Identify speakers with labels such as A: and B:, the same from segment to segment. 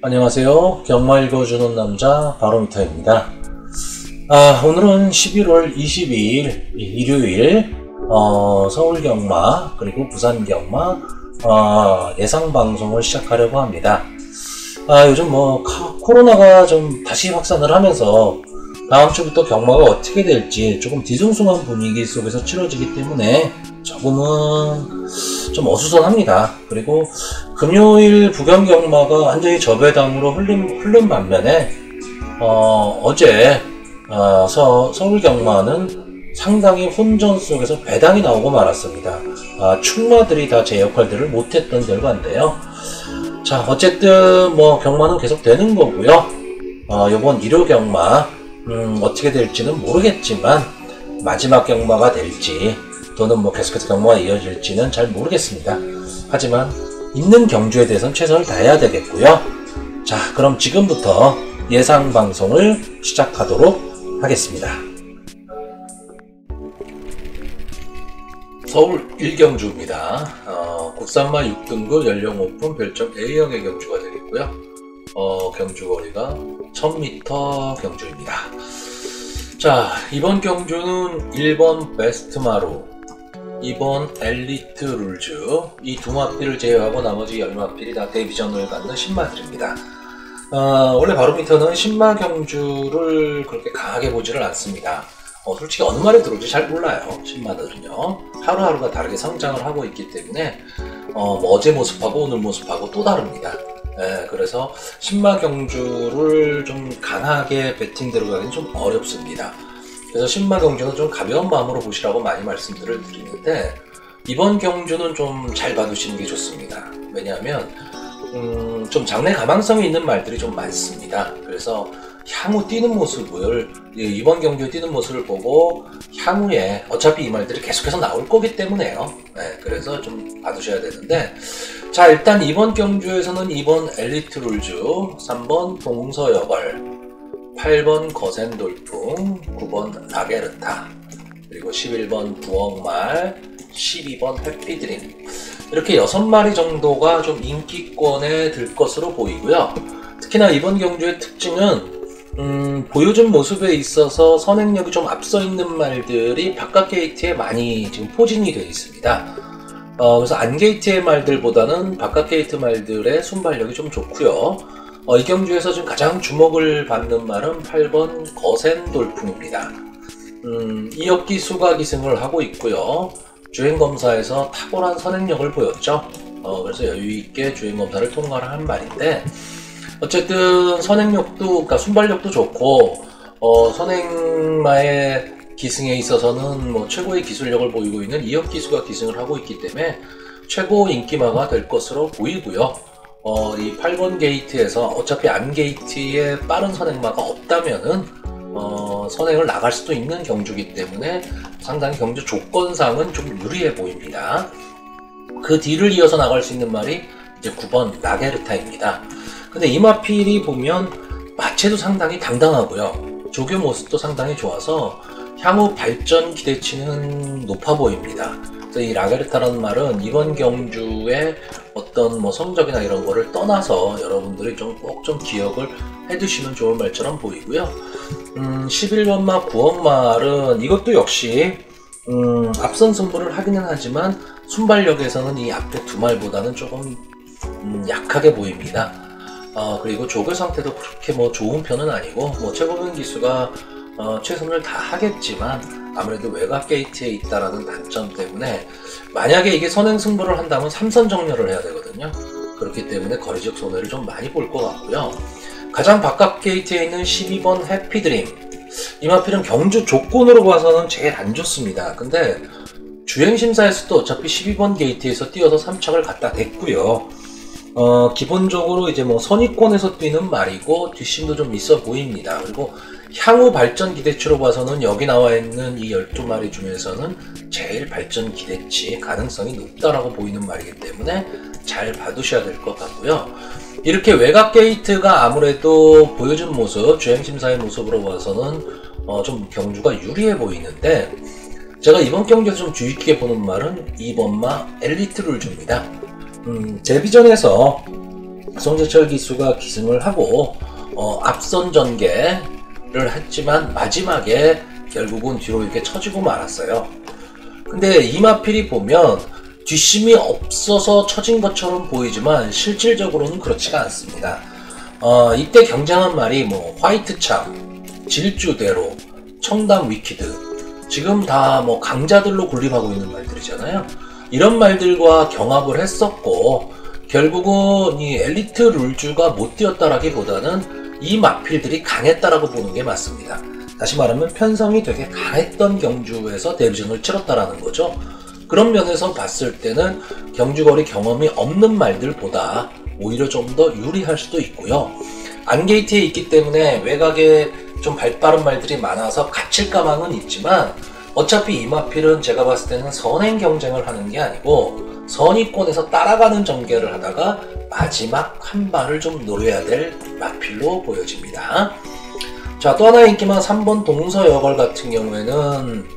A: 안녕하세요. 경마 읽어주는 남자 바로미터입니다. 오늘은 11월 22일 일요일 서울 경마 그리고 부산 경마 예상 방송을 시작하려고 합니다. 요즘 코로나가 좀 다시 확산을 하면서 다음 주부터 경마가 어떻게 될지 조금 뒤숭숭한 분위기 속에서 치러지기 때문에 조금은 좀 어수선합니다. 그리고 금요일 부경 경마가 완전히 저배당으로 흐른 반면에 어제 서울 경마는 상당히 혼전 속에서 배당이 나오고 말았습니다. 축마들이 다 제 역할들을 못했던 결과인데요. 자, 어쨌든 경마는 계속 되는 거고요. 이번 일요 경마 어떻게 될지는 모르겠지만 마지막 경마가 될지 또는 계속해서 경마가 이어질지는 잘 모르겠습니다. 하지만 있는 경주에 대해서는 최선을 다해야 되겠고요. 자, 그럼 지금부터 예상 방송을 시작하도록 하겠습니다. 서울 1경주입니다. 국산마 6등급 연령 오픈 별점 A형의 경주가 되겠고요. 경주거리가 1000m 경주입니다. 자, 이번 경주는 1번 베스트마루, 2번 엘리트 룰즈, 이 두 마필을 제외하고 나머지 10마필이 다 데뷔전을 갖는 신마들입니다. 원래 바로미터는 신마 경주를 그렇게 강하게 보지를 않습니다. 솔직히 어느 말에 들어올지 잘 몰라요. 신마들은요, 하루하루가 다르게 성장을 하고 있기 때문에 어제 모습하고 오늘 모습하고 또 다릅니다. 그래서 신마 경주를 좀 강하게 배팅 들어가기는 좀 어렵습니다. 그래서 신마 경주는 좀 가벼운 마음으로 보시라고 많이 말씀들을 드리는데, 이번 경주는 좀 잘 봐두시는 게 좋습니다. 왜냐하면 좀 장래 가망성이 있는 말들이 좀 많습니다. 그래서 향후 뛰는 모습을, 이번 경주에 뛰는 모습을 보고 향후에 어차피 이 말들이 계속해서 나올 거기 때문에요. 그래서 좀 봐두셔야 되는데, 자, 일단 이번 경주에서는 2번 엘리트 룰즈, 3번 동서여걸, 8번 거센돌풍, 9번 라게르타, 그리고 11번 부엌말, 12번 해피드림, 이렇게 6마리 정도가 좀 인기권에 들 것으로 보이고요. 특히나 이번 경주의 특징은 보여준 모습에 있어서 선행력이 좀 앞서 있는 말들이 바깥 게이트에 많이 지금 포진이 되어 있습니다. 그래서 안 게이트의 말들보다는 바깥 게이트 말들의 순발력이 좀 좋고요. 이 경주에서 지금 가장 주목을 받는 말은 8번 거센 돌풍입니다. 이역기수가 기승을 하고 있고요. 주행검사에서 탁월한 선행력을 보였죠. 그래서 여유있게 주행검사를 통과를 한 말인데, 어쨌든 선행력도, 그러니까 순발력도 좋고, 선행마의 기승에 있어서는 최고의 기술력을 보이고 있는 이역기수가 기승을 하고 있기 때문에 최고 인기마가 될 것으로 보이고요. 이 8번 게이트에서 어차피 안 게이트에 빠른 선행마가 없다면은 선행을 나갈 수도 있는 경주이기 때문에 상당히 경주 조건상은 좀 유리해 보입니다. 그 뒤를 이어서 나갈 수 있는 말이 이제 9번 라게르타입니다. 근데 이 마필이 보면 마체도 상당히 당당하고요. 조교 모습도 상당히 좋아서 향후 발전 기대치는 높아 보입니다. 그래서 이 라게르타라는 말은 이번 경주의 어떤 성적이나 이런 거를 떠나서 여러분들이 꼭 좀 기억을 해두시면 좋은 말처럼 보이고요. 11번마 9억말은 이것도 역시 앞선 승부를 하기는 하지만 순발력에서는 이 앞에 두 말보다는 조금 약하게 보입니다. 그리고 조교 상태도 그렇게 좋은 편은 아니고, 최고변 기수가 최선을 다 하겠지만 아무래도 외곽 게이트에 있다라는 단점 때문에 만약에 이게 선행 승부를 한다면 3선 정렬을 해야 되거든요. 그렇기 때문에 거리적 손해를 좀 많이 볼 것 같고요. 가장 바깥 게이트에 있는 12번 해피드림, 이 마필은 경주 조건으로 봐서는 제일 안 좋습니다. 근데 주행심사에서도 어차피 12번 게이트에서 뛰어서 3착을 갖다 댔고요. 기본적으로 이제 선위권에서 뛰는 말이고 뒷심도 좀 있어 보입니다. 그리고 향후 발전 기대치로 봐서는 여기 나와 있는 이 12마리 중에서는 제일 발전 기대치 가능성이 높다라고 보이는 말이기 때문에 잘 봐두셔야 될 것 같고요. 이렇게 외곽 게이트가 아무래도 보여준 모습, 주행심사의 모습으로 봐서는 좀 경주가 유리해 보이는데, 제가 이번 경기에서 좀 주의 깊게 보는 말은 2번마 엘리트 룰즈입니다. 데뷔전에서 송재철 기수가 기승을 하고 앞선 전개를 했지만 마지막에 결국은 뒤로 이렇게 처지고 말았어요. 근데 이마필이 보면 뒷심이 없어서 처진 것처럼 보이지만 실질적으로는 그렇지가 않습니다. 이때 경쟁한 말이 뭐 화이트참, 질주대로, 청담 위키드, 지금 다 뭐 강자들로 군림하고 있는 말들이잖아요. 이런 말들과 경합을 했었고 결국은 이 엘리트 룰주가 못 뛰었다라기보다는 이 마필들이 강했다라고 보는 게 맞습니다. 다시 말하면 편성이 되게 강했던 경주에서 데뷔전을 치렀다라는 거죠. 그런 면에서 봤을 때는 경주거리 경험이 없는 말들보다 오히려 좀 더 유리할 수도 있고요. 안게이트에 있기 때문에 외곽에 좀 발빠른 말들이 많아서 갇힐 가망은 있지만 어차피 이 마필은 제가 봤을 때는 선행 경쟁을 하는 게 아니고 선위권에서 따라가는 전개를 하다가 마지막 한 발을 좀 노려야 될 마필로 보여집니다. 자, 또 하나의 인기만 3번 동서여걸 같은 경우에는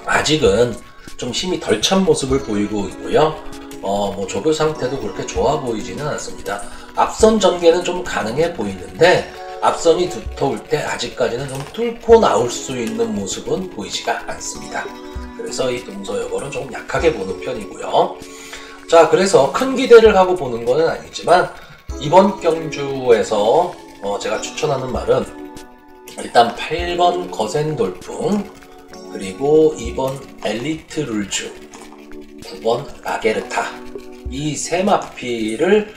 A: 아직은 좀 힘이 덜 찬 모습을 보이고 있고요. 뭐 조교 상태도 그렇게 좋아 보이지는 않습니다. 앞선 전개는 좀 가능해 보이는데 앞선이 두터울 때 아직까지는 좀 뚫고 나올 수 있는 모습은 보이지가 않습니다. 그래서 이 동서여걸은 조금 약하게 보는 편이고요. 자, 그래서 큰 기대를 하고 보는 것은 아니지만 이번 경주에서 제가 추천하는 말은 일단 8번 거센 돌풍, 그리고 2번 엘리트 룰주, 9번 라게르타, 이 세 마필을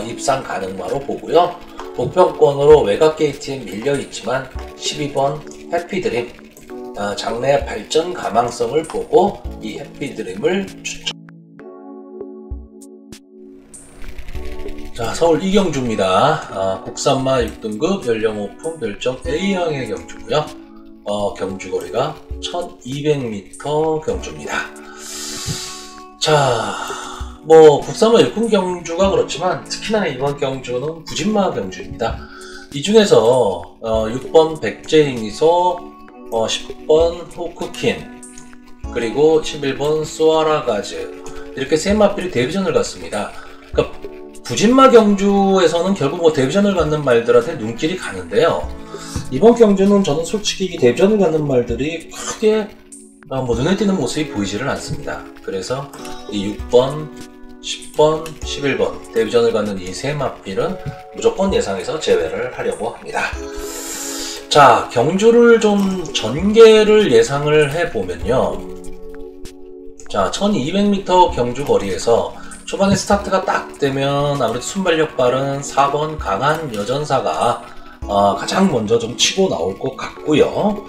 A: 입상 가능마로 보고요. 복병권으로 외곽 게이트에 밀려있지만 12번 해피드림, 장래 발전 가망성을 보고 이 해피드림을 추천. 자, 서울 이경주입니다. 국산마 6등급 연령 오픈 별점 A형의 경주고요. 경주거리가 1200m 경주입니다. 자, 뭐 국산마 6등 경주가 그렇지만 특히나 이번 경주는 부진마 경주입니다. 이 중에서 6번 백제잉이소, 10번 호크킨, 그리고 11번 수아라가즈, 이렇게 세 마필이 데뷔전을 갔습니다. 그러니까 부진마 경주에서는 결국 뭐 데뷔전을 갖는 말들한테 눈길이 가는데요. 이번 경주는 저는 솔직히 이 데뷔전을 갖는 말들이 크게 뭐 눈에 띄는 모습이 보이지를 않습니다. 그래서 이 6번, 10번, 11번 데뷔전을 갖는 이 세 마필은 무조건 예상해서 제외를 하려고 합니다. 자, 경주를 좀 전개를 예상을 해보면요. 자, 1200m 경주 거리에서 초반에 스타트가 딱 되면 아무래도 순발력 빠른 4번 강한 여전사가 가장 먼저 좀 치고 나올 것 같고요.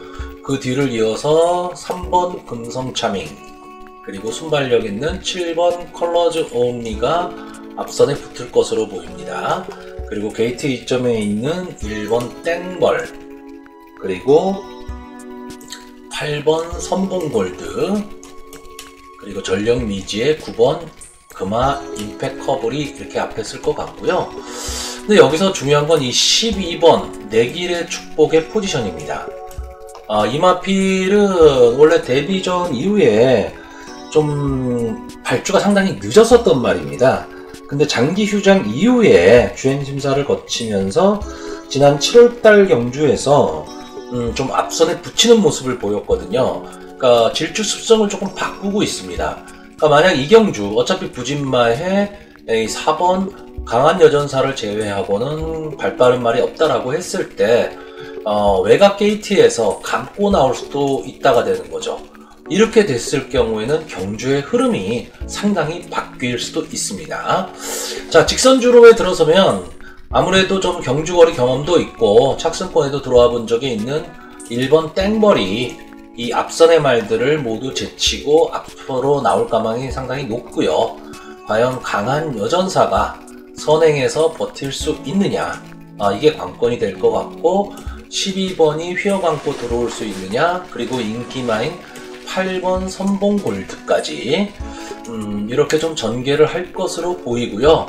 A: 그 뒤를 이어서 3번 금성차밍, 그리고 순발력 있는 7번 컬러즈 온리가 앞선에 붙을 것으로 보입니다. 그리고 게이트 2점에 있는 1번 땡벌, 그리고 8번 선봉골드, 그리고 전력 미지의 9번 금화 임팩커블이 이렇게 앞에 쓸 것 같고요. 근데 여기서 중요한 건 이 12번 내길의 축복의 포지션입니다. 이 마필은 원래 데뷔전 이후에 좀 발주가 상당히 늦었었던 말입니다. 근데 장기 휴장 이후에 주행 심사를 거치면서 지난 7월달 경주에서 좀 앞선에 붙이는 모습을 보였거든요. 그러니까 질주 습성을 조금 바꾸고 있습니다. 그러니까 만약 이 경주 어차피 부진마에 4번 강한 여전사를 제외하고는 발빠른 말이 없다라고 했을 때 외곽 게이트에서 감고 나올 수도 있다가 되는 거죠. 이렇게 됐을 경우에는 경주의 흐름이 상당히 바뀔 수도 있습니다. 자, 직선주로에 들어서면 아무래도 좀 경주거리 경험도 있고 착승권에도 들어와 본 적이 있는 1번 땡벌이 이 앞선의 말들을 모두 제치고 앞으로 나올 가망이 상당히 높고요. 과연 강한 여전사가 선행해서 버틸 수 있느냐, 이게 관건이 될 것 같고, 12번이 휘어감고 들어올 수 있느냐, 그리고 인기마인 8번 선봉골드까지 이렇게 좀 전개를 할 것으로 보이고요.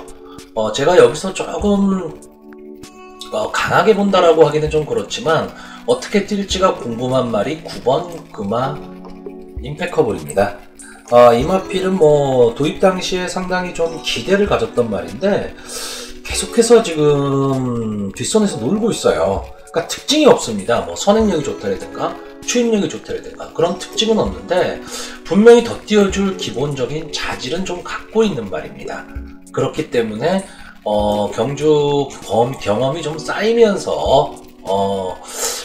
A: 제가 여기서 조금 강하게 본다라고 하기는 좀 그렇지만 어떻게 뛸지가 궁금한 말이 9번 금화 임팩커블입니다. 이 마필은 뭐 도입 당시에 상당히 좀 기대를 가졌던 말인데 계속해서 지금 뒷선에서 놀고 있어요. 그러니까 특징이 없습니다. 뭐 선행력이 좋다라든가 추임력이 좋다라든가 그런 특징은 없는데 분명히 더 띄워줄 기본적인 자질은 좀 갖고 있는 말입니다. 그렇기 때문에 경주 경험이 좀 쌓이면서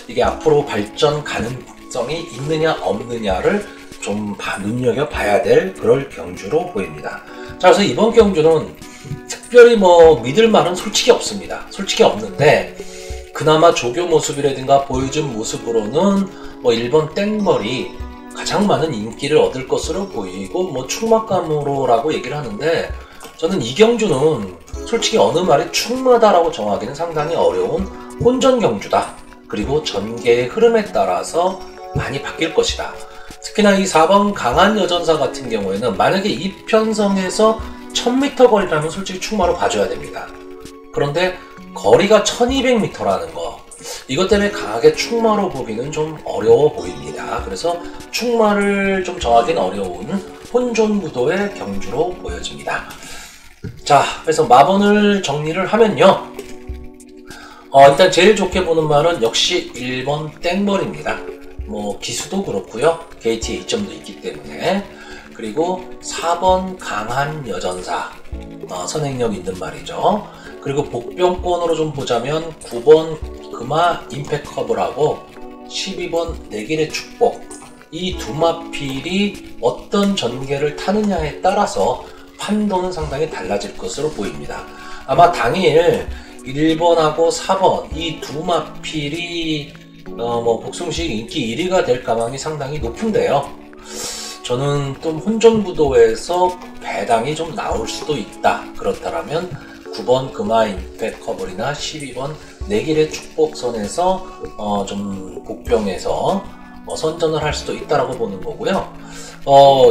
A: 이게 앞으로 발전 가능성이 있느냐 없느냐를 좀 눈여겨봐야 될 그럴 경주로 보입니다. 자, 그래서 이번 경주는 특별히 뭐 믿을 말은 솔직히 없습니다. 솔직히 없는데 그나마 조교 모습이라든가 보여준 모습으로는 뭐 1번 땡벌이 가장 많은 인기를 얻을 것으로 보이고 뭐 충마감으로라고 얘기를 하는데 저는 이 경주는 솔직히 어느 말이 충마다라고 정하기는 상당히 어려운 혼전 경주다. 그리고 전개의 흐름에 따라서 많이 바뀔 것이다. 특히나 이 4번 강한 여전사 같은 경우에는 만약에 이 편성에서 1000m 거리라면 솔직히 충마로 봐줘야 됩니다. 그런데 거리가 1200m라는 거 이것 때문에 강하게 충마로 보기는 좀 어려워 보입니다. 그래서 충마를 좀 정하기는 어려운 혼전 구도의 경주로 보여집니다. 자, 그래서 마번을 정리를 하면요. 일단 제일 좋게 보는 말은 역시 1번 땡벌입니다. 뭐 기수도 그렇고요. 게이트에 이점도 있기 때문에. 그리고 4번 강한 여전사 선행력 있는 말이죠. 그리고 복병권으로 좀 보자면 9번 금화 임팩커블하고 12번 내길의 축복 이 두 마필이 어떤 전개를 타느냐에 따라서 판도는 상당히 달라질 것으로 보입니다. 아마 당일 1번하고 4번 이 두 마필이 뭐 복숭식 인기 1위가 될 가망이 상당히 높은데요. 저는 또 혼전 구도에서 배당이 좀 나올 수도 있다. 그렇다면 9번 금화 임팩커블이나 12번 내길의 축복선에서 좀 복병에서 선전을 할 수도 있다라고 보는 거고요.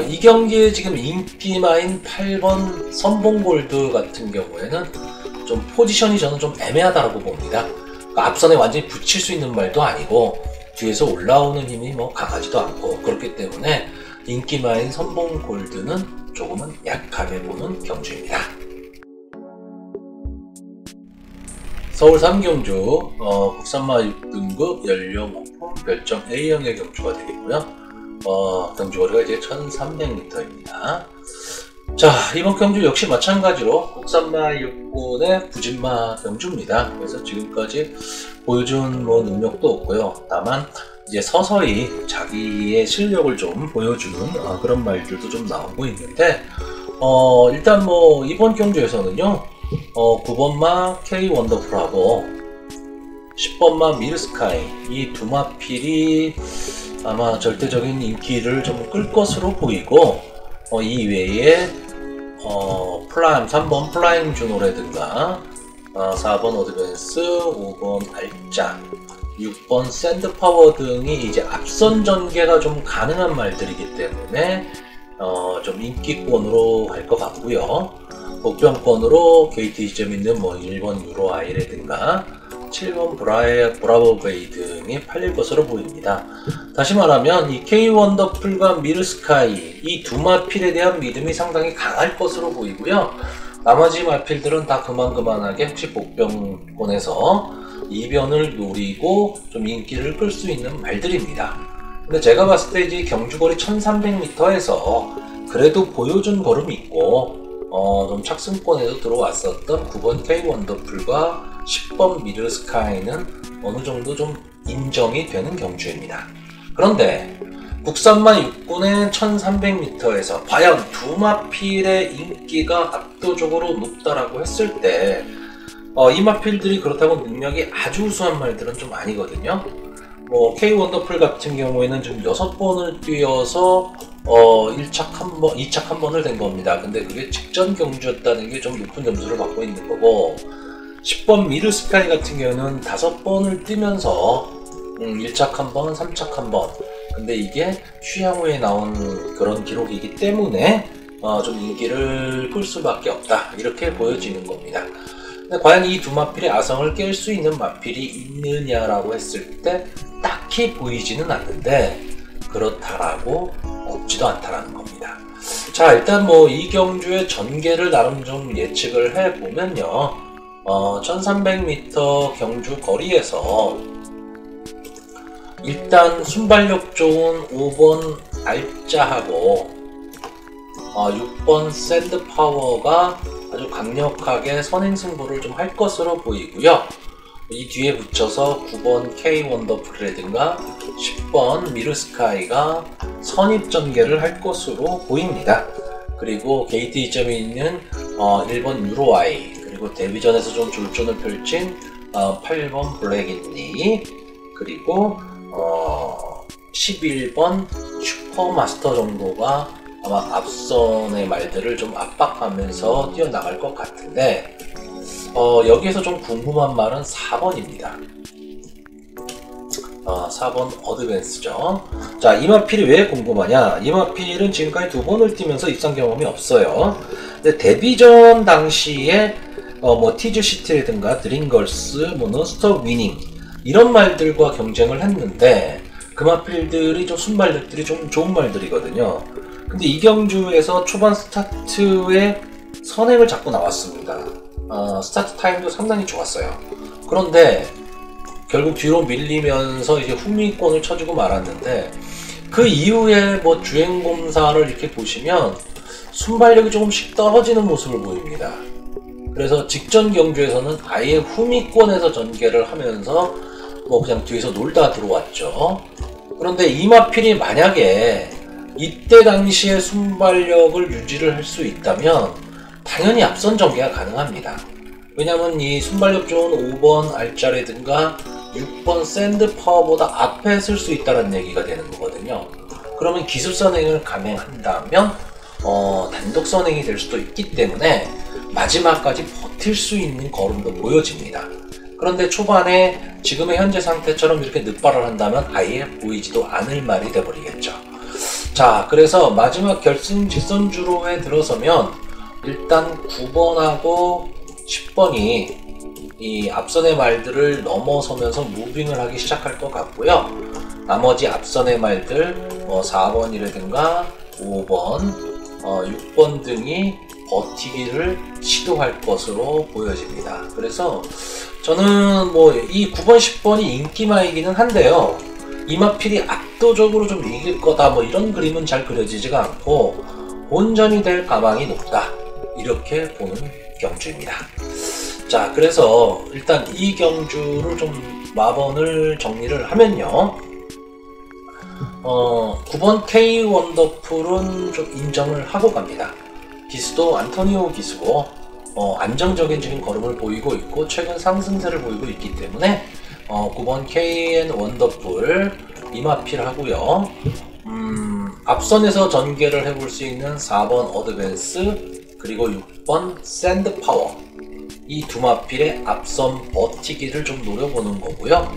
A: 이 경기에 지금 인기마인 8번 선봉골드 같은 경우에는 좀 포지션이 저는 좀 애매하다라고 봅니다. 그러니까 앞선에 완전히 붙일 수 있는 말도 아니고 뒤에서 올라오는 힘이 뭐 강하지도 않고 그렇기 때문에 인기마인 선봉골드는 조금은 약하게 보는 경주입니다. 서울 3경주 국산마 6등급 연료 목품 별점 A형의 경주가 되겠고요. 경주거리가 이제 1300m입니다. 자, 이번 경주 역시 마찬가지로 국산마 6군의 부진마 경주입니다. 그래서 지금까지 보여준 뭐 능력도 없고요. 다만 이제 서서히 자기의 실력을 좀 보여주는 그런 말들도 좀 나오고 있는데 일단 뭐 이번 경주에서는요 9번마 K 원더풀하고 10번마 미르스카이 이 두 마필이 아마 절대적인 인기를 좀 끌 것으로 보이고 이 외에 3번 플라잉 주노라든가 4번 어드밴스, 5번 알짜, 6번 샌드파워 등이 이제 앞선 전개가 좀 가능한 말들이기 때문에 좀 인기권으로 갈 것 같고요. 복병권으로 게이트 지점 있는 뭐 1번 유로 아이라든가 7번 브라보 베이 등이 팔릴 것으로 보입니다. 다시 말하면 이 K 원더풀과 미르스카이 이 두 마필에 대한 믿음이 상당히 강할 것으로 보이고요. 나머지 마필들은 다 그만하게 혹시 복병권에서 이변을 노리고 좀 인기를 끌 수 있는 말들입니다. 근데 제가 봤을 때 이제 경주거리 1300m에서 그래도 보여준 걸음이 있고 좀 착승권에도 들어왔었던 9번 K 원더풀과 10번 미르스카이는 어느 정도 좀 인정이 되는 경주입니다. 그런데 국산마 6군의 1300m에서 과연 두 마필의 인기가 압도적으로 높다라고 했을 때 이 마필들이 그렇다고 능력이 아주 우수한 말들은 좀 아니거든요. 뭐 K 원더풀 같은 경우에는 지금 6번을 뛰어서 1착 1번, 2착 1번을 된 겁니다. 근데 그게 직전 경주였다는 게 좀 높은 점수를 받고 있는 거고 10번 미르스카이 같은 경우는 5번을 뛰면서 1착 1번, 3착 1번 근데 이게 휴양후에 나온 그런 기록이기 때문에 좀 인기를 끌 수밖에 없다 이렇게 보여지는 겁니다. 근데 과연 이 두 마필의 아성을 깰 수 있는 마필이 있느냐라고 했을 때 딱히 보이지는 않는데 그렇다라고 없지도 않다라는 겁니다. 자, 일단 뭐 이 경주의 전개를 나름 좀 예측을 해보면요 1300m 경주 거리에서 일단 순발력 좋은 5번 알짜하고 6번 샌드파워가 아주 강력하게 선행승부를 좀 할 것으로 보이고요. 이 뒤에 붙여서 9번 K 원더풀이라든가 10번 미르스카이가 선입전개를 할 것으로 보입니다. 그리고 게이트 이점이 있는 1번 유로아이, 그리고 데뷔전에서 좀 졸전을 펼친 8번 블랙인디, 그리고 11번 슈퍼마스터 정도가 아마 앞선의 말들을 좀 압박하면서 뛰어나갈 것 같은데, 여기에서 좀 궁금한 말은 4번입니다. 4번 어드밴스죠. 자, 이마필이 왜 궁금하냐? 이마필은 지금까지 2번을 뛰면서 입상 경험이 없어요. 근데 데뷔전 당시에 뭐 티즈 시티라든가 드림걸스, 뭐 논스톱 위닝 이런 말들과 경쟁을 했는데 그 마필들이 좀 순발력들이 좀 좋은 말들이거든요. 근데 이 경주에서 초반 스타트에 선행을 잡고 나왔습니다. 스타트 타임도 상당히 좋았어요. 그런데 결국 뒤로 밀리면서 이제 후미권을 쳐주고 말았는데, 그 이후에 뭐 주행검사를 이렇게 보시면 순발력이 조금씩 떨어지는 모습을 보입니다. 그래서 직전 경주에서는 아예 후미권에서 전개를 하면서 뭐 그냥 뒤에서 놀다 들어왔죠. 그런데 이마필이 만약에 이때 당시에 순발력을 유지를 할 수 있다면 당연히 앞선 전개가 가능합니다. 왜냐면 이 순발력 좋은 5번 알짜라든가 6번 샌드파워보다 앞에 쓸 수 있다는 얘기가 되는 거거든요. 그러면 기습 선행을 감행한다면 단독 선행이 될 수도 있기 때문에 마지막까지 버틸 수 있는 걸음도 보여집니다. 그런데 초반에 지금의 현재 상태처럼 이렇게 늦발을 한다면 아예 보이지도 않을 말이 돼버리겠죠. 자, 그래서 마지막 결승 직선주로에 들어서면 일단 9번하고 10번이 이 앞선의 말들을 넘어서면서 무빙을 하기 시작할 것 같고요. 나머지 앞선의 말들 4번이라든가 5번, 6번 등이 버티기를 시도할 것으로 보여집니다. 그래서 저는 뭐 이 9번, 10번이 인기마이기는 한데요. 이마필이 압도적으로 좀 이길 거다 뭐 이런 그림은 잘 그려지지가 않고 본전이 될 가망이 높다, 이렇게 보는 경주입니다. 자, 그래서 일단 이 경주를 좀 마번을 정리를 하면요. 9번 K 원더풀은 좀 인정을 하고 갑니다. 기수도 안토니오 기수고 안정적인 지금 걸음을 보이고 있고 최근 상승세를 보이고 있기 때문에 9번 KN 원더풀 이마필 하고요. 앞선에서 전개를 해볼 수 있는 4번 어드밴스 그리고 6번 샌드파워, 이 두 마필의 앞선 버티기를 좀 노려보는 거고요.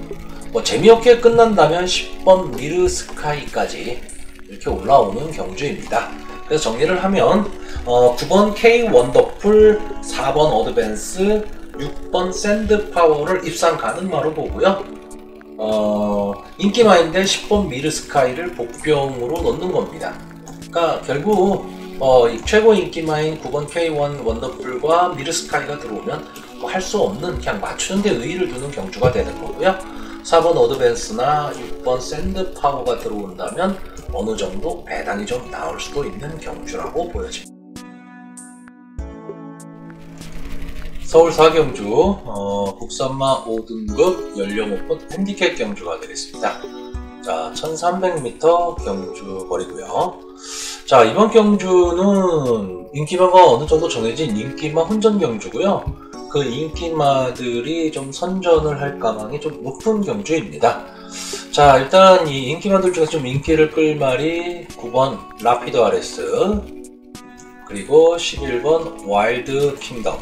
A: 뭐 재미없게 끝난다면 10번 미르스카이까지 이렇게 올라오는 경주입니다. 그래서 정리를 하면 9번 K 원더풀, 4번 어드밴스, 6번 샌드파워를 입상 가능마로 보고요. 인기마인데 10번 미르스카이를 복병으로 넣는 겁니다. 그러니까 결국 최고 인기마인 9번 K1 원더풀과 미르스카이가 들어오면 뭐 할 수 없는, 그냥 맞추는 데 의의를 두는 경주가 되는 거고요. 4번 어드밴스나 6번 샌드파워가 들어온다면 어느 정도 배당이 좀 나올 수도 있는 경주라고 보여집니다. 서울 4경주 국산마 5등급 연령 오픈 핸디캡 경주가 되겠습니다. 자, 1300m 경주 거리고요. 자, 이번 경주는 인기마가 어느 정도 정해진 인기마 혼전 경주고요. 그 인기마들이 좀 선전을 할 가망이 좀 높은 경주입니다. 자, 일단 이 인기마들 중에서 좀 인기를 끌 말이 9번 라피드 아레스, 그리고 11번 와일드 킹덤,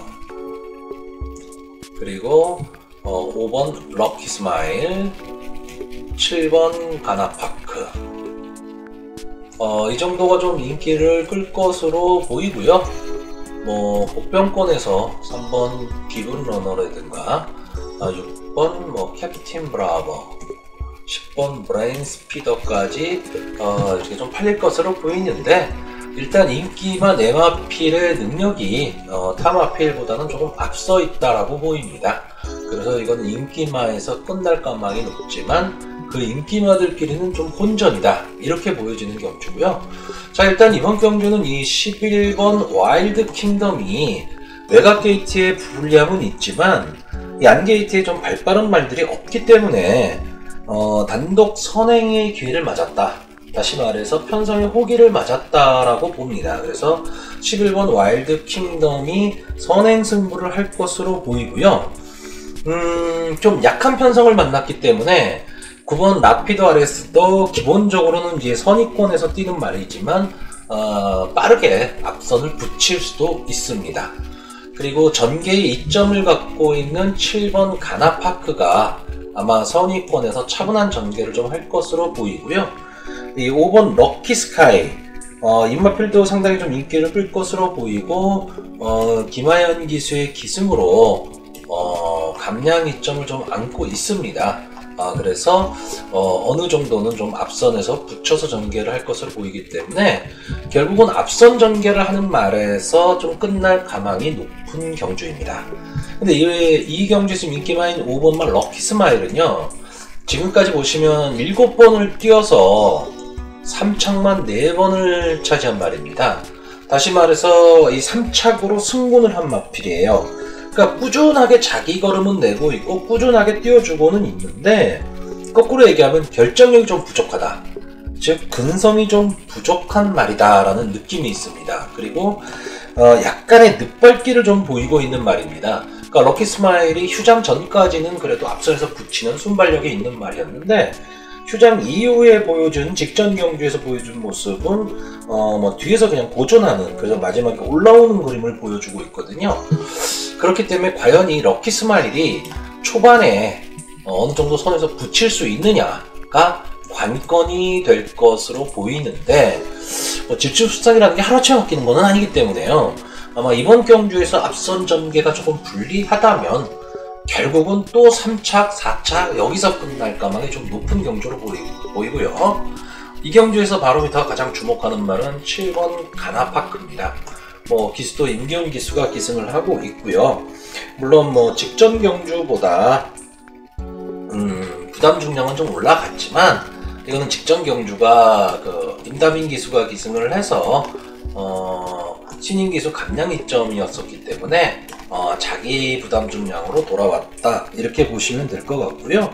A: 그리고 5번 럭키 스마일, 7번 가나파크. 이 정도가 좀 인기를 끌 것으로 보이고요. 뭐 복병권에서 3번 기분 러너라든가 6번 뭐 캡틴 브라버, 10번 브레인 스피더까지 이렇게 좀 팔릴 것으로 보이는데, 일단 인기마 네마필의 능력이 타마필보다는 조금 앞서 있다라고 보입니다. 그래서 이건 인기마에서 끝날 가망이 높지만 그 인기마들끼리는 좀 혼전이다, 이렇게 보여지는 경주고요. 자, 일단 이번 경주는 이 11번 와일드 킹덤이 외곽 게이트에 불리함은 있지만 이 안 게이트에 좀 발빠른 말들이 없기 때문에 단독 선행의 기회를 맞았다, 다시 말해서 편성의 호기를 맞았다라고 봅니다. 그래서 11번 와일드 킹덤이 선행 승부를 할 것으로 보이고요. 좀 약한 편성을 만났기 때문에 9번 라피드 아레스도 기본적으로는 이제 선의권에서 뛰는 말이지만 빠르게 앞선을 붙일 수도 있습니다. 그리고 전개의 이점을 갖고 있는 7번 가나파크가 아마 선의권에서 차분한 전개를 좀 할 것으로 보이고요. 이 5번 럭키스카이, 인마필도 상당히 좀 인기를 끌 것으로 보이고, 김하연 기수의 기승으로 감량 이점을 좀 안고 있습니다. 그래서 어느 정도는 좀 앞선에서 붙여서 전개를 할 것으로 보이기 때문에 결국은 앞선 전개를 하는 말에서 좀 끝날 가망이 높은 경주입니다. 근데 이 경주에서 인기 많은 5번말 럭키스마일은요, 지금까지 보시면 7번을 뛰어서 3착만 4번을 차지한 말입니다. 다시 말해서 이 3착으로 승군을 한 마필이에요. 그러니까 꾸준하게 자기 걸음은 내고 있고 꾸준하게 뛰어주고는 있는데, 거꾸로 얘기하면 결정력이 좀 부족하다, 즉 근성이 좀 부족한 말이다 라는 느낌이 있습니다. 그리고 약간의 늦발기를 좀 보이고 있는 말입니다. 그러니까 럭키 스마일이 휴장 전까지는 그래도 앞선에서 붙이는 순발력이 있는 말이었는데, 휴장 이후에 보여준 직전 경주에서 보여준 모습은 뒤에서 그냥 고전하는, 그래서 마지막에 올라오는 그림을 보여주고 있거든요. 그렇기 때문에 과연 이 럭키 스마일이 초반에 어느 정도 선에서 붙일 수 있느냐가 관건이 될 것으로 보이는데, 질주수상이라는 게 하루아침에 바뀌는 것은 아니기 때문에요. 아마 이번 경주에서 앞선 전개가 조금 불리하다면 결국은 또 3착, 4착 여기서 끝날 가망이 좀 높은 경주로 보이고요. 이 경주에서 바로미터가 가장 주목하는 말은 7번 가나파크입니다. 기수도 임기훈 기수가 기승을 하고 있고요. 물론 직전 경주보다 부담 중량은 좀 올라갔지만, 이거는 직전 경주가 임다빈 기수가 기승을 해서 신인 기수 감량 이점이었었기 때문에 자기 부담 중량으로 돌아왔다, 이렇게 보시면 될 것 같고요.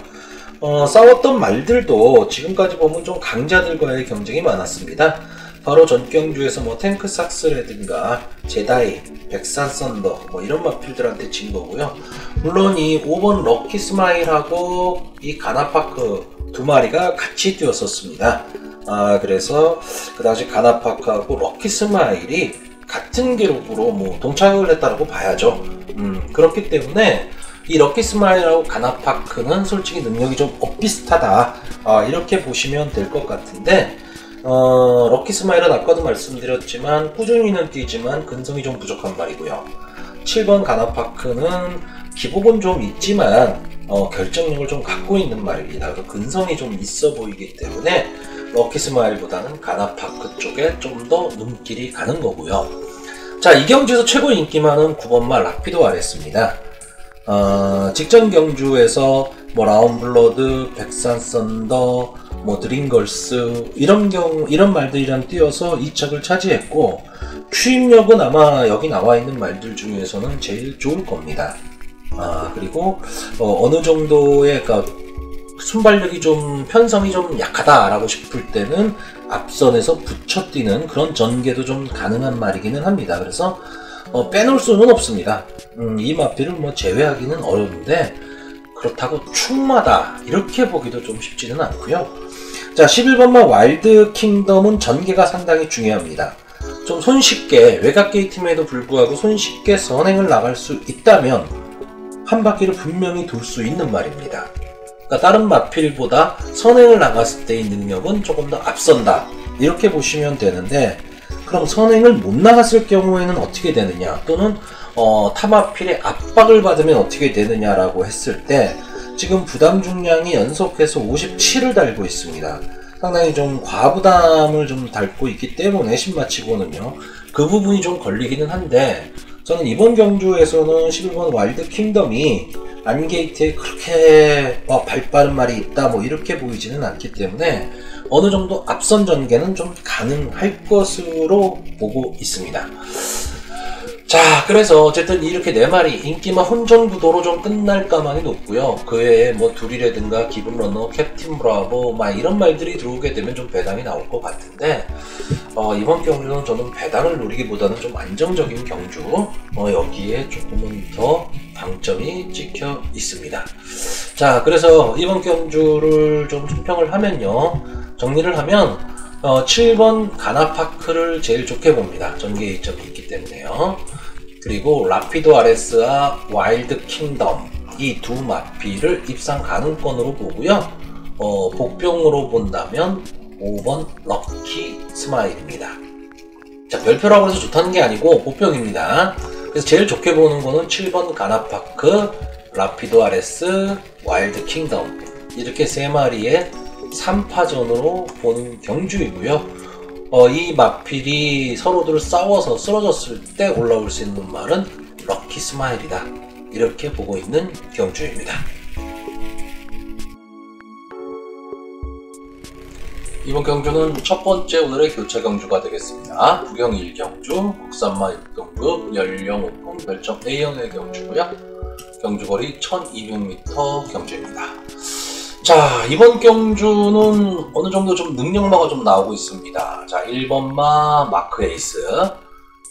A: 싸웠던 말들도 지금까지 보면 좀 강자들과의 경쟁이 많았습니다. 바로 전 경주에서 탱크 삭스라든가 제다이, 백산 썬더 이런 마필들한테 진 거고요. 물론 이 5번 럭키 스마일하고 이 가나파크 두 마리가 같이 뛰었었습니다. 그래서 그 당시 가나파크하고 럭키 스마일이 같은 기록으로 동착을 했다라고 봐야죠. 그렇기 때문에 이 럭키 스마일하고 가나파크는 솔직히 능력이 좀 엇비슷하다, 이렇게 보시면 될 것 같은데, 럭키 스마일은 아까도 말씀드렸지만 꾸준히는 뛰지만 근성이 좀 부족한 말이고요. 7번 가나파크는 기복은 좀 있지만 결정력을 좀 갖고 있는 말입니다. 그래서 근성이 좀 있어 보이기 때문에 럭키 스마일보다는 가나파크 쪽에 좀 더 눈길이 가는 거고요. 자, 이 경주에서 최고 인기 많은 9번말 라피드 아레스입니다. 직전 경주에서 라운블러드, 백산 썬더, 드림걸스 이런 말들이랑 뛰어서 2착을 차지했고, 추임력은 아마 여기 나와 있는 말들 중에서는 제일 좋을 겁니다. 그리고 어느 정도의 순발력이 좀 편성이 좀 약하다라고 싶을 때는 앞선에서 붙여 뛰는 그런 전개도 좀 가능한 말이기는 합니다. 그래서 빼놓을 수는 없습니다. 이 마필을 제외하기는 어려운데, 그렇다고 충마다 이렇게 보기도 좀 쉽지는 않고요. 자, 11번만 와일드 킹덤은 전개가 상당히 중요합니다. 좀 손쉽게 외곽 게이트임에도 불구하고 손쉽게 선행을 나갈 수 있다면 한 바퀴를 분명히 돌 수 있는 말입니다. 그러니까 다른 마필보다 선행을 나갔을 때의 능력은 조금 더 앞선다, 이렇게 보시면 되는데, 그럼 선행을 못 나갔을 경우에는 어떻게 되느냐, 또는 타마필의 압박을 받으면 어떻게 되느냐라고 했을 때, 지금 부담 중량이 연속해서 57을 달고 있습니다. 상당히 좀 과부담을 좀 닳고 있기 때문에 신마치고는요. 그 부분이 좀 걸리기는 한데 저는 이번 경주에서는 11번 와일드 킹덤이 안게이트에 그렇게 발빠른 말이 있다 뭐 이렇게 보이지는 않기 때문에 어느 정도 앞선 전개는 좀 가능할 것으로 보고 있습니다. 자, 그래서 어쨌든 이렇게 4마리 인기마 혼전 구도로 좀 끝날 가망이 높고요. 그 외에 뭐 둘이라든가 기분러너, 캡틴 브라보 막 이런 말들이 들어오게 되면 좀 배당이 나올 것 같은데 이번 경주는 저는 배당을 노리기보다는 좀 안정적인 경주 여기에 조금은 더 방점이 찍혀 있습니다. 자, 그래서 이번 경주를 좀 총평을 하면요, 정리를 하면 7번 가나파크를 제일 좋게 봅니다. 전개 이점이 있기 때문에요. 그리고 라피도 아레스와 와일드 킹덤 이 두 마피를 입상 가능권으로 보고요. 복병으로 본다면 5번 럭키 스마일입니다. 자, 별표라고 해서 좋다는 게 아니고 복병입니다. 그래서 제일 좋게 보는 거는 7번 가나파크, 라피도 아레스, 와일드 킹덤 이렇게 3마리의 3파전으로 보는 경주이고요. 이 마필이 서로들 싸워서 쓰러졌을 때 올라올 수 있는 말은 럭키 스마일이다. 이렇게 보고 있는 경주입니다. 이번 경주는 첫 번째 오늘의 교체 경주가 되겠습니다. 부경 1경주, 국산마 6등급, 연령 오픈, 별점 A형의 경주고요. 경주거리 1200m 경주입니다. 자, 이번 경주는 어느 정도 좀 능력마가 좀 나오고 있습니다. 자, 1번마 마크 에이스.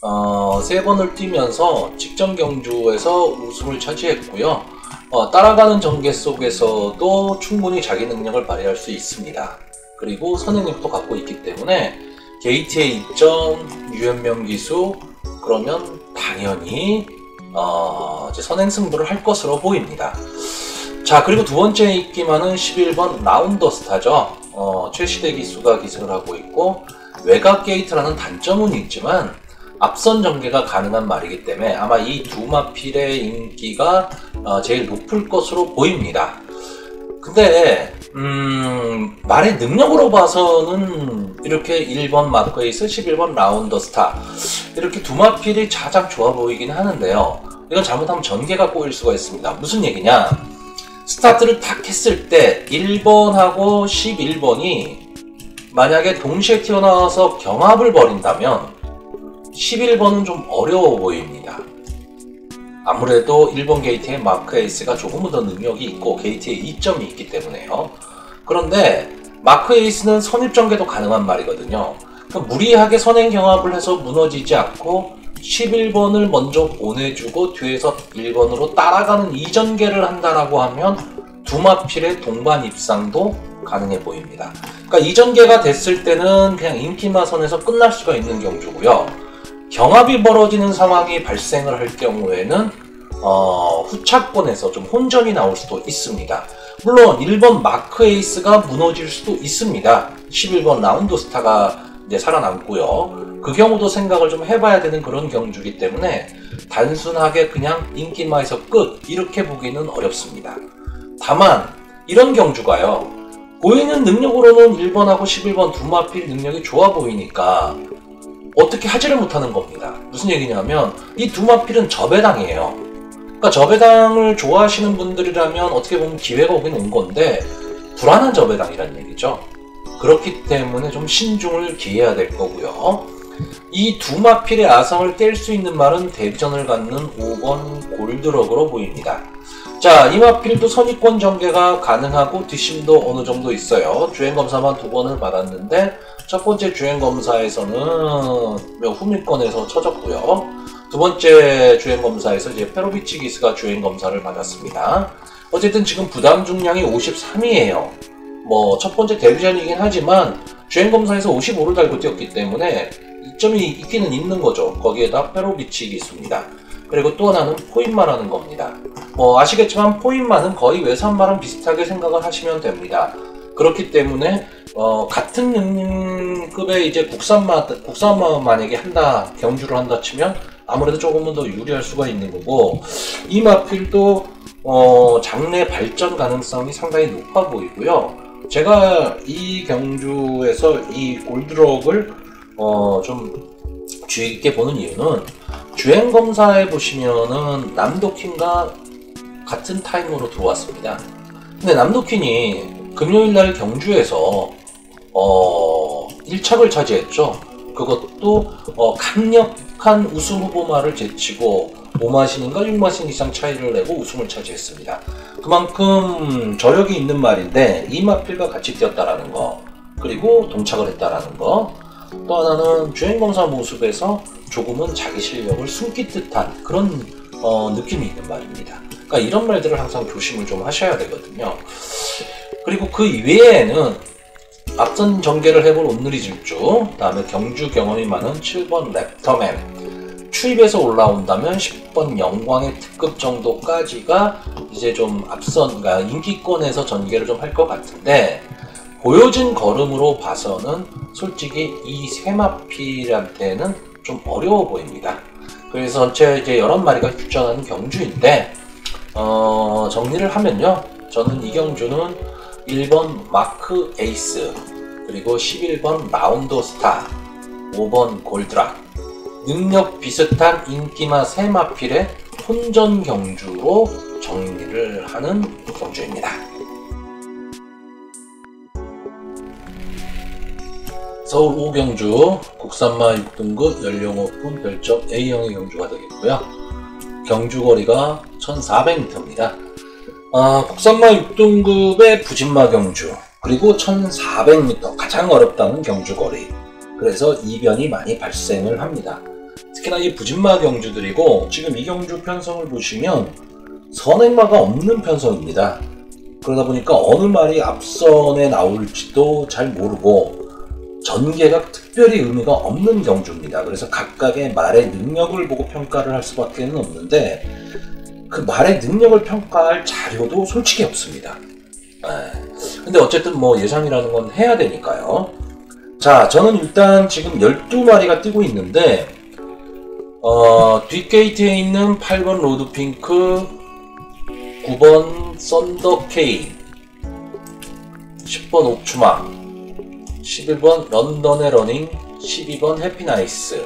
A: 3번을 뛰면서 직전 경주에서 우승을 차지했고요. 따라가는 전개 속에서도 충분히 자기 능력을 발휘할 수 있습니다. 그리고 선행력도 갖고 있기 때문에 게이트의 입점, 유연명 기수, 그러면 당연히 이제 선행 승부를 할 것으로 보입니다. 자, 그리고 두 번째 인기마는 11번 라운더 스타죠. 최시대 기수가 기승을 하고 있고 외곽 게이트라는 단점은 있지만 앞선 전개가 가능한 말이기 때문에 아마 이 두 마필의 인기가 제일 높을 것으로 보입니다. 근데 말의 능력으로 봐서는 이렇게 1번 마크 에이스, 11번 라운더 스타 이렇게 두 마필이 가장 좋아 보이긴 하는데요. 이건 잘못하면 전개가 꼬일 수가 있습니다. 무슨 얘기냐? 스타트를 탁 했을 때 1번하고 11번이 만약에 동시에 튀어나와서 경합을 벌인다면 11번은 좀 어려워 보입니다. 아무래도 1번 게이트의 마크 에이스가 조금은 더 능력이 있고 게이트에 이점이 있기 때문에요. 그런데 마크 에이스는 선입 전개도 가능한 말이거든요. 그러니까 무리하게 선행 경합을 해서 무너지지 않고 11번을 먼저 보내주고 뒤에서 1번으로 따라가는 이전개를 한다라고 하면 두 마필의 동반 입상도 가능해 보입니다. 그러니까 이전개가 됐을 때는 그냥 인기마선에서 끝날 수가 있는 경주고요. 경합이 벌어지는 상황이 발생을 할 경우에는 후차권에서 좀 혼전이 나올 수도 있습니다. 물론 1번 마크 에이스가 무너질 수도 있습니다. 11번 라운드 스타가 이제 살아남고요. 그 경우도 생각을 좀 해봐야 되는 그런 경주이기 때문에 단순하게 그냥 인기마에서 끝 이렇게 보기는 어렵습니다. 다만 이런 경주가요, 보이는 능력으로는 1번하고 11번 두 마필 능력이 좋아 보이니까 어떻게 하지를 못하는 겁니다. 무슨 얘기냐면 이 두 마필은 저배당이에요. 그러니까 저배당을 좋아하시는 분들이라면 어떻게 보면 기회가 오긴 온 건데 불안한 저배당이라는 얘기죠. 그렇기 때문에 좀 신중을 기해야 될 거고요. 이 두 마필의 아성을 뗄 수 있는 말은 데뷔전을 갖는 5번 골드럭으로 보입니다. 자, 이 마필도 선입권 전개가 가능하고 뒷심도 어느 정도 있어요. 주행검사만 2번을 받았는데 첫 번째 주행검사에서는 후밀권에서 쳐졌고요. 두 번째 주행검사에서 이제 페로비치 기스가 주행검사를 받았습니다. 어쨌든 지금 부담 중량이 53이에요. 뭐 첫 번째 데뷔전이긴 하지만 주행검사에서 55를 달고 뛰었기 때문에 이점이 있기는 있는 거죠. 거기에다 페로비치 기수입니다. 그리고 또 하나는 포인마라는 겁니다. 아시겠지만 포인마는 거의 외산마랑 비슷하게 생각을 하시면 됩니다. 그렇기 때문에 같은 급의 이제 국산마 만약에 경주를 한다 치면 아무래도 조금은 더 유리할 수가 있는 거고, 이 마필도 장래 발전 가능성이 상당히 높아 보이고요. 제가 이 경주에서 이 골드럭을 좀 주의 깊게 보는 이유는 주행 검사해 보시면은 남도킨과 같은 타임으로 들어왔습니다. 근데 남도킨이 금요일날 경주에서 1착을 차지했죠. 그것도 강력한 우승 후보마를 제치고 5마신인가 6마신 이상 차이를 내고 우승을 차지했습니다. 그만큼 저력이 있는 말인데 이마필과 같이 뛰었다라는 거, 그리고 동착을 했다라는 거, 또 하나는 주행검사 모습에서 조금은 자기 실력을 숨길 듯한 그런 느낌이 있는 말입니다. 그러니까 이런 말들을 항상 조심을 좀 하셔야 되거든요. 그리고 그 이외에는 앞선 전개를 해볼 온누리 질주, 다음에 경주 경험이 많은 7번 랩터맨, 추입에서 올라온다면 10번 영광의 특급 정도까지가 이제 좀 앞선, 그러니까 인기권에서 전개를 좀 할 것 같은데, 보여진 걸음으로 봐서는 솔직히 이 세 마필한테는 좀 어려워 보입니다. 그래서 전체 이제 11마리가 출전하는 경주인데, 정리를 하면요, 저는 이 경주는 1번 마크 에이스, 그리고 11번 라운드 스타, 5번 골드락, 능력 비슷한 인기마 세 마필의 혼전 경주로 정리를 하는 경주입니다. 서울 5경주 국산마 6등급 연령 오픈 별점 A형의 경주가 되겠고요. 경주거리가 1400m입니다. 국산마 6등급의 부진마 경주, 그리고 1400m, 가장 어렵다는 경주거리. 그래서 이변이 많이 발생을 합니다. 특히나 이 부진마 경주들이고, 지금 이 경주 편성을 보시면 선행마가 없는 편성입니다. 그러다 보니까 어느 말이 앞선에 나올지도 잘 모르고 전개가 특별히 의미가 없는 경주입니다. 그래서 각각의 말의 능력을 보고 평가를 할 수밖에 없는데, 그 말의 능력을 평가할 자료도 솔직히 없습니다. 근데 어쨌든 뭐 예상이라는 건 해야 되니까요. 자, 저는 일단 지금 12마리가 뛰고 있는데, 뒷게이트에 있는 8번 로드핑크, 9번 썬더케이, 10번 옥추마, 11번 런던의 러닝, 12번 해피나이스.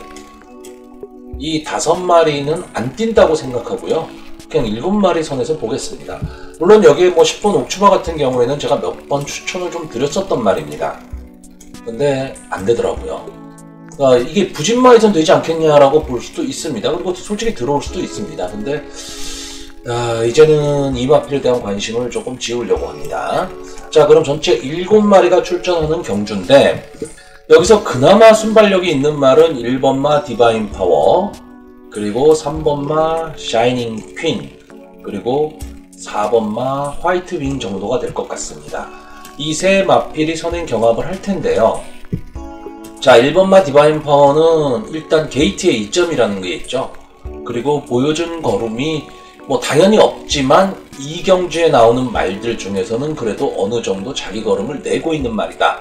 A: 이 5마리는 안 뛴다고 생각하고요. 그냥 7마리 선에서 보겠습니다. 물론 여기에 뭐 10번 옥추마 같은 경우에는 제가 몇 번 추천을 좀 드렸었단 말입니다. 근데 안 되더라고요. 그러니까 이게 부진마에선 되지 않겠냐라고 볼 수도 있습니다. 그리고 솔직히 들어올 수도 있습니다. 근데 이제는 이 마필에 대한 관심을 조금 지우려고 합니다. 자, 그럼 전체 7마리가 출전하는 경주인데, 여기서 그나마 순발력이 있는 말은 1번마 디바인 파워, 그리고 3번마 샤이닝 퀸, 그리고 4번마 화이트 윙 정도가 될 것 같습니다. 이 세 마필이 선행 경합을 할 텐데요. 자, 1번마 디바인 파워는 일단 게이트에 2점이라는 게 있죠. 그리고 보여준 걸음이 뭐 당연히 없지만 이 경주에 나오는 말들 중에서는 그래도 어느 정도 자기 걸음을 내고 있는 말이다.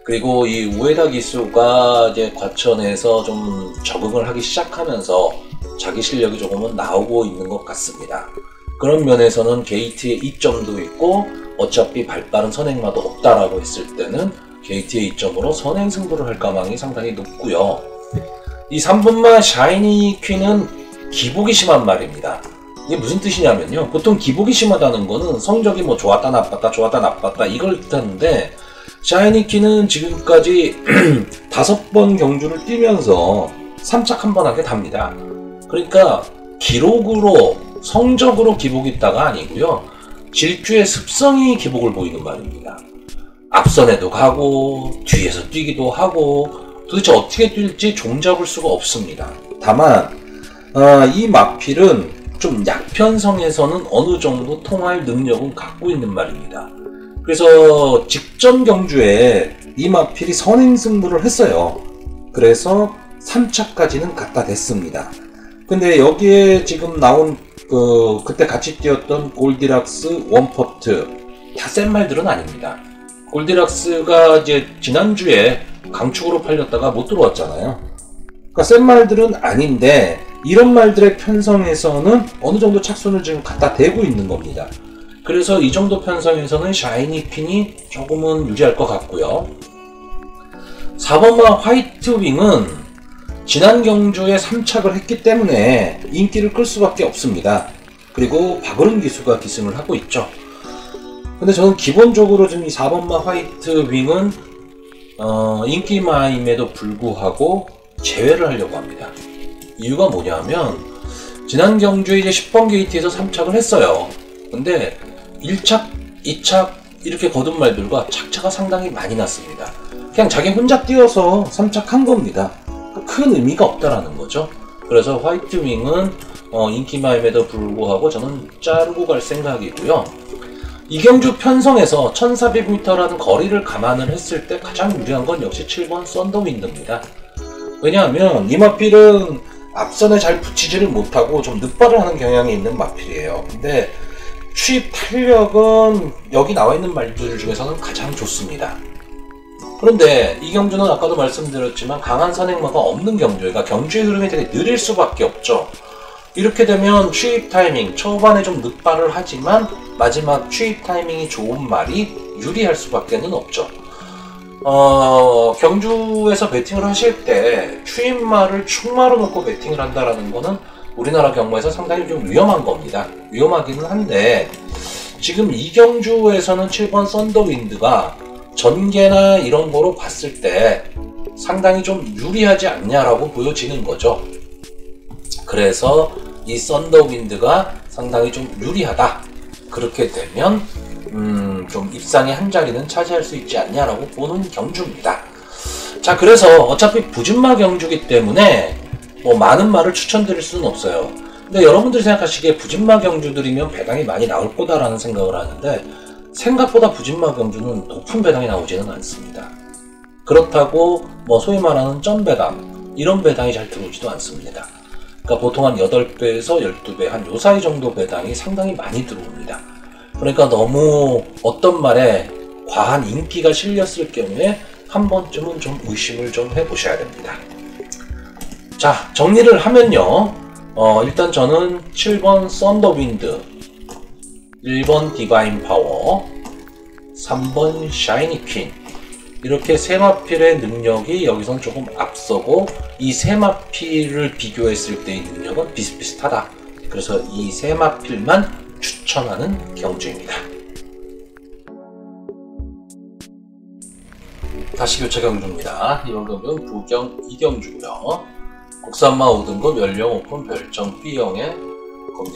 A: 그리고 이 우에다 기수가 이제 과천에서 좀 적응을 하기 시작하면서 자기 실력이 조금은 나오고 있는 것 같습니다. 그런 면에서는 게이트에 2점도 있고, 어차피 발빠른 선행마도 없다라고 했을 때는 게이트의 2점으로 선행 승부를 할 가망이 상당히 높고요. 이 3번마 샤이니 퀸은 기복이 심한 말입니다. 이게 무슨 뜻이냐면요, 보통 기복이 심하다는 거는 성적이 뭐 좋았다 나빴다 좋았다 나빴다 이걸 뜻하는데, 샤이니 퀸은 지금까지 5번 경주를 뛰면서 3착 한 번 하게 답니다. 그러니까 기록으로 성적으로 기복이 있다가 아니고요, 질주의 습성이 기복을 보이는 말입니다. 앞선에도 가고 뒤에서 뛰기도 하고 도대체 어떻게 뛸지 종잡을 수가 없습니다. 다만 이 마필은 좀 약편성에서는 어느 정도 통할 능력은 갖고 있는 말입니다. 그래서 직전 경주에 이 마필이 선행 승부를 했어요. 그래서 3차까지는 갖다 댔습니다. 근데 여기에 지금 나온 그때 같이 뛰었던 골디락스, 원퍼트 다 센 말들은 아닙니다. 골디락스가 이제 지난주에 강축으로 팔렸다가 못 들어왔잖아요. 그러니까 센 말들은 아닌데 이런 말들의 편성에서는 어느 정도 착손을 지금 갖다 대고 있는 겁니다. 그래서 이 정도 편성에서는 샤이니 핀이 조금은 유리할 것 같고요. 4번마 화이트 윙은 지난 경주에 3착을 했기 때문에 인기를 끌 수밖에 없습니다. 그리고 박으른 기수가 기승을 하고 있죠. 근데 저는 기본적으로 좀 이 4번마 화이트 윙은 인기마임에도 불구하고 제외를 하려고 합니다. 이유가 뭐냐면 지난 경주에 이제 10번 게이트에서 3착을 했어요. 근데 1착, 2착 이렇게 거둔 말들과 착차가 상당히 많이 났습니다. 그냥 자기 혼자 뛰어서 3착한 겁니다. 큰 의미가 없다라는 거죠. 그래서 화이트 윙은 인기마임에도 불구하고 저는 자르고 갈 생각이고요. 이 경주 편성에서 1400m라는 거리를 감안을 했을 때 가장 유리한 건 역시 7번 썬더윈드입니다. 왜냐하면 이 마필은 앞선에 잘 붙이지를 못하고 좀 늦발을 하는 경향이 있는 마필이에요. 근데 추입 탄력은 여기 나와 있는 말들 중에서는 가장 좋습니다. 그런데 이 경주는 아까도 말씀드렸지만 강한 선행마가 없는 경주예요. 그러니까 경주의 흐름이 되게 느릴 수밖에 없죠. 이렇게 되면 추입 타이밍, 초반에 좀 늦발을 하지만 마지막 추입 타이밍이 좋은 말이 유리할 수밖에는 없죠. 경주에서 배팅을 하실 때 추입말을 충마로 놓고 배팅을 한다라는 거는 우리나라 경마에서 상당히 좀 위험한 겁니다. 위험하기는 한데 지금 이 경주에서는 7번 썬더윈드가 전개나 이런 거로 봤을 때 상당히 좀 유리하지 않냐라고 보여지는 거죠. 그래서 이 썬더윈드가 상당히 좀 유리하다. 그렇게 되면 좀 입상의 한 자리는 차지할 수 있지 않냐라고 보는 경주입니다. 자, 그래서 어차피 부진마 경주기 때문에 뭐 많은 말을 추천드릴 수는 없어요. 근데 여러분들이 생각하시기에 부진마 경주들이면 배당이 많이 나올 거다라는 생각을 하는데 생각보다 부진마 경주는 높은 배당이 나오지는 않습니다. 그렇다고 뭐 소위 말하는 점배당 이런 배당이 잘 들어오지도 않습니다. 그러니까 보통 한 8배에서 12배 한 요 사이 정도 배당이 상당히 많이 들어옵니다. 그러니까 너무 어떤 말에 과한 인기가 실렸을 경우에 한 번쯤은 좀 의심을 좀 해보셔야 됩니다. 자, 정리를 하면요. 일단 저는 7번 썬더윈드, 1번 디바인 파워, 3번 샤이니 퀸 이렇게 세 마필의 능력이 여기선 조금 앞서고 이 세 마필을 비교했을 때의 능력은 비슷비슷하다. 그래서 이 세 마필만 추천하는 경주입니다. 다시 교체 경주입니다. 이번 경주는 부경 2경주고요. 국산마 5등급 연령 오픈 별정 B형의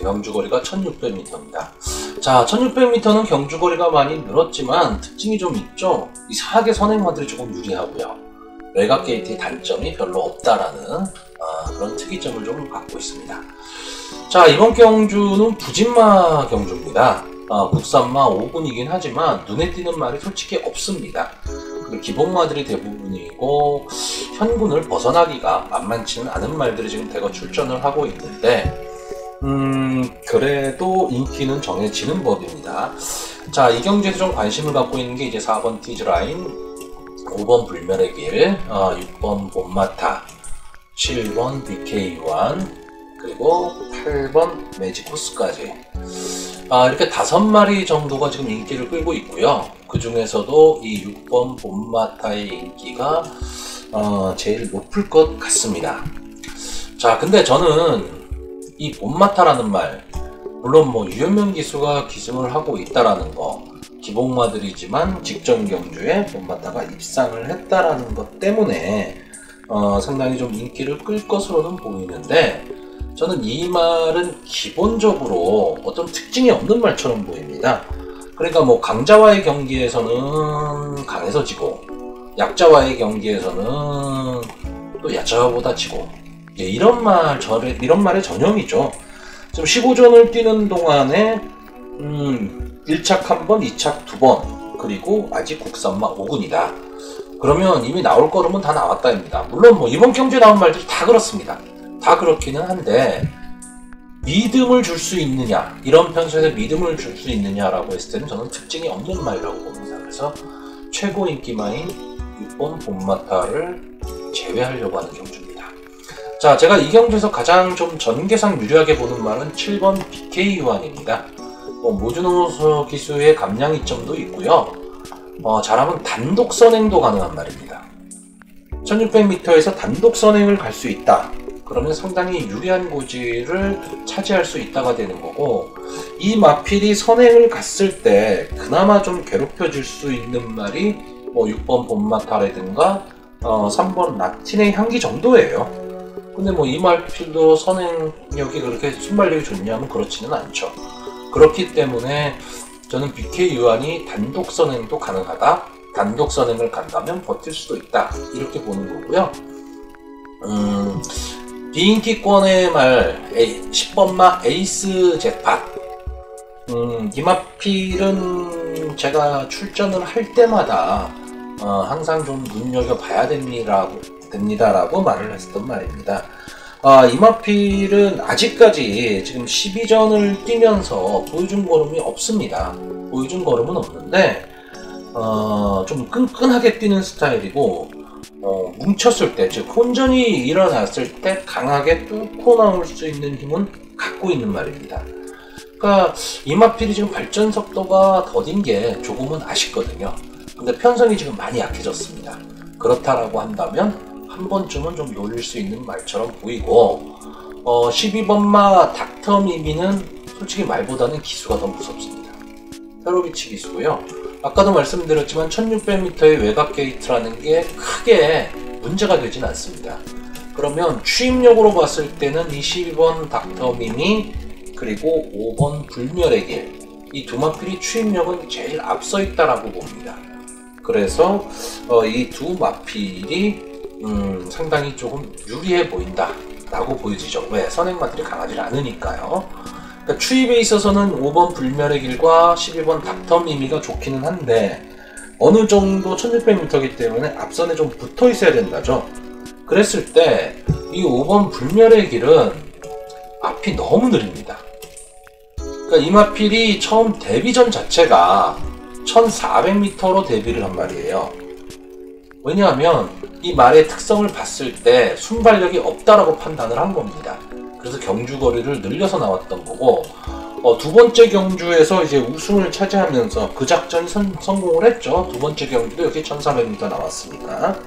A: 경주거리가 1600m입니다. 자, 1600m는 경주거리가 많이 늘었지만 특징이 좀 있죠. 이상하게 선행마들이 조금 유리하고요. 외곽 게이트의 단점이 별로 없다라는 그런 특이점을 좀 갖고 있습니다. 자, 이번 경주는 부진마 경주입니다. 국산마 5군이긴 하지만 눈에 띄는 말이 솔직히 없습니다. 기본마들이 대부분이고 현군을 벗어나기가 만만치는 않은 말들이 지금 대거 출전을 하고 있는데 그래도 인기는 정해지는 법입니다. 자, 이 경주에서 좀 관심을 갖고 있는 게 이제 4번 티즈라인, 5번 불멸의 길, 6번 봄마타, 7번 BK1, 그리고 8번 매직코스까지 이렇게 5마리 정도가 지금 인기를 끌고 있고요. 그 중에서도 이 6번 봄마타의 인기가 제일 높을 것 같습니다. 자, 근데 저는 이 봄마타라는 말, 물론 뭐 유현명 기수가 기승을 하고 있다라는 거, 기복마들이지만 직전 경주에 봄마타가 입상을 했다라는 것 때문에 상당히 좀 인기를 끌 것으로는 보이는데 저는 이 말은 기본적으로 어떤 특징이 없는 말처럼 보입니다. 그러니까 뭐 강자와의 경기에서는 강해서 지고 약자와의 경기에서는 또 약자보다 지고 이런 말의 전형이죠. 지금 15전을 뛰는 동안에 1착 1번, 2착 2번 그리고 아직 국산마 5군이다. 그러면 이미 나올 거름은 다 나왔다입니다. 물론 뭐 이번 경주에 나온 말들이 다 그렇습니다. 다 그렇기는 한데 믿음을 줄 수 있느냐, 이런 편수에서 믿음을 줄 수 있느냐라고 했을 때는 저는 특징이 없는 말이라고 봅니다. 그래서 최고 인기마인 6번 봄마타를 제외하려고 하는 경주입니다. 자, 제가 이 경주에서 가장 좀 전개상 유리하게 보는 말은 7번 BK1입니다. 모주노 기수의 감량 이점도 있고요. 잘하면 단독 선행도 가능한 말입니다. 1600m에서 단독 선행을 갈 수 있다. 그러면 상당히 유리한 고지를 차지할 수 있다가 되는 거고, 이 마필이 선행을 갔을 때 그나마 좀 괴롭혀질 수 있는 말이 6번 본마타라든가 3번 라틴의 향기 정도예요. 근데 이 마필도 선행력이 그렇게 순발력이 좋냐면 그렇지는 않죠. 그렇기 때문에 저는 BK 유한이 단독 선행도 가능하다. 단독 선행을 간다면 버틸 수도 있다. 이렇게 보는 거고요. 비인기권의 말 10번마 에이스 잭팟. 이 마필은 제가 출전을 할 때마다 항상 좀 눈여겨봐야 됩니다라고 말을 했었던 말입니다. 이 마필은 아직까지 지금 12전을 뛰면서 보여준 걸음이 없습니다. 보여준 걸음은 없는데 좀 끈끈하게 뛰는 스타일이고, 뭉쳤을 때, 즉 혼전이 일어났을 때 강하게 뚫고 나올 수 있는 힘은 갖고 있는 말입니다. 그러니까 이 마필이 지금 발전 속도가 더딘 게 조금은 아쉽거든요. 근데 편성이 지금 많이 약해졌습니다. 그렇다라고 한다면 한 번쯤은 좀 노릴 수 있는 말처럼 보이고, 12번마 닥터 미미는 솔직히 말보다는 기수가 더 무섭습니다. 페로비치 기수고요. 아까도 말씀드렸지만 1600m의 외곽 게이트라는 게 크게 문제가 되진 않습니다. 그러면 추임력으로 봤을 때는 이 12번 닥터 미미 그리고 5번 불멸의 길, 이 두 마필이 추임력은 제일 앞서 있다라고 봅니다. 그래서 이 두 마필이 상당히 조금 유리해 보인다 라고 보여지죠. 왜? 선행마들이 강하지 않으니까요. 그러니까 추입에 있어서는 5번 불멸의 길과 12번 닥터 미미가 좋기는 한데, 어느 정도 1600m이기 때문에 앞선에 좀 붙어 있어야 된다죠. 그랬을 때 이 5번 불멸의 길은 앞이 너무 느립니다. 그러니까 이 마필이 처음 데뷔전 자체가 1400m로 데뷔를 한 말이에요. 왜냐하면 이 말의 특성을 봤을 때 순발력이 없다라고 판단을 한 겁니다. 그래서 경주 거리를 늘려서 나왔던 거고, 두 번째 경주에서 이제 우승을 차지하면서 그 작전이 성공을 했죠. 두 번째 경주도 역시 1400m 나왔으니까.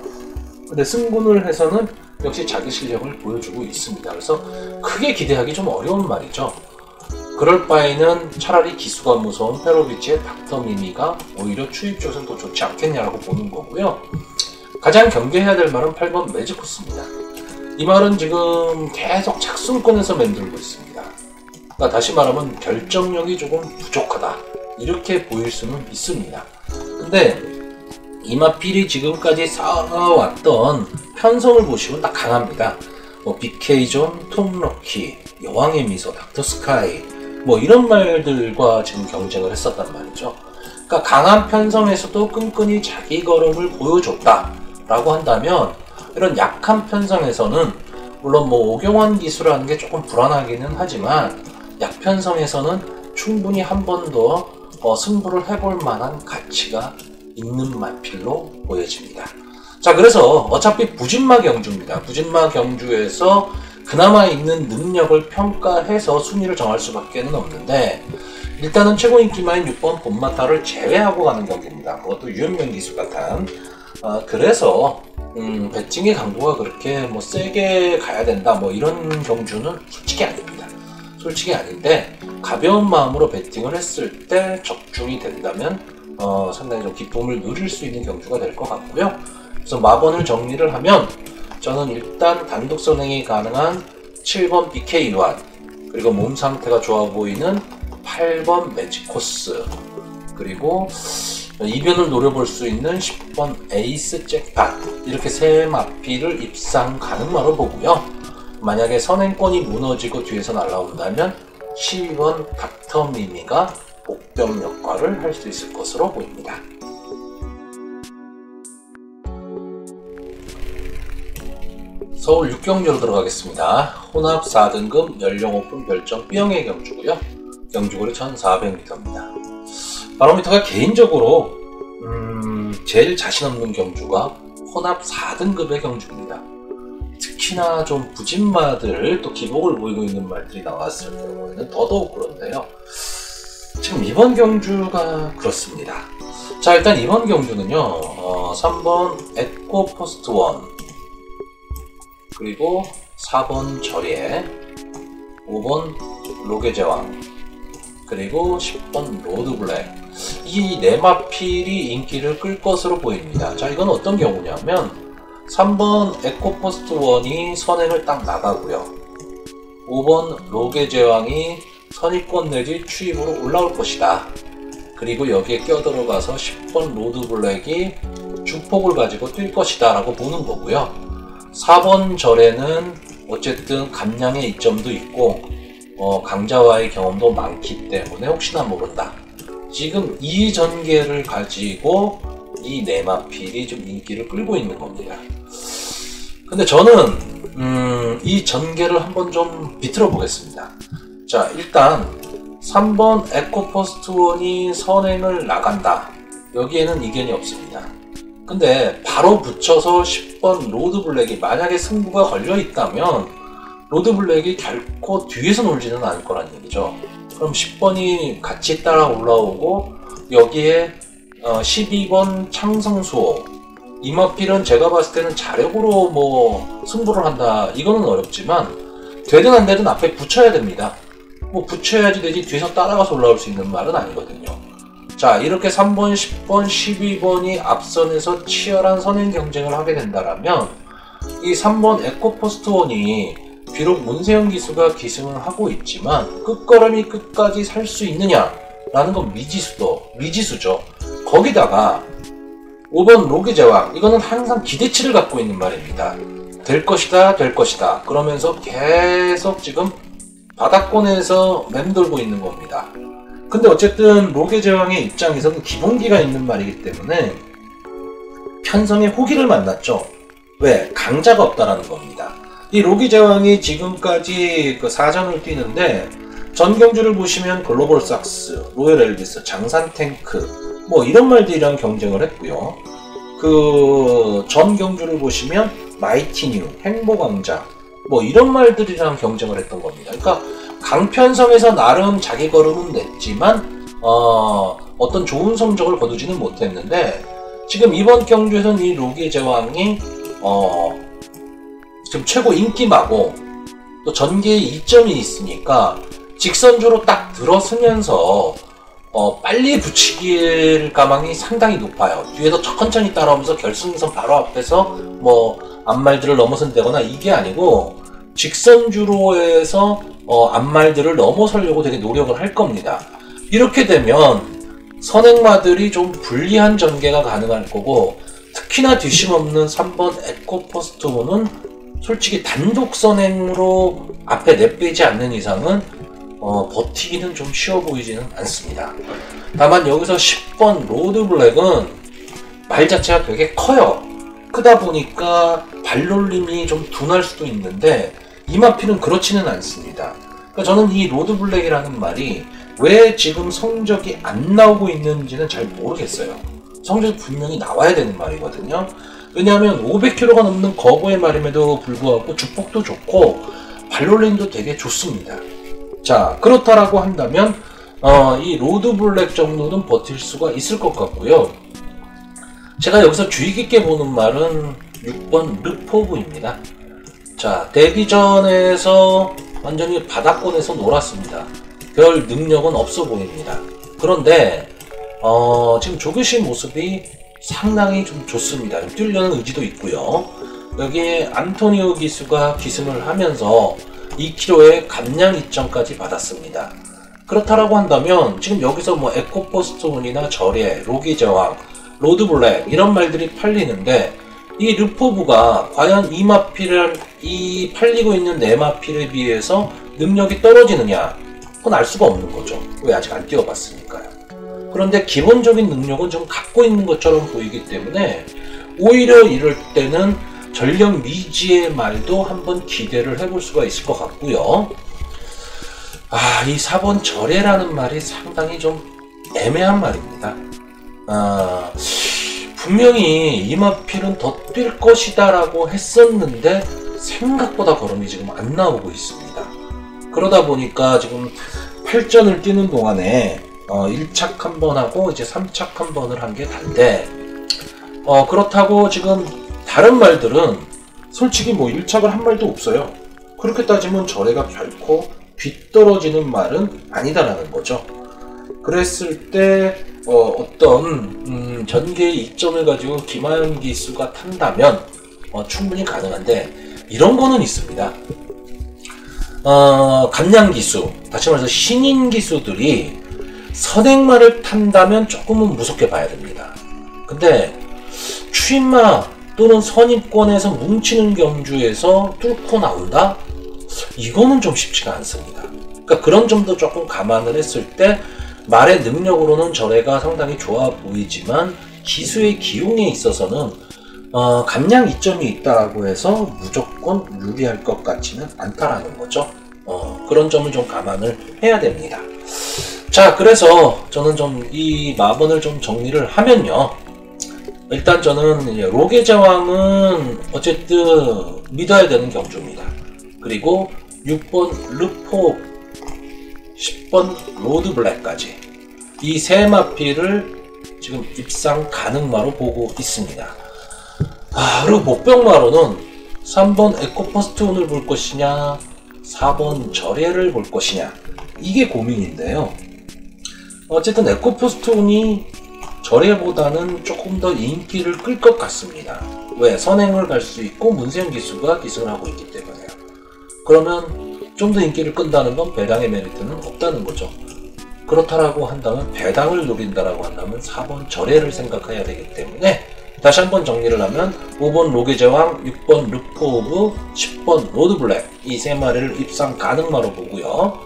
A: 근데 승군을 해서는 역시 자기 실력을 보여주고 있습니다. 그래서 크게 기대하기 좀 어려운 말이죠. 그럴 바에는 차라리 기수가 무서운 페로비치의 닥터 미미가 오히려 추입 쪽은 더 좋지 않겠냐라고 보는 거고요. 가장 경계해야 될 말은 8번 매직코스입니다. 이 말은 지금 계속 착순권에서 맴돌고 있습니다. 그러니까 다시 말하면 결정력이 조금 부족하다, 이렇게 보일 수는 있습니다. 근데 이 마필이 지금까지 쌓아왔던 편성을 보시면 딱 강합니다. BK존, 톰럭키, 여왕의 미소, 닥터 스카이 이런 말들과 지금 경쟁을 했었단 말이죠. 그러니까 강한 편성에서도 끈끈이 자기 걸음을 보여줬다 라고 한다면, 이런 약한 편성에서는 물론 오경환 기수라는 게 조금 불안하기는 하지만 약편성에서는 충분히 한 번 더 승부를 해볼 만한 가치가 있는 마필로 보여집니다. 자, 그래서 어차피 부진마 경주입니다. 부진마 경주에서 그나마 있는 능력을 평가해서 순위를 정할 수밖에 없는데, 일단은 최고 인기마인 6번 본마타를 제외하고 가는 경기입니다. 그것도 유현명 기수가 탄. 그래서 배팅의 강도가 그렇게 세게 가야 된다 이런 경주는 솔직히 아닙니다. 솔직히 아닌데, 가벼운 마음으로 배팅을 했을 때 적중이 된다면 상당히 좀 기쁨을 누릴 수 있는 경주가 될 것 같고요. 그래서 마번을 정리를 하면, 저는 일단 단독 선행이 가능한 7번 BK 유한, 그리고 몸 상태가 좋아 보이는 8번 매직코스, 그리고 이변을 노려볼 수 있는 10번 에이스 잭팟, 이렇게 세 마필을 입상 가능마로 보고요. 만약에 선행권이 무너지고 뒤에서 날아온다면 12번 닥터 미미가 복병 역할을 할 수 있을 것으로 보입니다. 서울 6경주로 들어가겠습니다. 혼합 4등급 연령 오픈 별정 B형의 경주고요. 경주거리 1400m입니다. 바로미터가 개인적으로 제일 자신 없는 경주가 혼합 4등급의 경주입니다. 특히나 좀 부진마들, 또 기복을 보이고 있는 말들이 나왔을 경우에는 더더욱 그런데요. 지금 이번 경주가 그렇습니다. 자, 일단 이번 경주는요, 3번 에코 포스트 원, 그리고 4번 절예, 5번 로게 제왕, 그리고 10번 로드 블랙, 이 네 마필이 인기를 끌 것으로 보입니다. 자, 이건 어떤 경우냐면 3번 에코 포스트 원이 선행을 딱 나가고요, 5번 로게 제왕이 선입권 내지 추입으로 올라올 것이다. 그리고 여기에 껴들어가서 10번 로드 블랙이 주폭을 가지고 뛸 것이다 라고 보는 거고요. 4번 절에는 어쨌든 감량의 이점도 있고 강자와의 경험도 많기 때문에 혹시나 모른다. 지금 이 전개를 가지고 이 네마필이 좀 인기를 끌고 있는 겁니다. 근데 저는 이 전개를 한번 좀 비틀어 보겠습니다. 자, 일단 3번 에코포스트 원이 선행을 나간다. 여기에는 이견이 없습니다. 근데 바로 붙여서 10번 로드 블랙이 만약에 승부가 걸려 있다면 로드 블랙이 결코 뒤에서 놀지는 않을 거란 얘기죠. 그럼 10번이 같이 따라 올라오고 여기에 12번 창성수호, 이마필은 제가 봤을 때는 자력으로 뭐 승부를 한다, 이거는 어렵지만 되든 안 되든 앞에 붙여야 됩니다. 뭐 붙여야지 되지 뒤에서 따라가서 올라올 수 있는 말은 아니거든요. 자, 이렇게 3번, 10번, 12번이 앞선에서 치열한 선행 경쟁을 하게 된다면 이 3번 에코포스트 원이 비록 문세영 기수가 기승을 하고 있지만 끝걸음이 끝까지 살 수 있느냐 라는 건 미지수죠. 거기다가 5번 로게 제왕, 이거는 항상 기대치를 갖고 있는 말입니다. 될 것이다, 될 것이다 그러면서 계속 지금 바닥권에서 맴돌고 있는 겁니다. 근데 어쨌든 로게 제왕의 입장에서는 기본기가 있는 말이기 때문에 편성의 호기를 만났죠. 왜? 강자가 없다라는 겁니다. 이 로게 제왕이 지금까지 그 4전을 뛰는데 전 경주를 보시면 글로벌 삭스, 로열 엘비스, 장산 탱크 뭐 이런 말들이랑 경쟁을 했고요. 그 전 경주를 보시면 마이티 뉴, 행보광장 뭐 이런 말들이랑 경쟁을 했던 겁니다. 그러니까 강편성에서 나름 자기 걸음은 냈지만 어떤 좋은 성적을 거두지는 못했는데 지금 이번 경주에서는 이 로게 제왕이 지금 최고 인기마고 또 전개에 이점이 있으니까 직선주로 딱 들어서면서 빨리 붙이길 가망이 상당히 높아요. 뒤에서 천천히 따라오면서 결승선 바로 앞에서 뭐 앞말들을 넘어선다거나 이게 아니고 직선주로 해서 앞말들을 넘어서려고 되게 노력을 할 겁니다. 이렇게 되면 선행마들이 좀 불리한 전개가 가능할 거고 특히나 뒷심 없는 3번 에코포스트는 솔직히 단독 선행으로 앞에 내빼지 않는 이상은 버티기는 좀 쉬워 보이지는 않습니다. 다만 여기서 10번 로드 블랙은 말 자체가 되게 커요. 크다 보니까 발놀림이 좀 둔할 수도 있는데 이마필은 그렇지는 않습니다. 그러니까 저는 이 로드 블랙이라는 말이 왜 지금 성적이 안 나오고 있는지는 잘 모르겠어요. 성적이 분명히 나와야 되는 말이거든요. 왜냐하면 500kg가 넘는 거부의 말임에도 불구하고 주폭도 좋고 발놀림도 되게 좋습니다. 자, 그렇다라고 한다면 이 로드 블랙 정도는 버틸 수가 있을 것 같고요. 제가 여기서 주의 깊게 보는 말은 6번 르포브입니다. 자, 데뷔전에서 완전히 바닥권에서 놀았습니다. 별 능력은 없어 보입니다. 그런데 지금 조교시 모습이 상당히 좀 좋습니다. 뛰려는 의지도 있고요. 여기에 안토니오 기수가 기승을 하면서 2kg의 감량 이점까지 받았습니다. 그렇다라고 한다면 지금 여기서 뭐 에코포스톤이나 절예, 로게 제왕, 로드 블랙 이런 말들이 팔리는데 이 르포브가 과연 이 팔리고 있는 네마필에 비해서 능력이 떨어지느냐? 그건 알 수가 없는 거죠. 왜 아직 안 뛰어봤으니까요. 그런데 기본적인 능력은 좀 갖고 있는 것처럼 보이기 때문에 오히려 이럴 때는 전력 미지의 말도 한번 기대를 해볼 수가 있을 것 같고요. 이 4번 절예라는 말이 상당히 좀 애매한 말입니다. 분명히 이마필은 더 뛸 것이다 라고 했었는데 생각보다 걸음이 지금 안 나오고 있습니다. 그러다 보니까 지금 8전을 뛰는 동안에 1착 한 번 하고 이제 3착 한 번을 한 게 단데, 그렇다고 지금 다른 말들은 솔직히 뭐 1착을 한 말도 없어요. 그렇게 따지면 저래가 결코 뒤떨어지는 말은 아니다라는 거죠. 그랬을 때 어떤 전개의 이점을 가지고 김하연 기수가 탄다면 충분히 가능한데, 이런 거는 있습니다. 감량 기수, 다시 말해서 신인 기수들이 선행마를 탄다면 조금은 무섭게 봐야 됩니다. 근데 추임마 또는 선입권에서 뭉치는 경주에서 뚫고 나온다? 이거는 좀 쉽지가 않습니다. 그러니까 그런 점도 조금 감안을 했을 때 말의 능력으로는 저래가 상당히 좋아 보이지만 기수의 기용에 있어서는 감량 이점이 있다고 해서 무조건 유리할 것 같지는 않다라는 거죠. 그런 점을 좀 감안을 해야 됩니다. 자, 그래서 저는 좀 이 마번을 좀 정리를 하면요. 일단 저는 록의 제왕은 어쨌든 믿어야 되는 경주입니다. 그리고 6번 르포, 10번 로드 블랙까지 이 세 마피를 지금 입상 가능마로 보고 있습니다. 그리고 목병마로는 3번 에코퍼스트온을 볼 것이냐, 4번 절예를 볼 것이냐, 이게 고민인데요. 어쨌든 에코퍼스트온이 절예보다는 조금 더 인기를 끌 것 같습니다. 왜? 선행을 갈 수 있고 문세영 기수가 기승을 하고 있기 때문에요. 그러면 좀 더 인기를 끈다는 건 배당의 메리트는 없다는 거죠. 그렇다라고 한다면, 배당을 노린다라고 한다면 4번 절예를 생각해야 되기 때문에, 다시 한번 정리를 하면 5번 록의 제왕, 6번 르포 오브, 10번 로드 블랙, 이 세 마리를 입상 가능마로 보고요.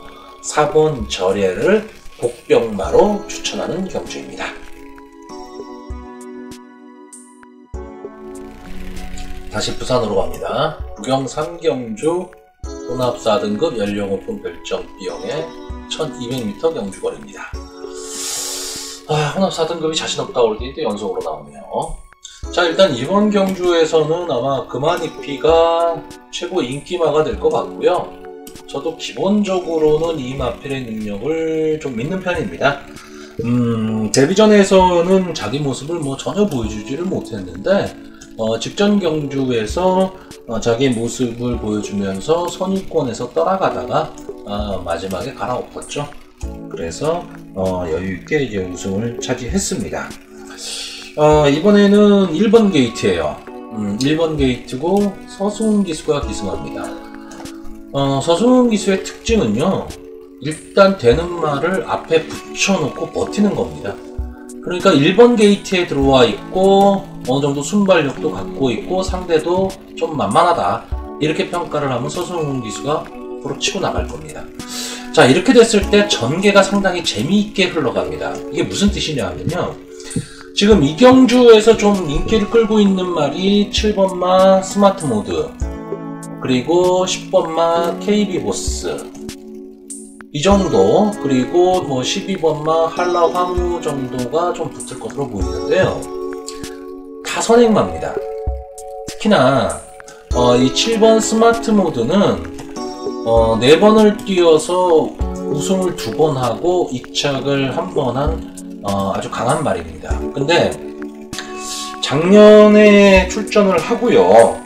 A: 4번 절예를 복병마로 추천하는 경주입니다. 다시 부산으로 갑니다. 부경 3경주 혼합 4등급 연령오픈 별정 B형의 1200m 경주거리입니다. 혼합 4등급이 자신 없다 올 때 연속으로 나오네요. 자, 일단 이번 경주에서는 아마 금하니피가 최고 인기마가 될 것 같고요. 저도 기본적으로는 이 마필의 능력을 좀 믿는 편입니다. 데뷔전에서는 자기 모습을 뭐 전혀 보여주지를 못했는데, 직전 경주에서 자기 모습을 보여주면서 선입권에서 떠나가다가 마지막에 갈아엎었죠. 그래서 여유있게 이제 우승을 차지했습니다. 이번에는 1번 게이트예요. 1번 게이트고 서승훈 기수가 기승합니다. 서승훈 기수의 특징은요, 일단 되는 말을 앞에 붙여놓고 버티는 겁니다. 그러니까 1번 게이트에 들어와 있고 어느정도 순발력도 갖고 있고 상대도 좀 만만하다, 이렇게 평가를 하면 서승훈 기수가 앞으로 치고 나갈 겁니다. 자, 이렇게 됐을 때 전개가 상당히 재미있게 흘러갑니다. 이게 무슨 뜻이냐 하면요, 지금 이 경주에서 좀 인기를 끌고 있는 말이 7번마 스마트 모드, 그리고 10번마 KB 보스, 이 정도, 그리고 뭐 12번마 한라 황후 정도가 좀 붙을 것으로 보이는데요. 다 선행마입니다. 특히나 이 7번 스마트 모드는 4번을 뛰어서 우승을 2번 하고 2착을 1번 한 아주 강한 말입니다. 근데 작년에 출전을 하고요.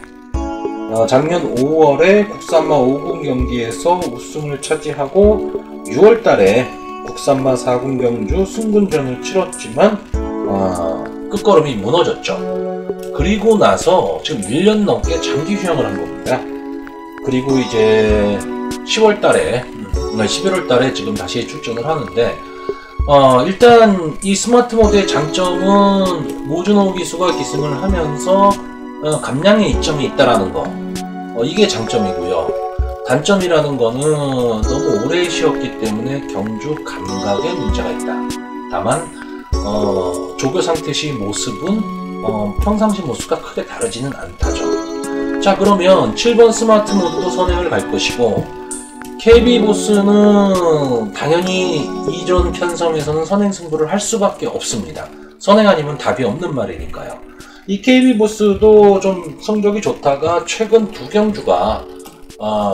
A: 작년 5월에 국산마 5군 경기에서 우승을 차지하고 6월달에 국산마 4군 경주 승군전을 치렀지만 끝걸음이 무너졌죠. 그리고 나서 지금 1년 넘게 장기 휴양을 한 겁니다. 그리고 이제 10월달에 11월달에 지금 다시 출전을 하는데, 일단 이 스마트 모드의 장점은 모준호 기수가 기승을 하면서 감량의 이점이 있다라는 거, 이게 장점이고요. 단점이라는 거는 너무 오래 쉬었기 때문에 경주 감각에 문제가 있다. 다만 조교 상태 시 모습은 평상시 모습과 크게 다르지는 않다죠. 자, 그러면 7번 스마트 모드도 선행을 갈 것이고, KB 보스는 당연히 이전 편성에서는 선행 승부를 할 수밖에 없습니다. 선행 아니면 답이 없는 말이니까요. 이 KB 보스도 좀 성적이 좋다가 최근 2경주가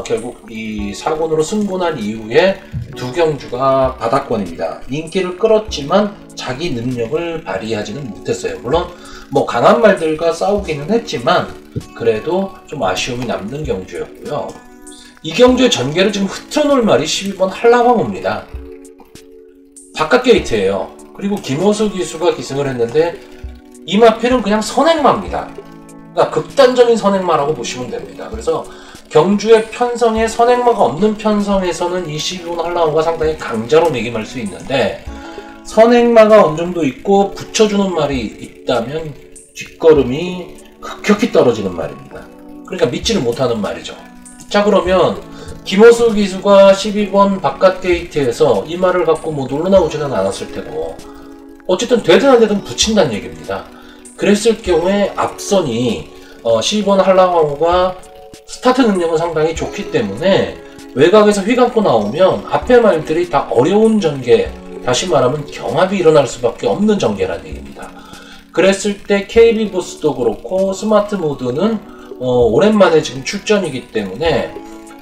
A: 결국 이 4군으로 승분한 이후에 두 경주가 바닥권입니다. 인기를 끌었지만 자기 능력을 발휘하지는 못했어요. 물론 뭐 강한 말들과 싸우기는 했지만 그래도 좀 아쉬움이 남는 경주였고요. 이 경주의 전개를 지금 흐트러놓을 말이 12번 한라황호입니다. 바깥 게이트예요. 그리고 김호수 기수가 기승을 했는데 이 마필은 그냥 선행마입니다. 그러니까 극단적인 선행마라고 보시면 됩니다. 그래서 경주의 편성에 선행마가 없는 편성에서는 이 12번 한라황호가 상당히 강자로 매김할 수 있는데 선행마가 어느 정도 있고 붙여주는 말이 있다면 뒷걸음이 급격히 떨어지는 말입니다. 그러니까 믿지를 못하는 말이죠. 자, 그러면 김호수 기수가 12번 바깥 게이트에서 이 말을 갖고 뭐 놀러 나오지는 않았을 테고 어쨌든 되든 안 되든 붙인다는 얘기입니다. 그랬을 경우에 앞선이 12번 한라황호가 스타트 능력은 상당히 좋기 때문에 외곽에서 휘감고 나오면 앞에 말들이 다 어려운 전개, 다시 말하면 경합이 일어날 수밖에 없는 전개라는 얘기입니다. 그랬을 때 KB 부스도 그렇고 스마트 모드는 오랜만에 지금 출전이기 때문에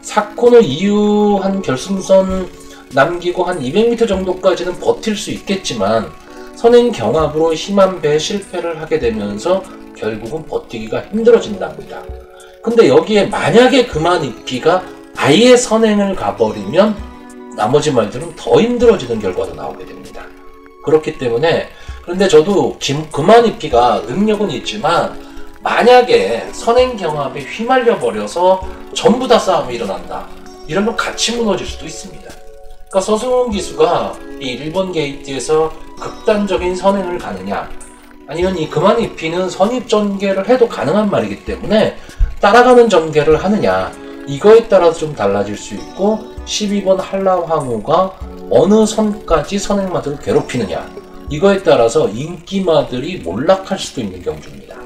A: 4코너 이후 한 결승선 남기고 한 200m 정도까지는 버틸 수 있겠지만 선행 경합으로 심한 배 실패를 하게 되면서 결국은 버티기가 힘들어진답니다. 근데 여기에 만약에 그만이피가 아예 선행을 가버리면 나머지 말들은 더 힘들어지는 결과도 나오게 됩니다. 그렇기 때문에 그런데 저도 그만이피가 능력은 있지만 만약에 선행 경합에 휘말려 버려서 전부 다 싸움이 일어난다. 이러면 같이 무너질 수도 있습니다. 그러니까 서승훈 기수가 이 1번 게이트에서 극단적인 선행을 가느냐 아니면 이 그만이피는 선입 전개를 해도 가능한 말이기 때문에 따라가는 전개를 하느냐 이거에 따라서 좀 달라질 수 있고 12번 한라황호가 어느 선까지 선행마들을 괴롭히느냐 이거에 따라서 인기마들이 몰락할 수도 있는 경주입니다.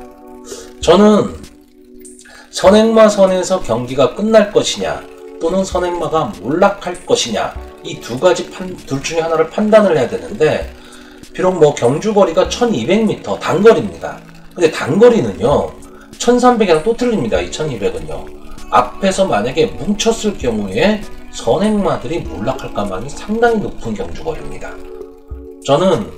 A: 저는 선행마 선에서 경기가 끝날 것이냐 또는 선행마가 몰락할 것이냐 이 두 가지 둘 중에 하나를 판단을 해야 되는데 비록 뭐 경주거리가 1200m 단거리입니다. 근데 단거리는요 1300이랑 또 틀립니다. 이 1200은요 앞에서 만약에 뭉쳤을 경우에 선행마들이 몰락할 가망이 상당히 높은 경주거리입니다. 저는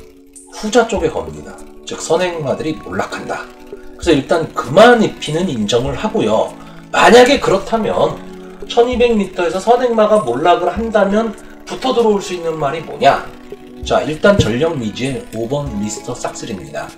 A: 후자 쪽에 겁니다. 즉 선행마들이 몰락한다. 그래서 일단 그만이피는 인정을 하고요. 만약에 그렇다면 1200m에서 선행마가 몰락을 한다면 붙어 들어올 수 있는 말이 뭐냐? 자, 일단 전력 미지의 5번 미스터 싹쓸입니다.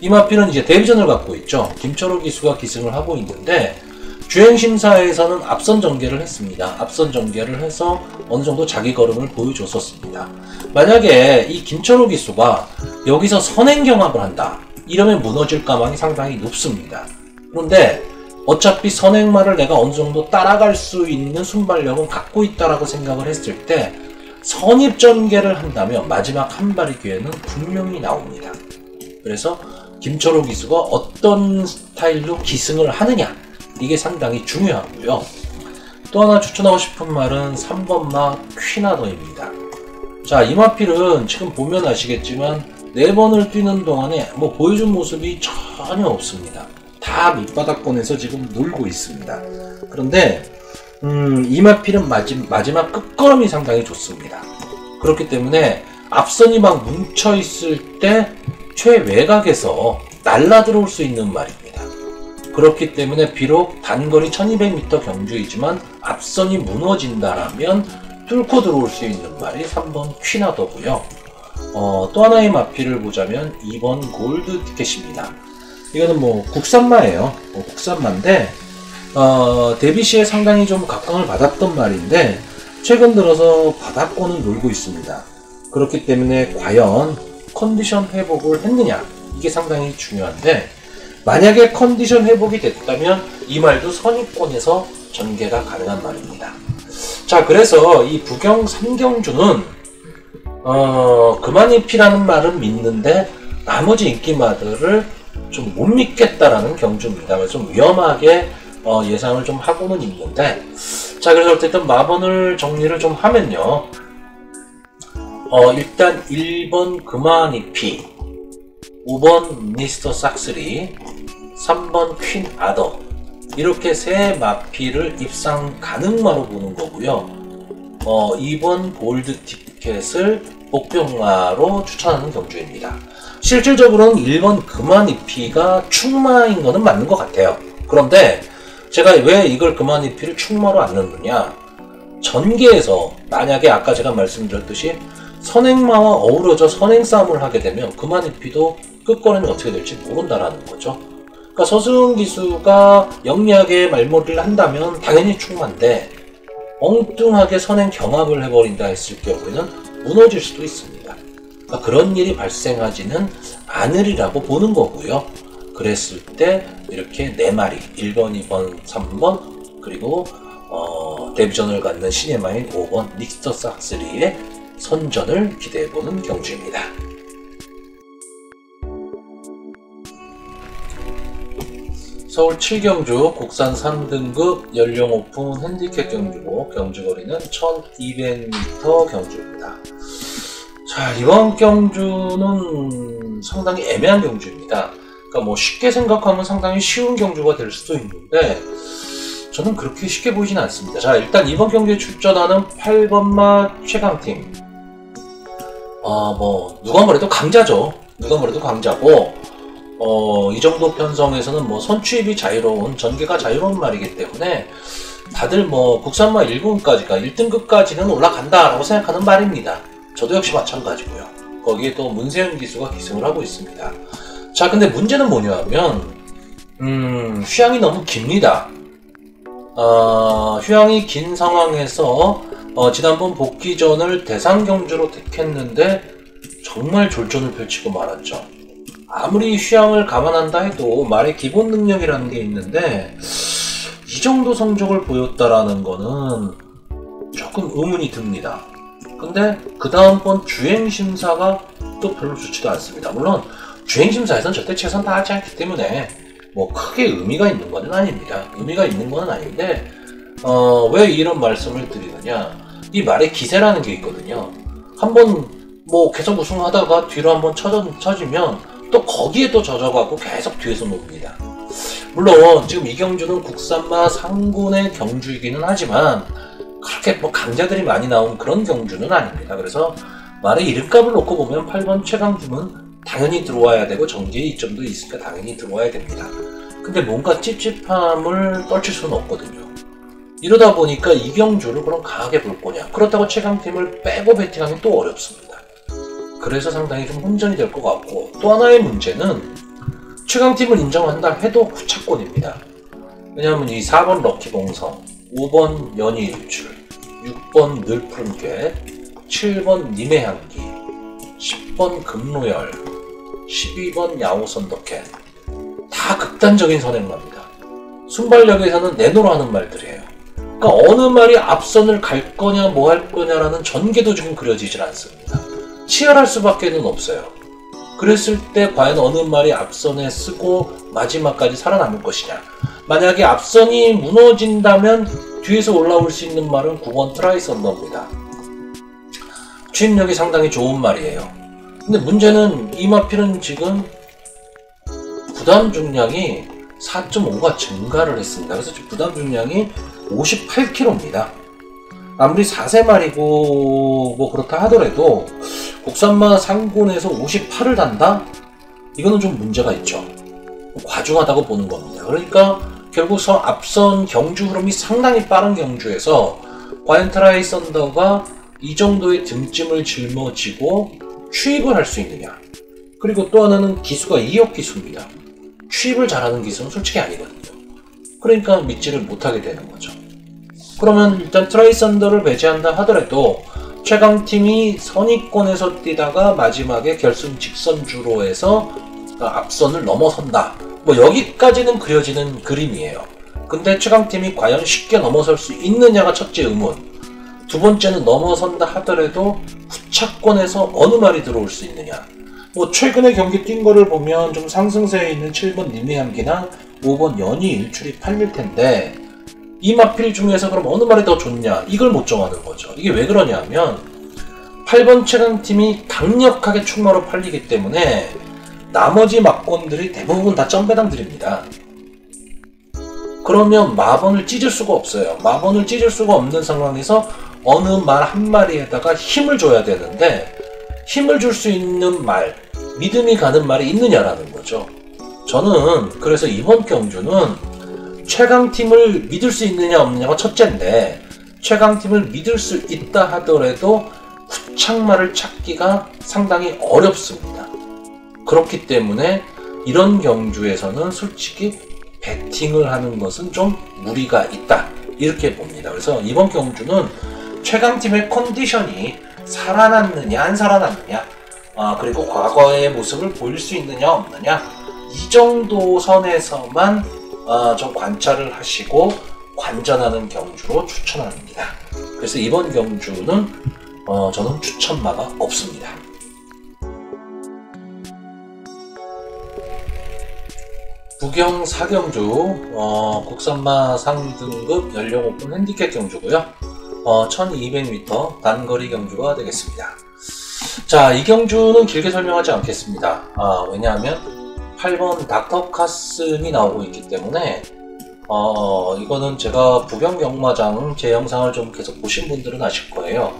A: 이 마필은 이제 데뷔전을 갖고 있죠. 김철호 기수가 기승을 하고 있는데 주행심사에서는 앞선 전개를 했습니다. 앞선 전개를 해서 어느 정도 자기 걸음을 보여줬었습니다. 만약에 이 김철호 기수가 여기서 선행 경합을 한다. 이러면 무너질 가망이 상당히 높습니다. 그런데 어차피 선행마를 내가 어느 정도 따라갈 수 있는 순발력은 갖고 있다라고 생각을 했을 때 선입 전개를 한다면 마지막 한 발의 기회는 분명히 나옵니다. 그래서 김철호 기수가 어떤 스타일로 기승을 하느냐 이게 상당히 중요하고요. 또 하나 추천하고 싶은 말은 3번마 퀴나더입니다. 자, 이 마필은 지금 보면 아시겠지만 4번을 뛰는 동안에 뭐 보여준 모습이 전혀 없습니다. 다 밑바닥권에서 지금 놀고 있습니다. 그런데 이 마필은 마지막 끝걸음이 상당히 좋습니다. 그렇기 때문에 앞선이 막 뭉쳐있을 때 최외곽에서 날라 들어올 수 있는 말입니다. 그렇기 때문에 비록 단거리 1200m 경주이지만 앞선이 무너진다라면 뚫고 들어올 수 있는 말이 3번 퀴나더고요. 또 하나의 마필을 보자면 2번 골드 티켓입니다. 이거는 뭐 국산마예요. 국산마인데 데뷔 시에 상당히 좀 각광을 받았던 말인데 최근 들어서 바닥권을 놀고 있습니다. 그렇기 때문에 과연 컨디션 회복을 했느냐 이게 상당히 중요한데 만약에 컨디션 회복이 됐다면 이 말도 선입권에서 전개가 가능한 말입니다. 자, 그래서 이 부경 3경주는 그만이피라는 말은 믿는데 나머지 인기마들을 좀 못 믿겠다라는 경주입니다. 그래서 좀 위험하게 예상을 좀 하고는 있는데 자, 그래서 어쨌든 마번을 정리를 좀 하면요. 일단 1번 그만이피, 5번 미스터 싹스리, 3번 퀸 아더, 이렇게 세 마피를 입상 가능마로 보는 거고요. 2번 골드 티켓을 복병마로 추천하는 경주입니다. 실질적으로는 1번 금화잎이가 충마인 거는 맞는 것 같아요. 그런데 제가 왜 이걸 금화잎이를 충마로 안 넣느냐, 전개에서 만약에 아까 제가 말씀드렸듯이 선행마와 어우러져 선행 싸움을 하게 되면 금화잎이도 끝거리는 어떻게 될지 모른다라는 거죠. 그러니까 서승 기수가 영리하게 말머리를 한다면 당연히 충마인데 엉뚱하게 선행 경합을 해버린다 했을 경우에는 무너질 수도 있습니다. 그러니까 그런 일이 발생하지는 않으리라고 보는 거고요. 그랬을 때 이렇게 4마리 1번, 2번, 3번 그리고 데뷔전을 갖는 시네마인 5번 믹스터 싹스리의 선전을 기대해보는 경주입니다. 서울 7경주 국산 3등급 연령 오픈 핸디캡 경주고 경주거리는 1200m 경주입니다. 자, 이번 경주는 상당히 애매한 경주입니다. 그러니까 뭐 쉽게 생각하면 상당히 쉬운 경주가 될 수도 있는데 저는 그렇게 쉽게 보이진 않습니다. 자, 일단 이번 경기에 출전하는 8번마 최강팀, 뭐 누가 뭐래도 강자죠. 누가 뭐래도 강자고 이 정도 편성에서는 뭐 선취입이 자유로운, 전개가 자유로운 말이기 때문에 다들 뭐 국산마 1군까지가 1등급까지는 올라간다라고 생각하는 말입니다. 저도 역시 마찬가지고요. 거기에 또 문세윤 기수가 기승을 하고 있습니다. 자, 근데 문제는 뭐냐 하면 휴양이 너무 깁니다. 휴양이 긴 상황에서 지난번 복귀전을 대상경주로 택했는데 정말 졸전을 펼치고 말았죠. 아무리 휴양을 감안한다 해도 말의 기본 능력이라는 게 있는데 이 정도 성적을 보였다라는 거는 조금 의문이 듭니다. 근데 그 다음번 주행심사가 또 별로 좋지도 않습니다. 물론 주행심사에서는 절대 최선 다하지 않기 때문에 뭐 크게 의미가 있는 건 아닙니다. 의미가 있는 건 아닌데 왜 이런 말씀을 드리느냐, 이 말에 기세라는 게 있거든요. 한번 뭐 계속 우승하다가 뒤로 한번 처지면 또 거기에 또 젖어가고 계속 뒤에서 놉니다. 물론 지금 이 경주는 국산마 상군의 경주이기는 하지만 그렇게 뭐 강자들이 많이 나온 그런 경주는 아닙니다. 그래서 말의 이름값을 놓고 보면 8번 최강팀은 당연히 들어와야 되고 전개의 2점도 있으니까 당연히 들어와야 됩니다. 근데 뭔가 찝찝함을 떨칠 수는 없거든요. 이러다 보니까 이 경주를 그럼 강하게 볼 거냐, 그렇다고 최강팀을 빼고 배팅하면 또 어렵습니다. 그래서 상당히 좀 혼전이 될 것 같고, 또 하나의 문제는 최강팀을 인정한다 해도 후차권입니다. 왜냐하면 이 4번 럭키봉성, 5번 연희일출, 6번 늘푸른괴, 7번 님의 향기, 10번 금로열, 12번 야호선덕해 다 극단적인 선행마입니다. 순발력에서는 내노라 하는 말들이에요. 그러니까 어느 말이 앞선을 갈 거냐 뭐 할 거냐라는 전개도 지금 그려지질 않습니다. 치열할 수밖에는 없어요. 그랬을 때 과연 어느 말이 앞선에 쓰고 마지막까지 살아남을 것이냐. 만약에 앞선이 무너진다면 뒤에서 올라올 수 있는 말은 9번 트라이선더입니다. 추임력이 상당히 좋은 말이에요. 근데 문제는 이 마필은 지금 부담 중량이 4.5가 증가를 했습니다. 그래서 지금 부담 중량이 58kg입니다. 아무리 4세마리고 뭐 그렇다 하더라도 국산마 상군에서 58을 단다? 이거는 좀 문제가 있죠. 과중하다고 보는 겁니다. 그러니까 결국 앞선 경주 흐름이 상당히 빠른 경주에서 과연 트라이 썬더가 이 정도의 등짐을 짊어지고 추입을 할 수 있느냐. 그리고 또 하나는 기수가 2역 기수입니다. 추입을 잘하는 기수는 솔직히 아니거든요. 그러니까 믿지를 못하게 되는 거죠. 그러면 일단 트라이 썬더를 배제한다 하더라도 최강팀이 선의권에서 뛰다가 마지막에 결승 직선주로 해서 앞선을 넘어선다. 뭐 여기까지는 그려지는 그림이에요. 근데 최강팀이 과연 쉽게 넘어설 수 있느냐가 첫째 의문. 두 번째는 넘어선다 하더라도 후차권에서 어느 말이 들어올 수 있느냐. 뭐 최근에 경기 뛴 거를 보면 좀 상승세에 있는 7번 님의 향기나 5번 연희 일출이 팔릴 텐데 이 마필 중에서 그럼 어느 말이 더 좋냐, 이걸 못 정하는 거죠. 이게 왜 그러냐면 8번 최강팀이 강력하게 충마로 팔리기 때문에 나머지 막권들이 대부분 다 점배당들입니다. 그러면 마번을 찢을 수가 없어요. 마번을 찢을 수가 없는 상황에서 어느 말 한 마리에다가 힘을 줘야 되는데 힘을 줄 수 있는 말, 믿음이 가는 말이 있느냐라는 거죠. 저는 그래서 이번 경주는 최강팀을 믿을 수 있느냐 없느냐가 첫째인데 최강팀을 믿을 수 있다 하더라도 후창말을 찾기가 상당히 어렵습니다. 그렇기 때문에 이런 경주에서는 솔직히 배팅을 하는 것은 좀 무리가 있다 이렇게 봅니다. 그래서 이번 경주는 최강팀의 컨디션이 살아났느냐 안 살아났느냐 그리고 과거의 모습을 보일 수 있느냐 없느냐 이 정도 선에서만 좀 관찰을 하시고 관전하는 경주로 추천합니다. 그래서 이번 경주는 저는 추천마가 없습니다. 부경 4경주 국산마 상등급 연령 오픈 핸디캡 경주고요. 1200m 단거리 경주가 되겠습니다. 자, 이 경주는 길게 설명하지 않겠습니다. 왜냐하면 8번 닥터카슨이 나오고 있기 때문에 이거는 제가 부경 경마장 제 영상을 좀 계속 보신 분들은 아실 거예요.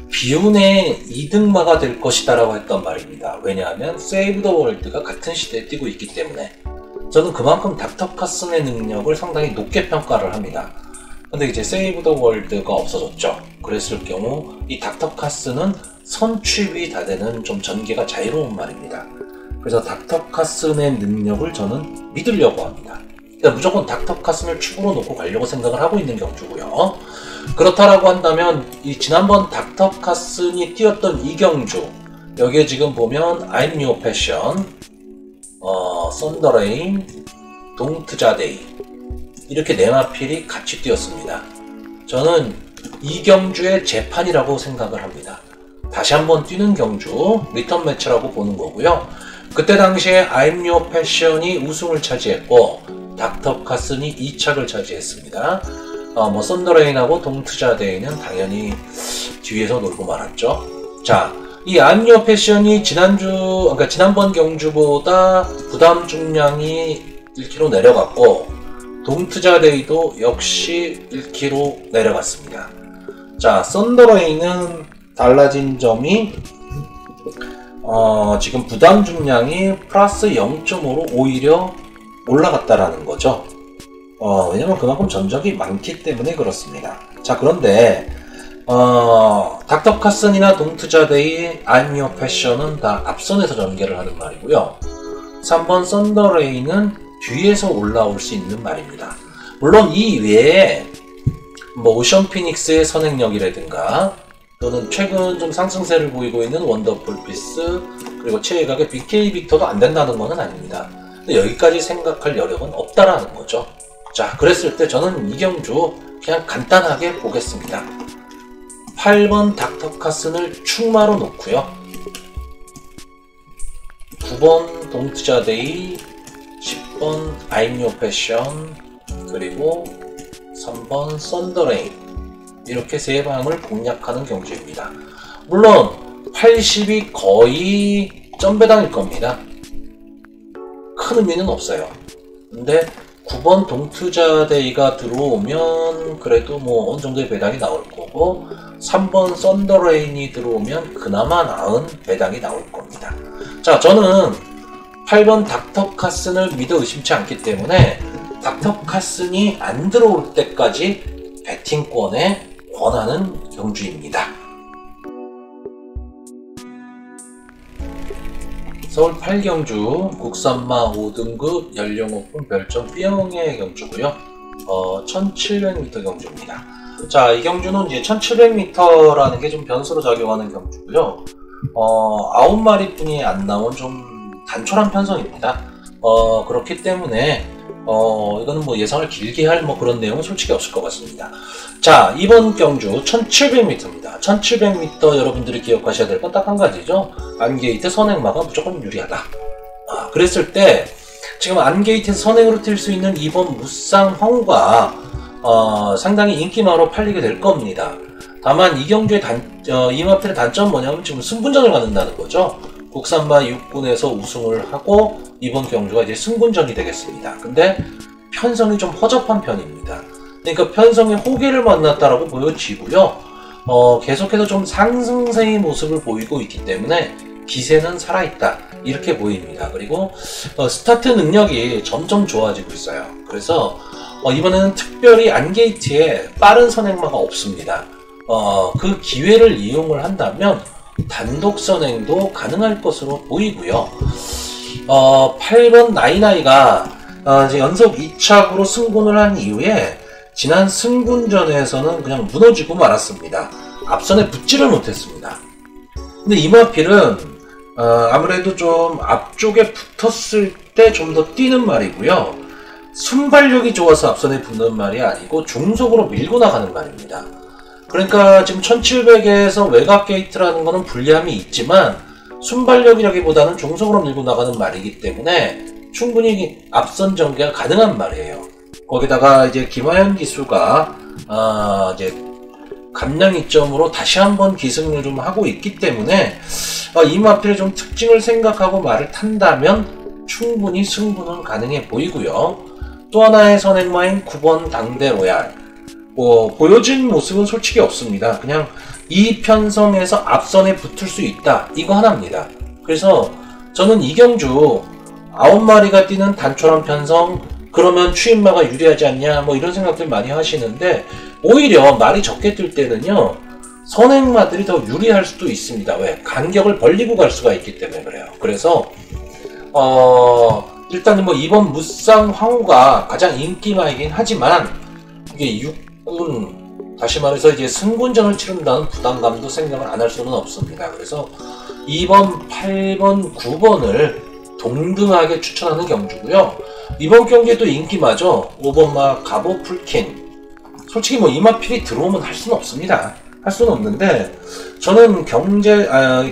A: 비운의 2등마가 될 것이다 라고 했던 말입니다. 왜냐하면 세이브 더 월드가 같은 시대에 뛰고 있기 때문에 저는 그만큼 닥터카슨의 능력을 상당히 높게 평가를 합니다. 근데 이제 세이브 더 월드가 없어졌죠. 그랬을 경우 이 닥터카슨은 선취입이 다 되는 좀 전개가 자유로운 말입니다. 그래서 닥터카슨의 능력을 저는 믿으려고 합니다. 그러니까 무조건 닥터카슨을 축으로 놓고 가려고 생각을 하고 있는 경주고요. 그렇다라고 한다면 이 지난번 닥터카슨이 뛰었던 이 경주 여기에 지금 보면 I'm Your Passion, 썬더레인, 동트자데이 이렇게 네 마필이 같이 뛰었습니다. 저는 이 경주의 재판이라고 생각을 합니다. 다시 한번 뛰는 경주, 리턴 매치라고 보는 거고요. 그때 당시에 I'm Your Passion이 우승을 차지했고 닥터카슨이 2착을 차지했습니다. 썬더레인하고 동트자데이는 당연히 뒤에서 놀고 말았죠. 자, 이 I'm Your Passion이 지난번 경주보다 부담 중량이 1kg 내려갔고 동트자데이도 역시 1kg 내려갔습니다. 자, 썬더레인은 달라진 점이 지금 부담 중량이 플러스 0.5로 오히려 올라갔다라는 거죠. 왜냐면 그만큼 전적이 많기 때문에 그렇습니다. 자, 그런데 닥터카슨이나 동트자데이, I'm Your Passion은 다 앞선에서 전개를 하는 말이고요. 3번 썬더레인은 뒤에서 올라올 수 있는 말입니다. 물론 이 외에 오션 피닉스의 선행력이라든가 또는 최근 좀 상승세를 보이고 있는 원더풀 피스 그리고 최애각의 BK 빅터도 안 된다는 것은 아닙니다. 근데 여기까지 생각할 여력은 없다라는 거죠. 자, 그랬을 때 저는 이 경주 그냥 간단하게 보겠습니다. 8번 닥터카슨을 축마로 놓고요. 9번 동트자데이, 10번 I'm Your Passion, 그리고 3번 썬더레인 이렇게 세 방을 공략하는 경주입니다. 물론 80이 거의 점배당일 겁니다. 큰 의미는 없어요. 근데 9번 동트자데이가 들어오면 그래도 어느 정도의 배당이 나올 거고 3번 썬더레인이 들어오면 그나마 나은 배당이 나올 겁니다. 자, 저는 8번 닥터카슨을 믿어 의심치 않기 때문에 닥터카슨이 안 들어올 때까지 배팅권에 권하는 경주입니다. 서울 8경주 국산마 5등급 연령 오픈 별점 B형의 경주고요. 1700m 경주입니다. 자, 이 경주는 이제 1700m라는 게 좀 변수로 작용하는 경주고요. 9마리 뿐이 안 나온 좀 단촐한 편성입니다. 그렇기 때문에 이거는 예상을 길게 할 그런 내용은 솔직히 없을 것 같습니다. 자, 이번 경주 1700m입니다. 1700m 여러분들이 기억하셔야 될 건 딱 한 가지죠. 안게이트 선행마가 무조건 유리하다. 그랬을 때 지금 안게이트에서 선행으로 뛸 수 있는 이번 무쌍황과 상당히 인기마로 팔리게 될 겁니다. 다만 이 경주의 이 마필의 단점은 뭐냐면 지금 승분전을 갖는다는 거죠. 국산마 6군에서 우승을 하고 이번 경주가 이제 승군전이 되겠습니다. 근데 편성이 좀 허접한 편입니다. 그러니까 편성의 호계를 만났다라고 보여지고요. 계속해서 좀 상승세의 모습을 보이고 있기 때문에 기세는 살아있다 이렇게 보입니다. 그리고 스타트 능력이 점점 좋아지고 있어요. 그래서 이번에는 특별히 안게이트에 빠른 선행마가 없습니다. 그 기회를 이용을 한다면 단독 선행도 가능할 것으로 보이고요. 8번 나이나이가 이제 연속 2착으로 승군을 한 이후에 지난 승군전에서는 그냥 무너지고 말았습니다. 앞선에 붙지를 못했습니다. 근데 이마필은 아무래도 좀 앞쪽에 붙었을 때 좀 더 뛰는 말이고요. 순발력이 좋아서 앞선에 붙는 말이 아니고 중속으로 밀고 나가는 말입니다. 그러니까 지금 1700에서 외곽 게이트라는 거는 불리함이 있지만 순발력이라기보다는 중속으로 밀고 나가는 말이기 때문에 충분히 앞선 전개가 가능한 말이에요. 거기다가 이제 김하연 기수가 이제 감량 이점으로 다시 한번 기승을 좀 하고 있기 때문에 이마필의 좀 특징을 생각하고 말을 탄다면 충분히 승부는 가능해 보이고요. 또 하나의 선행마인 9번 당대 로얄 보여진 모습은 솔직히 없습니다. 그냥 이 편성에서 앞선에 붙을 수 있다 이거 하나입니다. 그래서 저는 이경주 9마리가 뛰는 단촐한 편성 그러면 추임마가 유리하지 않냐 뭐 이런 생각들 많이 하시는데 오히려 말이 적게 뜰 때는요 선행마들이 더 유리할 수도 있습니다. 왜? 간격을 벌리고 갈 수가 있기 때문에 그래요. 그래서 일단 뭐 이번 무쌍 황후가 가장 인기마이긴 하지만 이게 육군 다시 말해서 이제 승군전을 치른다는 부담감도 생각을 안 할 수는 없습니다. 그래서 2번, 8번, 9번을 동등하게 추천하는 경주고요. 이번 경기에도 인기마죠. 5번마 가보 풀킨. 솔직히 뭐 이마필이 들어오면 할 수는 없습니다. 할 수는 없는데 저는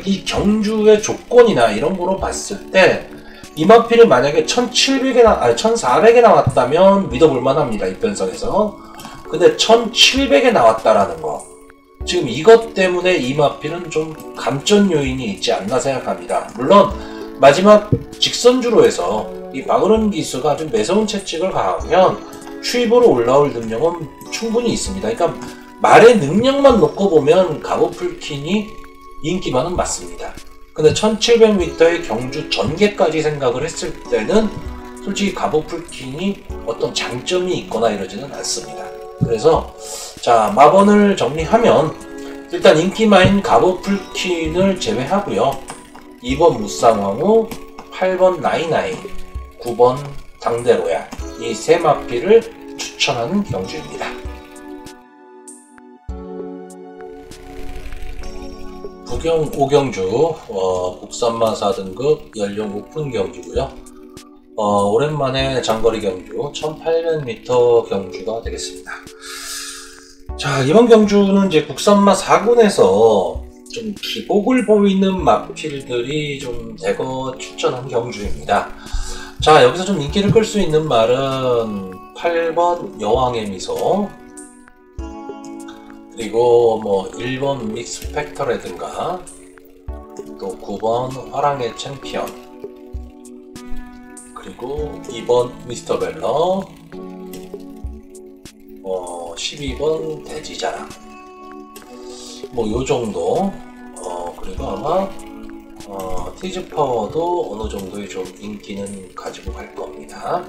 A: 이 경주의 조건이나 이런 거로 봤을 때 이마필이 만약에 1400에 나왔다면 믿어볼만 합니다. 이 편성에서. 근데 1700에 나왔다라는 거 지금 이것 때문에 이마필은 좀 감전 요인이 있지 않나 생각합니다. 물론 마지막 직선주로 해서 이 박으른 기수가 아주 매서운 채찍을 가하면 추입으로 올라올 능력은 충분히 있습니다. 그러니까 말의 능력만 놓고 보면 가보풀킨이 인기만은 맞습니다. 근데 1700m의 경주 전개까지 생각을 했을 때는 솔직히 가보풀킨이 어떤 장점이 있거나 이러지는 않습니다. 그래서 자 마번을 정리하면 일단 인기마인 가보풀킨을 제외하고요. 2번 무쌍왕후, 8번 나이나이, 9번 당대로얄 이 세 마필을 추천하는 경주입니다. 부경 5경주 국산마 4등급 연령 오픈 경주고요. 오랜만에 장거리 경주 1800m 경주가 되겠습니다. 자 이번 경주는 이제 국산마 4군에서 좀 기복을 보이는 마필들이 좀 대거 추천한 경주입니다. 자 여기서 좀 인기를 끌 수 있는 말은 8번 여왕의 미소 그리고 뭐 1번 믹스 팩터라든가 또 9번 화랑의 챔피언 그리고 2번 미스터 벨러 12번 돼지자랑 뭐 요정도 그리고 아마 티즈파워도 어느 정도의 좀 인기는 가지고 갈 겁니다.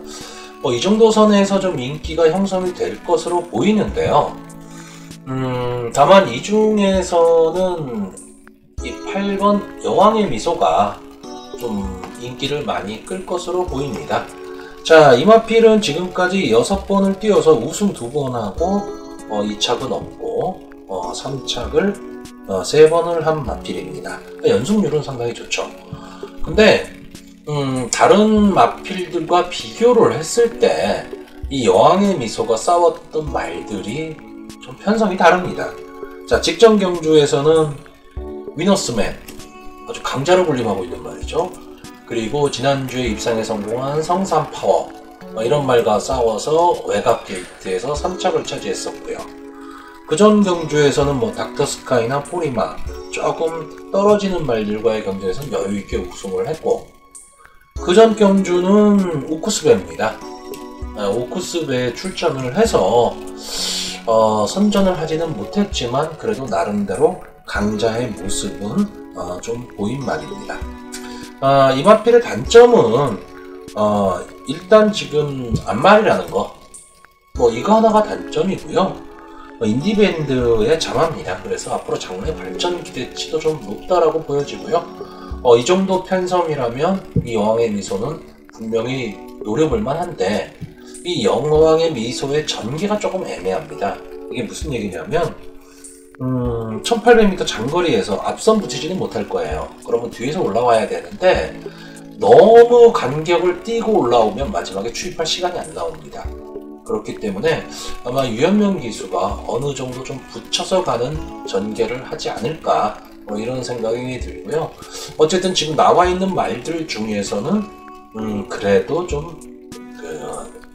A: 이 정도 선에서 좀 인기가 형성이 될 것으로 보이는데요. 다만 이 중에서는 이 8번 여왕의 미소가 좀 인기를 많이 끌 것으로 보입니다. 자 이마필은 지금까지 6번을 뛰어서 우승 2번 하고 2착은 없고 3착을 3번을 한 마필입니다. 연승률은 상당히 좋죠. 근데 다른 마필들과 비교를 했을 때 이 여왕의 미소가 싸웠던 말들이 좀 편성이 다릅니다. 자 직전 경주에서는 위너스맨 아주 강자로 군림하고 있는 말이죠. 그리고 지난주에 입상에 성공한 성산파워 이런 말과 싸워서 외곽 게이트에서 3착을 차지했었고요. 그전 경주에서는 뭐 닥터스카이나 포리마 조금 떨어지는 말들과의 경주에서는 여유있게 우승을 했고 그전 경주는 우쿠스베입니다. 오크스배에 출전을 해서 선전을 하지는 못했지만 그래도 나름대로 강자의 모습은 좀 보인 말입니다. 이마필의 단점은 일단 지금 안말이라는 거, 이거 하나가 단점이고요. 인디밴드의 자마입니다. 그래서 앞으로 장르의 발전 기대치도 좀 높다라고 보여지고요. 이 정도 편성이라면 이 여왕의 미소는 분명히 노려볼 만한데, 이 여왕의 미소의 전개가 조금 애매합니다. 이게 무슨 얘기냐면 1800m 장거리에서 앞선 붙이지는 못할 거예요. 그러면 뒤에서 올라와야 되는데 너무 간격을 띄고 올라오면 마지막에 추입할 시간이 안 나옵니다. 그렇기 때문에 아마 유현명 기수가 어느 정도 좀 붙여서 가는 전개를 하지 않을까, 이런 생각이 들고요. 어쨌든 지금 나와 있는 말들 중에서는 그래도 좀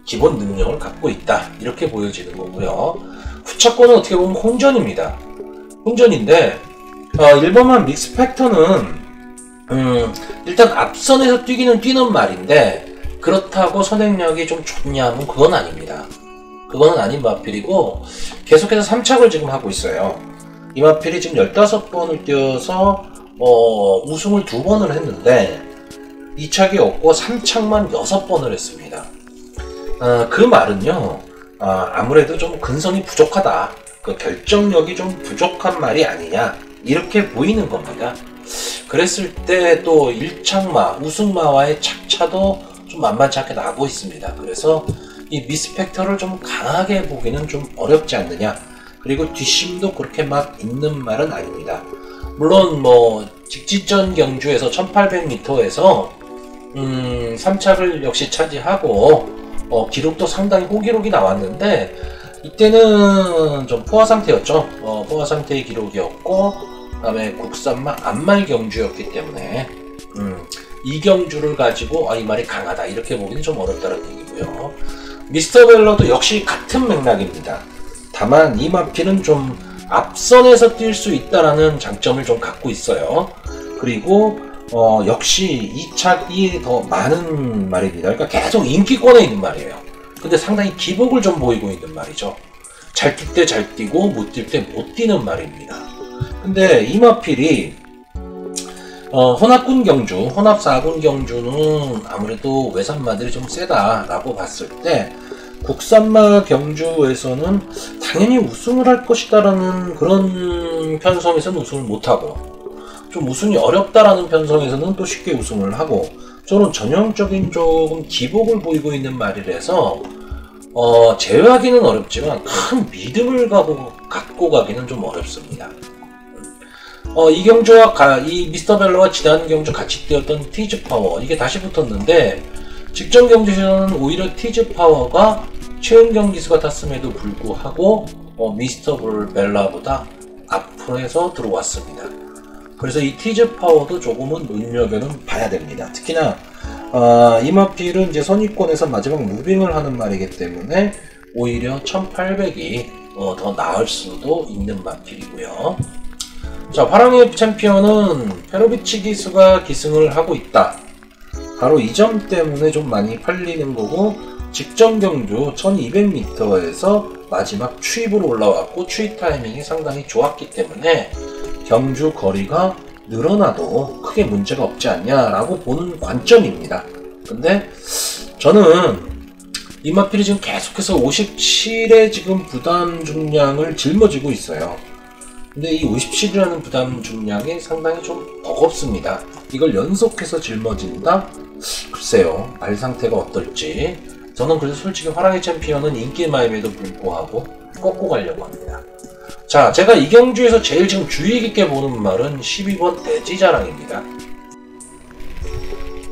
A: 기본 능력을 갖고 있다, 이렇게 보여지는 거고요. 후차권은 어떻게 보면 혼전입니다. 혼전인데 1번만 믹스팩터는 일단 앞선에서 뛰는 말인데, 그렇다고 선행력이 좀 좋냐면 그건 아닙니다. 그거는 아닌 마필이고, 계속해서 3착을 지금 하고 있어요. 이 마필이 지금 15번을 뛰어서 우승을 2번을 했는데 2착이 없고 3착만 6번을 했습니다. 그 말은요, 아무래도 좀 근성이 부족하다, 그 결정력이 좀 부족한 말이 아니냐, 이렇게 보이는 겁니다. 그랬을 때 또 1착마, 우승마와의 착차도 좀 만만치 않게 나고 있습니다. 그래서 이 미스펙터를 좀 강하게 보기는 좀 어렵지 않느냐. 그리고 뒷심도 그렇게 막 있는 말은 아닙니다. 물론 직지전 경주에서 1800m에서 3착을 역시 차지하고 기록도 상당히 호기록이 나왔는데, 이때는 좀 포화 상태였죠. 포화 상태의 기록이었고, 그 다음에 국산마 안말 경주였기 때문에 이 경주를 가지고 이 말이 강하다, 이렇게 보기는 좀 어렵다는 얘기고요. 미스터 벨러도 역시 같은 맥락입니다. 다만 이 마피는 좀 앞선에서 뛸 수 있다라는 장점을 좀 갖고 있어요. 그리고 역시 2착이 더 많은 말입니다. 그러니까 계속 인기권에 있는 말이에요. 근데 상당히 기복을 좀 보이고 있는 말이죠. 잘 뛸 때 잘 뛰고 못 뛸 때 못 뛰는 말입니다. 근데 이 마필이 혼합군 경주, 혼합 4군 경주는 아무래도 외산마들이 좀 세다라고 봤을 때, 국산마 경주에서는 당연히 우승을 할 것이다라는 그런 편성에서는 우승을 못하고, 좀 우승이 어렵다라는 편성에서는 또 쉽게 우승을 하고, 저는 전형적인 조금 기복을 보이고 있는 말이라서 제외하기는 어렵지만 큰 믿음을 갖고 가기는 좀 어렵습니다. 이 경주와 이 미스터 벨러와 지난 경주 같이 뛰었던 티즈 파워, 이게 다시 붙었는데, 직전 경주에서는 오히려 티즈 파워가 최은경 기수가 탔음에도 불구하고 미스터 벨라보다 앞으로해서 들어왔습니다. 그래서 이 티즈 파워도 조금은 눈여겨는 봐야 됩니다. 특히나 이 마필은 이제 선입권에서 마지막 무빙을 하는 말이기 때문에 오히려 1800이 더 나을 수도 있는 마필이고요. 자, 화랑의 챔피언은 페로비치 기수가 기승을 하고 있다. 바로 이 점 때문에 좀 많이 팔리는 거고, 직전 경주 1200m에서 마지막 추입으로 올라왔고 추입 타이밍이 상당히 좋았기 때문에 경주 거리가 늘어나도 크게 문제가 없지 않냐라고 보는 관점입니다. 근데 저는 이 마필이 지금 계속해서 57의 지금 부담 중량을 짊어지고 있어요. 근데 이 57이라는 부담 중량이 상당히 좀 버겁습니다. 이걸 연속해서 짊어진다? 글쎄요, 발 상태가 어떨지. 저는 그래서 솔직히 화랑의 챔피언은 인기마임에도 불구하고 꺾고 가려고 합니다. 자, 제가 이 경주에서 제일 지금 주의 깊게 보는 말은 12번 대지자랑입니다.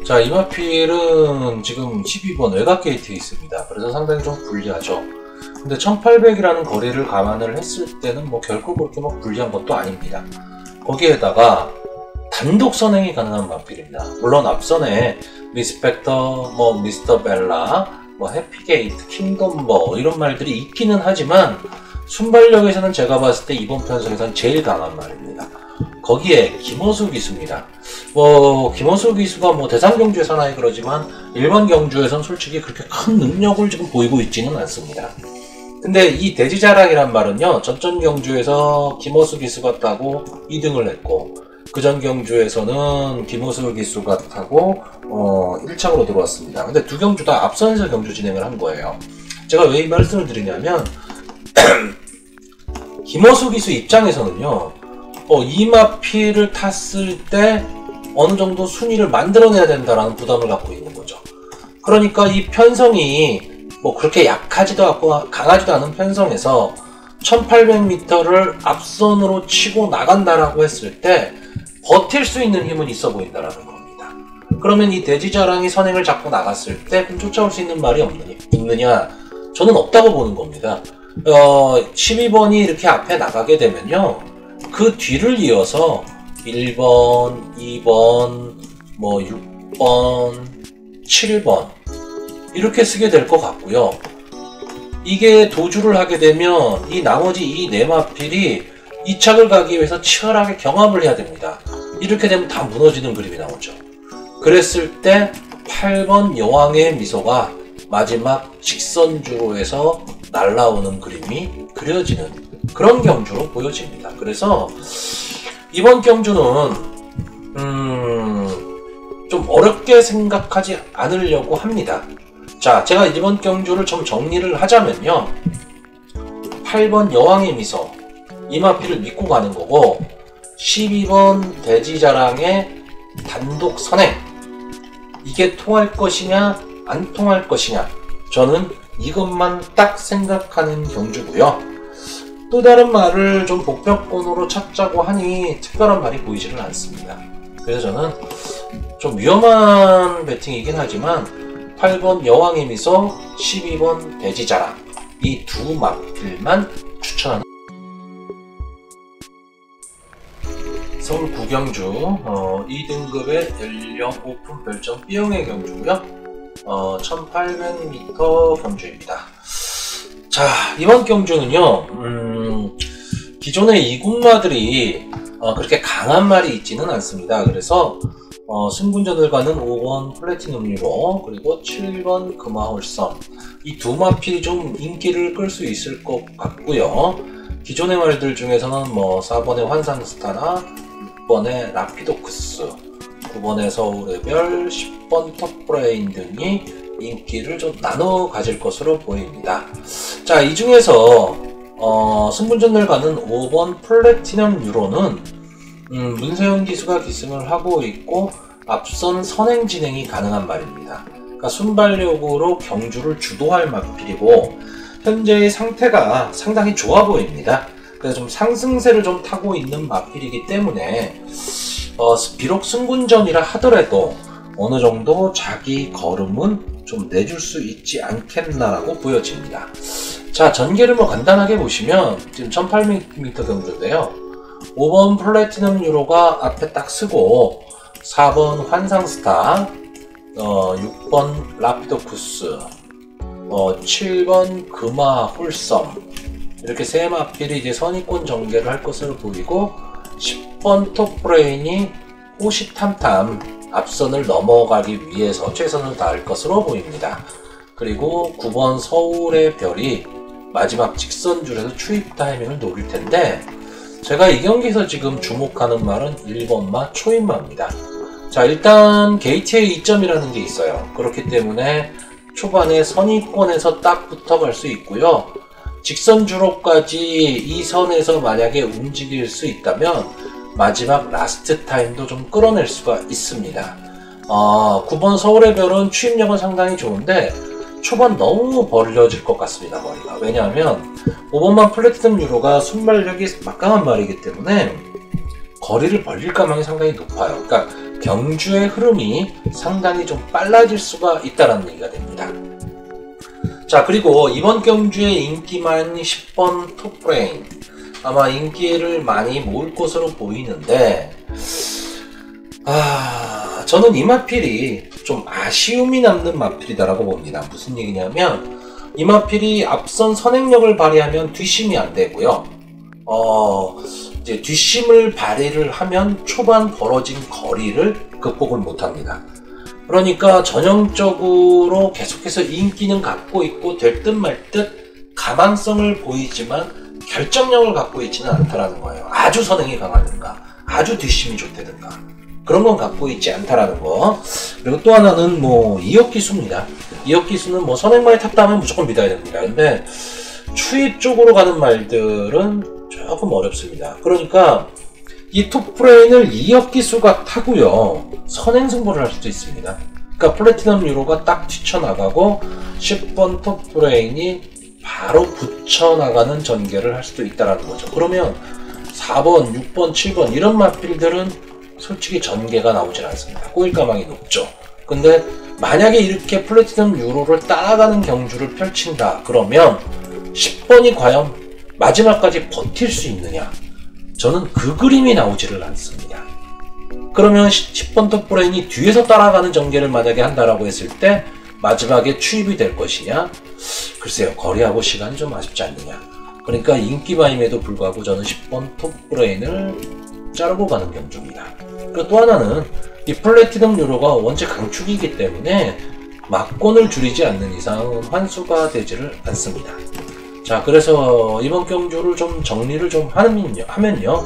A: 자, 이 마필은 지금 12번 외곽 게이트에 있습니다. 그래서 상당히 좀 불리하죠. 근데 1800이라는 거리를 감안을 했을 때는 결코 그렇게 불리한 것도 아닙니다. 거기에다가 단독 선행이 가능한 마필입니다. 물론 앞선에 미스펙터, 미스터 벨라, 해피게이트, 킹덤버 이런 말들이 있기는 하지만 순발력에서는 제가 봤을 때 이번 편성에서는 제일 강한 말입니다. 거기에 김호수 기수입니다. 김호수 기수가 대상 경주에 사나이 그러지만 일반 경주에선 솔직히 그렇게 큰 능력을 지금 보이고 있지는 않습니다. 근데 이 돼지자랑이란 말은요, 전전 경주에서 김호수 기수가 따고 2등을 했고, 그전 경주에서는 김호수 기수가 타고 1차로 들어왔습니다. 근데 두 경주 다 앞선에서 경주 진행을 한 거예요. 제가 왜 이 말씀을 드리냐면 김호수 기수 입장에서는요, 이마피를 탔을 때 어느 정도 순위를 만들어내야 된다라는 부담을 갖고 있는 거죠. 그러니까 이 편성이 그렇게 약하지도 않고 강하지도 않은 편성에서 1800m를 앞선으로 치고 나간다라고 했을 때 버틸 수 있는 힘은 있어 보인다라는 겁니다. 그러면 이 돼지자랑이 선행을 잡고 나갔을 때 쫓아올 수 있는 말이 있느냐? 저는 없다고 보는 겁니다. 12번이 이렇게 앞에 나가게 되면요, 그 뒤를 이어서 1번, 2번, 6번, 7번 이렇게 쓰게 될 것 같고요. 이게 도주를 하게 되면 이 나머지 이 네 마필이 2착을 가기 위해서 치열하게 경합을 해야 됩니다. 이렇게 되면 다 무너지는 그림이 나오죠. 그랬을 때 8번 여왕의 미소가 마지막 직선주로에서 날라오는 그림이 그려지는 그런 경주로 보여집니다. 그래서 이번 경주는 좀 어렵게 생각하지 않으려고 합니다. 자, 제가 이번 경주를 좀 정리를 하자면요, 8번 여왕의 미소 이마피를 믿고 가는 거고, 12번 돼지자랑의 단독 선행, 이게 통할 것이냐 안 통할 것이냐, 저는 이것만 딱 생각하는 경주고요. 또 다른 말을 좀 복벽권으로 찾자고 하니 특별한 말이 보이지는 않습니다. 그래서 저는 좀 위험한 배팅이긴 하지만 8번 여왕의 미소, 12번 돼지자랑, 이 두 마필만 추천합니다. 서울 구경주 2등급의 연령 오픈 별점 B형의 경주고요. 1800m 경주입니다. 자, 이번 경주는요, 기존의 이군마들이 그렇게 강한 말이 있지는 않습니다. 그래서 승분전을 가는 5번 플래티넘 유로, 그리고 7번 금화홀섬, 이 두 마필이 좀 인기를 끌 수 있을 것 같고요. 기존의 말들 중에서는 4번의 환상스타나 6번의 라피도크스, 9번의 서울의별, 10번 톱브레인 등이 인기를 좀 나눠 가질 것으로 보입니다. 자, 이 중에서 승분전을 가는 5번 플래티넘 유로는 문세윤 기수가 기승을 하고 있고 앞선 선행 진행이 가능한 말입니다. 그러니까 순발력으로 경주를 주도할 마필이고 현재의 상태가 상당히 좋아 보입니다. 그래서 좀 상승세를 좀 타고 있는 마필이기 때문에 비록 승분전이라 하더라도 어느 정도 자기 걸음은 좀 내줄 수 있지 않겠나라고 보여집니다. 자, 전개를 간단하게 보시면 지금 1800m 경주인데요. 5번 플래티넘 유로가 앞에 딱 쓰고 4번 환상스타, 6번 라피도쿠스, 7번 금화 홀섬, 이렇게 세 마필이 이제 선의권 전개를 할 것으로 보이고 10번 톱브레인이 호시탐탐 앞선을 넘어가기 위해서 최선을 다할 것으로 보입니다. 그리고 9번 서울의 별이 마지막 직선줄에서 추입 타이밍을 노릴 텐데, 제가 이 경기에서 지금 주목하는 말은 1번마 초입마입니다. 자, 일단 게이트의 2점이라는 게 있어요. 그렇기 때문에 초반에 선의권에서 딱 붙어갈 수 있고요. 직선주로까지 이 선에서 만약에 움직일 수 있다면 마지막 라스트 타임도 좀 끌어낼 수가 있습니다. 9번 서울의 별은 추입력은 상당히 좋은데 초반 너무 벌려질 것 같습니다, 머리가. 왜냐하면 5번만 플래티넘 유로가 순발력이 막강한 말이기 때문에 거리를 벌릴 가능성이 상당히 높아요. 그러니까 경주의 흐름이 상당히 좀 빨라질 수가 있다는 얘기가 됩니다. 자, 그리고 이번 경주의 인기만 10번 톱브레인, 아마 인기를 많이 모을 것으로 보이는데, 저는 이 마필이 좀 아쉬움이 남는 마필이다라고 봅니다. 무슨 얘기냐면 이 마필이 앞선 선행력을 발휘하면 뒷심이 안 되고요. 이제 뒷심을 발휘를 하면 초반 벌어진 거리를 극복을 못합니다. 그러니까 전형적으로 계속해서 인기는 갖고 있고 될 듯 말 듯 가망성을 보이지만 결정력을 갖고 있지는 않다라는 거예요. 아주 선행이 강하든가 아주 뒷심이 좋다든가 그런 건 갖고 있지 않다라는 거. 그리고 또 하나는 뭐 이역기수입니다. 이역기수는 뭐 선행말이 탔다면 무조건 믿어야 됩니다. 근데 추입 쪽으로 가는 말들은 조금 어렵습니다. 그러니까 이 톱브레인을 이역기수가 타고요 선행 승부를 할 수도 있습니다. 그러니까 플래티넘 유로가 딱 튀쳐나가고 10번 톱브레인이 바로 붙여나가는 전개를 할 수도 있다는 거죠. 그러면 4번, 6번, 7번 이런 마필들은 솔직히 전개가 나오질 않습니다. 꼬일 가망이 높죠. 근데 만약에 이렇게 플래티넘 유로를 따라가는 경주를 펼친다 그러면 10번이 과연 마지막까지 버틸 수 있느냐? 저는 그 그림이 나오지를 않습니다. 그러면 10번 톱브레인이 뒤에서 따라가는 전개를 만약에 한다라고 했을 때 마지막에 추입이 될 것이냐? 글쎄요, 거리하고 시간이 좀 아쉽지 않느냐. 그러니까 인기마임에도 불구하고 저는 10번 톱브레인을 자르고 가는 경주입니다. 그리고 또 하나는 이 플래티넘 유로가 원체 강축이기 때문에 막권을 줄이지 않는 이상 환수가 되지를 않습니다. 자, 그래서 이번 경주를 좀 정리를 좀 하면요.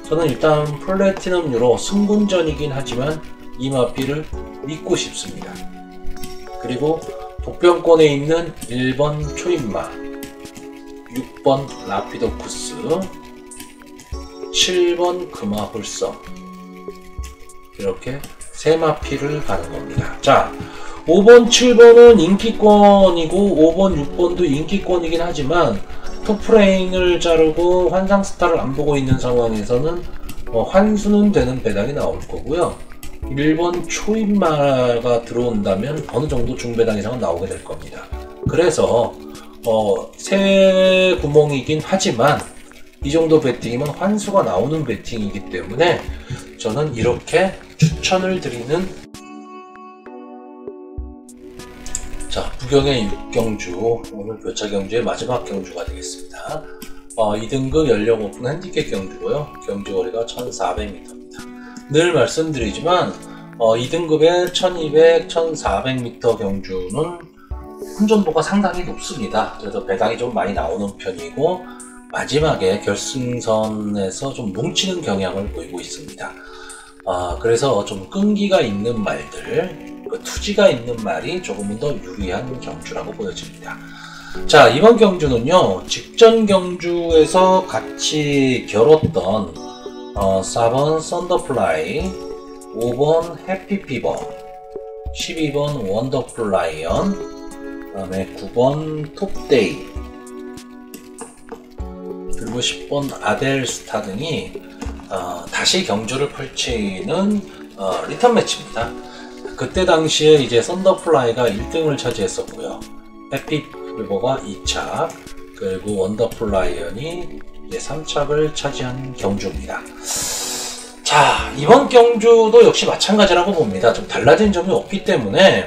A: 저는 일단 플래티넘 유로 승분전이긴 하지만 이 마필을 믿고 싶습니다. 그리고 독병권에 있는 1번 초인마, 6번 라피도쿠스, 7번 금화홀서 이렇게 세 마필을 가는 겁니다. 자, 5번, 7번은 인기권이고 5번, 6번도 인기권이긴 하지만 톱프레인을 자르고 환상스타를 안 보고 있는 상황에서는 환수는 되는 배당이 나올 거고요. 1번 초인마가 들어온다면 어느 정도 중배당 이상은 나오게 될 겁니다. 그래서 새 구멍이긴 하지만 이 정도 배팅이면 환수가 나오는 배팅이기 때문에 저는 이렇게 추천을 드리는 자, 부경의 6경주, 오늘 교차 경주의 마지막 경주가 되겠습니다. 2등급 연령 오픈 핸디캡 경주고요. 경주 거리가 1400m입니다. 늘 말씀드리지만 2등급의 1200, 1400m 경주는 혼전도가 상당히 높습니다. 그래서 배당이 좀 많이 나오는 편이고 마지막에 결승선에서 좀 뭉치는 경향을 보이고 있습니다. 그래서 좀 끈기가 있는 말들, 투지가 있는 말이 조금은 더 유리한 경주라고 보여집니다. 자, 이번 경주는요, 직전 경주에서 같이 겨뤘던 4번 썬더플라이, 5번 해피피버, 12번 원더풀라이언, 그 다음에 9번 톱데이, 그리고 10번 아델스타 등이 다시 경주를 펼치는 리턴 매치입니다. 그때 당시에 이제 썬더플라이가 1등을 차지했었고요. 해피피버가 2착, 그리고 원더풀라이언이 이제 3착을 차지한 경주입니다. 자, 이번 경주도 역시 마찬가지라고 봅니다. 좀 달라진 점이 없기 때문에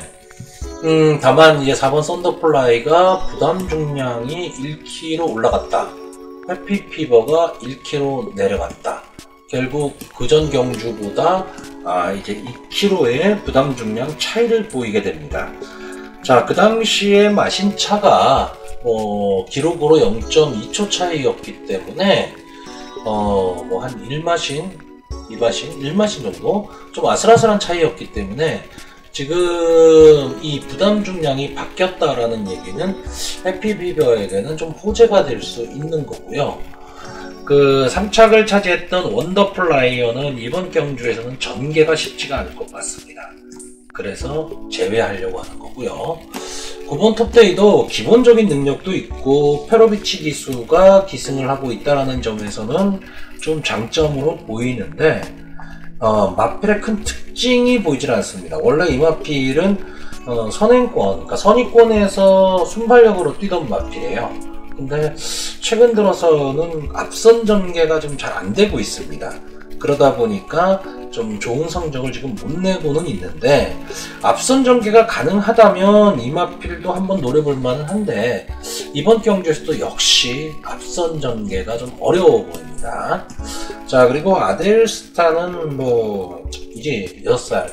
A: 다만 이제 4번 썬더플라이가 부담 중량이 1kg 올라갔다. 해피피버가 1kg 내려갔다. 결국 그전 경주보다 이제 2kg의 부담 중량 차이를 보이게 됩니다. 자, 그 당시에 마신 차가 기록으로 0.2초 차이였기 때문에 한 1마신, 2마신, 1마신 정도 좀 아슬아슬한 차이였기 때문에 지금 이 부담 중량이 바뀌었다라는 얘기는 해피피버에게는 좀 호재가 될 수 있는 거고요. 그 3착을 차지했던 원더풀라이언은 이번 경주에서는 전개가 쉽지가 않을 것 같습니다. 그래서 제외하려고 하는 거고요. 9번 톱데이도 기본적인 능력도 있고 페로비치 기수가 기승을 하고 있다는 점에서는 좀 장점으로 보이는데 마필의 큰 특징이 보이질 않습니다. 원래 이 마필은 선행권, 그러니까 선의권에서 순발력으로 뛰던 마필이에요. 근데 최근 들어서는 앞선 전개가 좀 잘 안 되고 있습니다. 그러다 보니까 좀 좋은 성적을 지금 못 내고는 있는데 앞선 전개가 가능하다면 이 마필도 한번 노려볼 만은 한데 이번 경주에서도 역시 앞선 전개가 좀 어려워 보입니다. 자, 그리고 아델스타는 뭐 이제 6살,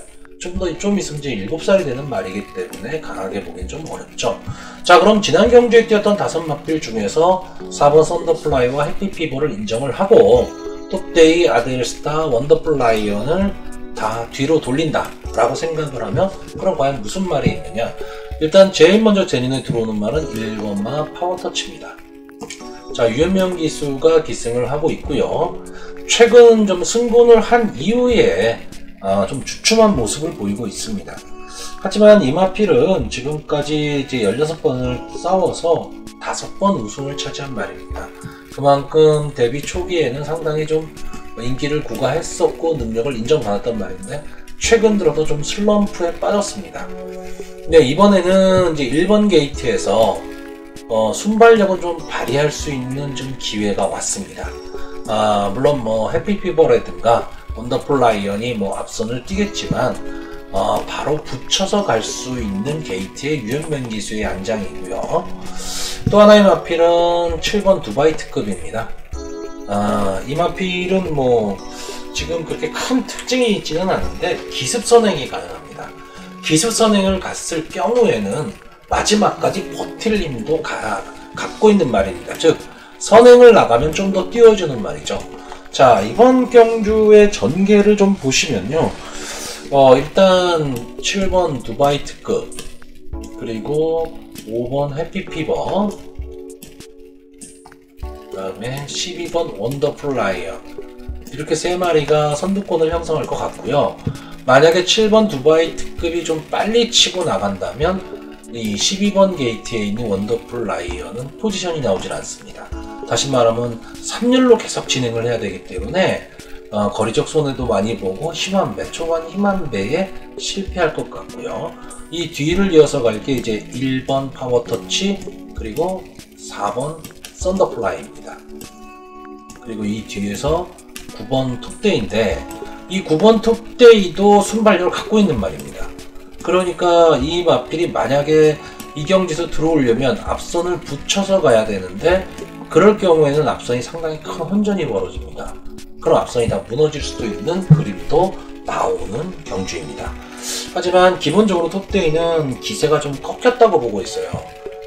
A: 좀 있으면 이제 7살이 되는 말이기 때문에 강하게 보기엔 좀 어렵죠. 자, 그럼 지난 경주에 뛰었던 5마필 중에서 4번 썬더플라이와 해피피버를 인정을 하고 톱데이, 아델스타, 원더풀라이언을 다 뒤로 돌린다 라고 생각을 하면 그럼 과연 무슨 말이 있느냐. 일단 제일 먼저 제 눈에 들어오는 말은 1번마 파워터치입니다. 자, 유현명 기수가 기승을 하고 있고요. 최근 좀 승분을 한 이후에 좀 주춤한 모습을 보이고 있습니다. 하지만 이마필은 지금까지 이제 16번을 싸워서 5번 우승을 차지한 말입니다. 그만큼 데뷔 초기에는 상당히 좀 인기를 구가했었고 능력을 인정받았단 말인데 최근 들어서 좀 슬럼프에 빠졌습니다. 네, 이번에는 이제 1번 게이트에서 순발력을 좀 발휘할 수 있는 좀 기회가 왔습니다. 물론 뭐 해피피버라든가 원더풀 라이언이 뭐 앞선을 뛰겠지만 바로 붙여서 갈 수 있는 게이트의 유현명 기수의 안장이고요. 또 하나의 마필은 7번 두바이트급입니다. 이 마필은 뭐 지금 그렇게 큰 특징이 있지는 않은데 기습 선행이 가능합니다. 기습 선행을 갔을 경우에는 마지막까지 버틸 힘도 갖고 있는 말입니다. 즉 선행을 나가면 좀 더 띄워주는 말이죠. 자, 이번 경주의 전개를 좀 보시면요. 일단 7번 두바이트급, 그리고 5번 해피피버, 그 다음에 12번 원더풀 라이언, 이렇게 3마리가 선두권을 형성할 것 같고요. 만약에 7번 두바이트급이 좀 빨리 치고 나간다면 이 12번 게이트에 있는 원더풀 라이언은 포지션이 나오질 않습니다. 다시 말하면 3률로 계속 진행을 해야 되기 때문에 거리적 손해도 많이 보고 초반 힘한배에 실패할 것 같고요. 이 뒤를 이어서 갈 게 이제 1번 파워터치, 그리고 4번 썬더플라이입니다. 그리고 이 뒤에서 9번 톱데이인데 이 9번 톱데이도 순발력을 갖고 있는 말입니다. 그러니까 이 마필이 만약에 이 경지에서 들어오려면 앞선을 붙여서 가야 되는데 그럴 경우에는 앞선이 상당히 큰 혼전이 벌어집니다. 그럼 앞선이 다 무너질 수도 있는 그림도 나오는 경주입니다. 하지만 기본적으로 톱데이는 기세가 좀 꺾였다고 보고 있어요.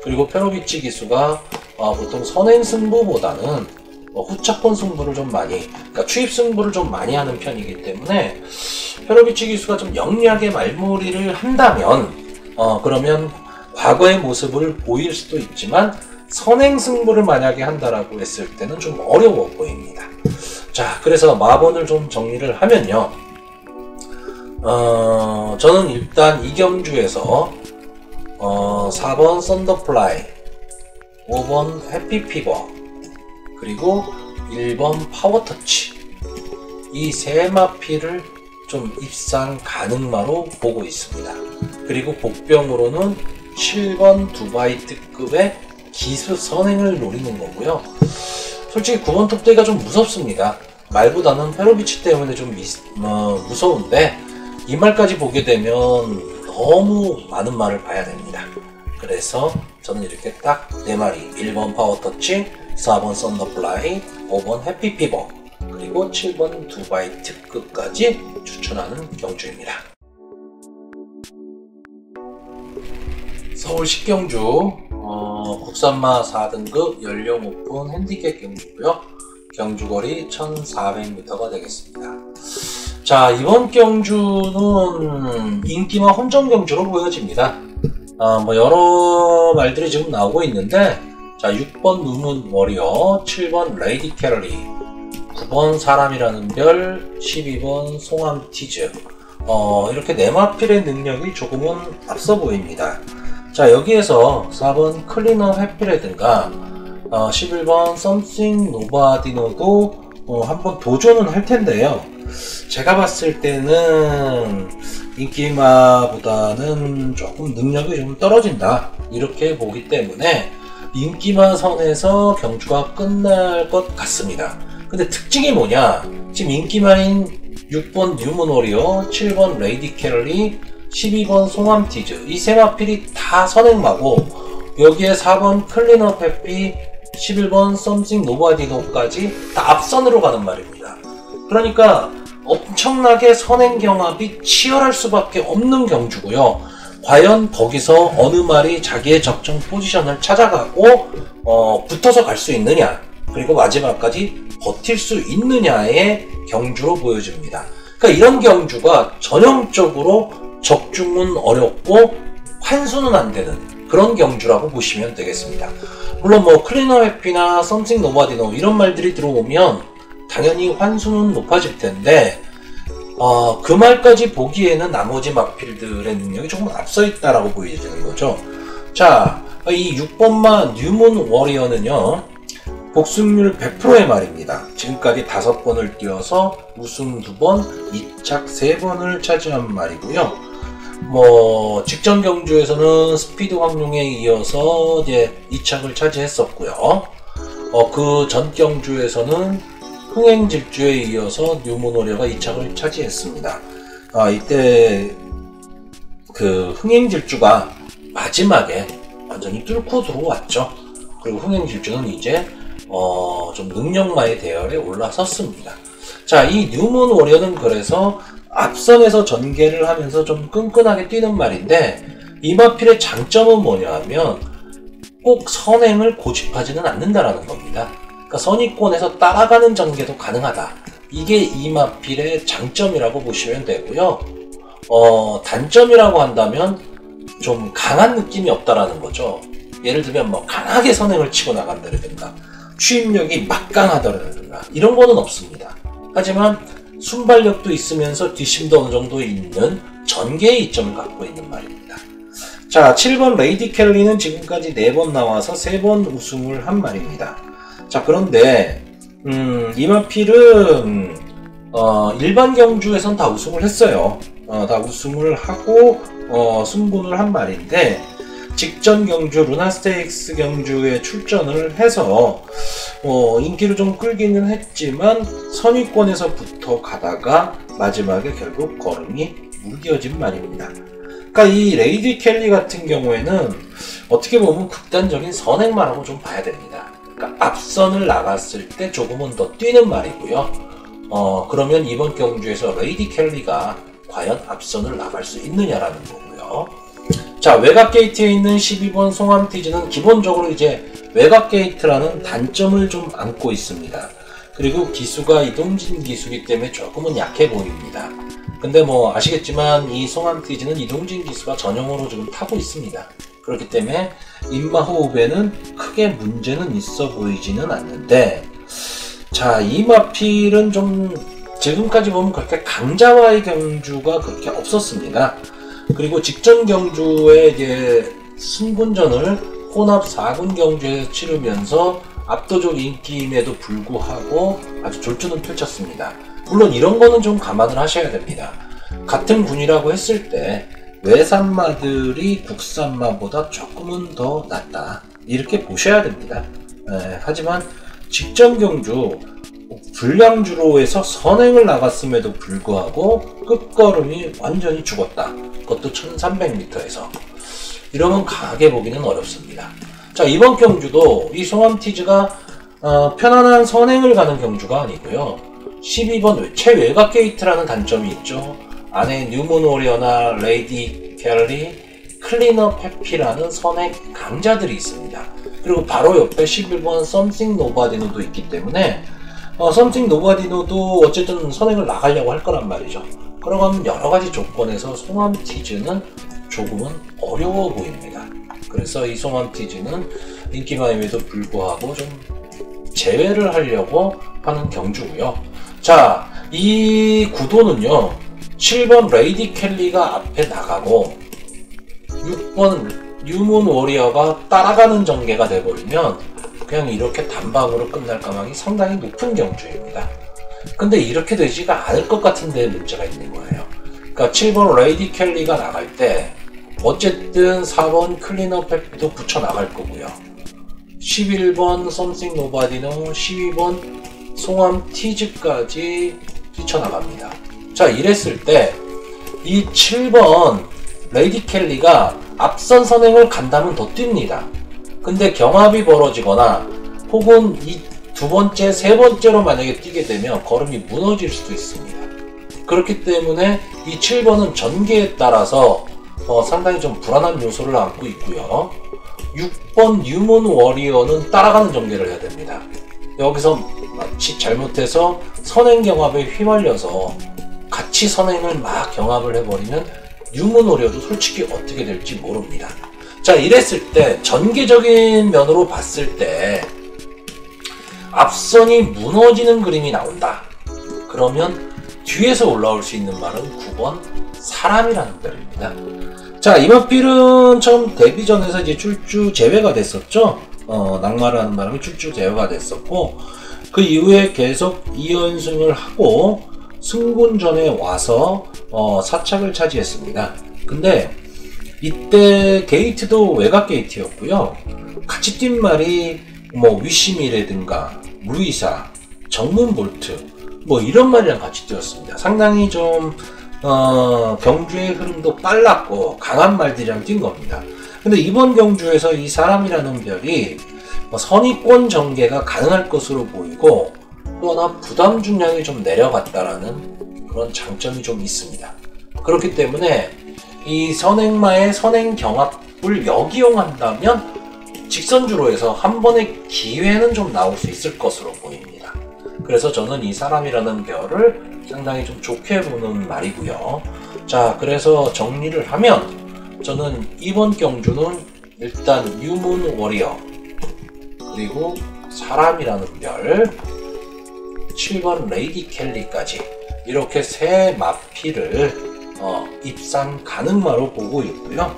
A: 그리고 페로비치 기수가 보통 선행 승부보다는 후차권 승부를 좀 그러니까 추입 승부를 좀 많이 하는 편이기 때문에 페로비치 기수가 좀 영리하게 말무리를 한다면 그러면 과거의 모습을 보일 수도 있지만 선행 승부를 만약에 한다라고 했을 때는 좀 어려워 보입니다. 자, 그래서 마번을 좀 정리를 하면요. 저는 일단 이 경주에서 4번 썬더플라이, 5번 해피피버, 그리고 1번 파워터치, 이 3마필을 좀 입상 가능마로 보고 있습니다. 그리고 복병으로는 7번 두바이트급의 기습 선행을 노리는 거고요. 솔직히 9번 톱데이가 좀 무섭습니다. 말보다는 페로비치 때문에 좀 무서운데 이 말까지 보게 되면 너무 많은 말을 봐야 됩니다. 그래서 저는 이렇게 딱 4마리, 1번 파워터치, 4번 썬더플라이, 5번 해피피버, 그리고 7번 두바이트급까지 추천하는 경주입니다. 서울 10경주 국산마 4등급 연령 오픈 핸디캡 경주고요. 경주거리 1400m가 되겠습니다. 자, 이번 경주는 인기마 혼전 경주로 보여집니다. 뭐 여러 말들이 지금 나오고 있는데, 자, 6번 누문 워리어, 7번 레이디 캐럴리, 9번 사람이라는 별, 12번 송암티즈, 이렇게 네마필의 능력이 조금은 앞서 보입니다. 자, 여기에서 4번 클리너 해피라든가 11번 썸씽 노바디노도 한번 도전은 할 텐데요. 제가 봤을 때는 인기마보다는 조금 능력이 좀 떨어진다 이렇게 보기 때문에 인기마 선에서 경주가 끝날 것 같습니다. 근데 특징이 뭐냐, 지금 인기마인 6번 뉴문 워리어, 7번 레이디 캐럴리, 12번 송암티즈, 이 3마필이 다 선행마고 여기에 4번 클린업 해피, 11번 썸씽 노바디노까지 다 앞선으로 가는 말입니다. 그러니까 엄청나게 선행 경합이 치열할 수밖에 없는 경주고요. 과연 거기서 어느 말이 자기의 적정 포지션을 찾아가고 붙어서 갈 수 있느냐, 그리고 마지막까지 버틸 수 있느냐의 경주로 보여집니다. 그러니까 이런 경주가 전형적으로 적중은 어렵고 환수는 안 되는 그런 경주라고 보시면 되겠습니다. 물론 뭐 클리너 해피나 썸씽 노바디노 이런 말들이 들어오면 당연히 환수는 높아질 텐데 그 말까지 보기에는 나머지 마필들의 능력이 조금 앞서 있다라고 보이는 거죠. 자, 이 6번마 뉴문 워리어는요, 복승률 100%의 말입니다. 지금까지 5번을 뛰어서 우승 2번, 2착 3번을 차지한 말이고요. 뭐 직전 경주에서는 스피드 황룡에 이어서 이제 2착을 차지했었고요. 그 전 경주에서는 흥행질주에 이어서 뉴문 워리어가 2착을 차지했습니다. 이때 그 흥행질주가 마지막에 완전히 뚫고 들어왔죠. 그리고 흥행질주는 이제 좀 능력마의 대열에 올라섰습니다. 자, 이 뉴문 워리어는 그래서 앞선에서 전개를 하면서 좀 끈끈하게 뛰는 말인데, 이 마필의 장점은 뭐냐 하면 꼭 선행을 고집하지는 않는다라는 겁니다. 그러니까 선의권에서 따라가는 전개도 가능하다. 이게 이 마필의 장점이라고 보시면 되고요. 단점이라고 한다면 좀 강한 느낌이 없다라는 거죠. 예를 들면 뭐 강하게 선행을 치고 나간다든가 추임력이 막강하다든가 이런 거는 없습니다. 하지만 순발력도 있으면서 뒷심도 어느 정도 있는 전개의 이점을 갖고 있는 말입니다. 자, 7번 레이디 켈리는 지금까지 4번 나와서 3번 우승을 한 말입니다. 자, 그런데 이 마필은 일반 경주에선 다 우승을 했어요. 다 우승을 하고 승군을 한 말인데, 직전 경주 루나스테이크스 경주에 출전을 해서 인기를 좀 끌기는 했지만 선위권에서 붙어 가다가 마지막에 결국 걸음이 무뎌진 말입니다. 그러니까 이 레이디 켈리 같은 경우에는 어떻게 보면 극단적인 선행마라고 좀 봐야 됩니다. 그러니까 앞선을 나갔을 때 조금은 더 뛰는 말이고요. 그러면 이번 경주에서 레이디 켈리가 과연 앞선을 나갈 수 있느냐라는 거고요. 자, 외곽 게이트에 있는 12번 송암티즈는 기본적으로 이제 외곽 게이트라는 단점을 좀 안고 있습니다. 그리고 기수가 이동진 기수이기 때문에 조금은 약해 보입니다. 근데 뭐 아시겠지만 이 송암티즈는 이동진 기수가 전용으로 지금 타고 있습니다. 그렇기 때문에 인마호흡에는 크게 문제는 있어 보이지는 않는데, 자, 이 마필은 좀 지금까지 보면 그렇게 강자와의 경주가 그렇게 없었습니다. 그리고 직전 경주에 이제 승군전을 혼합 4군 경주에서 치르면서 압도적 인기임에도 불구하고 아주 졸전을 펼쳤습니다. 물론 이런 거는 좀 감안을 하셔야 됩니다. 같은 군이라고 했을 때 외산마들이 국산마보다 조금은 더 낫다, 이렇게 보셔야 됩니다. 하지만 직전 경주 불량주로에서 선행을 나갔음에도 불구하고 끝걸음이 완전히 죽었다. 그것도 1300m에서. 이러면 강하게 보기는 어렵습니다. 자, 이번 경주도 이 송암티즈가 편안한 선행을 가는 경주가 아니고요. 12번 최외곽 게이트라는 단점이 있죠. 안에 뉴문 워리어나 레이디 켈리, 클리너 페피라는 선행 강자들이 있습니다. 그리고 바로 옆에 11번 썸씽 노바디노도 있기 때문에 썸씽 노바디노도 어쨌든 선행을 나가려고 할 거란 말이죠. 그러면 여러가지 조건에서 송암티즈는 조금은 어려워 보입니다. 그래서 이 송암티즈는 인기만임에도 불구하고 좀 제외를 하려고 하는 경주고요. 자, 이 구도는요, 7번 레이디 켈리가 앞에 나가고 6번 뉴문 워리어가 따라가는 전개가 돼버리면 그냥 이렇게 단방으로 끝날 가망이 상당히 높은 경주입니다. 근데 이렇게 되지가 않을 것 같은데 문제가 있는 거예요. 그러니까 7번 레이디 켈리가 나갈 때 어쨌든 4번 클리너 페피도 붙여 나갈 거고요. 11번 썸씽 노바디노, 12번 송암티즈까지 뛰쳐나갑니다. 자, 이랬을 때 이 7번 레이디 켈리가 앞선 선행을 간다면 더 뜁니다. 근데 경합이 벌어지거나 혹은 이 두 번째, 세 번째로 만약에 뛰게 되면 걸음이 무너질 수도 있습니다. 그렇기 때문에 이 7번은 전개에 따라서 상당히 좀 불안한 요소를 안고 있고요. 6번 뉴문 워리어는 따라가는 전개를 해야 됩니다. 여기서 마치 잘못해서 선행 경합에 휘말려서 같이 선행을 막 경합을 해버리면 뉴문 워리어도 솔직히 어떻게 될지 모릅니다. 자, 이랬을 때 전개적인 면으로 봤을 때 앞선이 무너지는 그림이 나온다. 그러면 뒤에서 올라올 수 있는 말은 9번 사람이라는 별입니다. 자, 이마필은 처음 데뷔전에서 이제 출주 제외가 됐었죠. 낙마를 하는 바람에 출주 제외가 됐었고, 그 이후에 계속 2연승을 하고 승군전에 와서 4착을 차지했습니다. 근데 이때 게이트도 외곽 게이트였고요. 같이 뛴 말이 뭐 위시미라든가 루이사, 정문 볼트 뭐 이런 말이랑 같이 뛰었습니다. 상당히 좀 경주의 흐름도 빨랐고 강한 말들이랑 뛴 겁니다. 근데 이번 경주에서 이 사람이라는 별이 선의권 전개가 가능할 것으로 보이고, 또 하나 부담 중량이 좀 내려갔다라는 그런 장점이 좀 있습니다. 그렇기 때문에 이 선행마의 선행 경합을 역이용한다면 직선주로 해서 한 번의 기회는 좀 나올 수 있을 것으로 보입니다. 그래서 저는 이 사람이라는 별을 상당히 좀 좋게 보는 말이고요. 자, 그래서 정리를 하면 저는 이번 경주는 일단 뉴문 워리어, 그리고 사람이라는 별, 7번 레이디 켈리까지 이렇게 세 마피를 입상 가능마로 보고 있고요.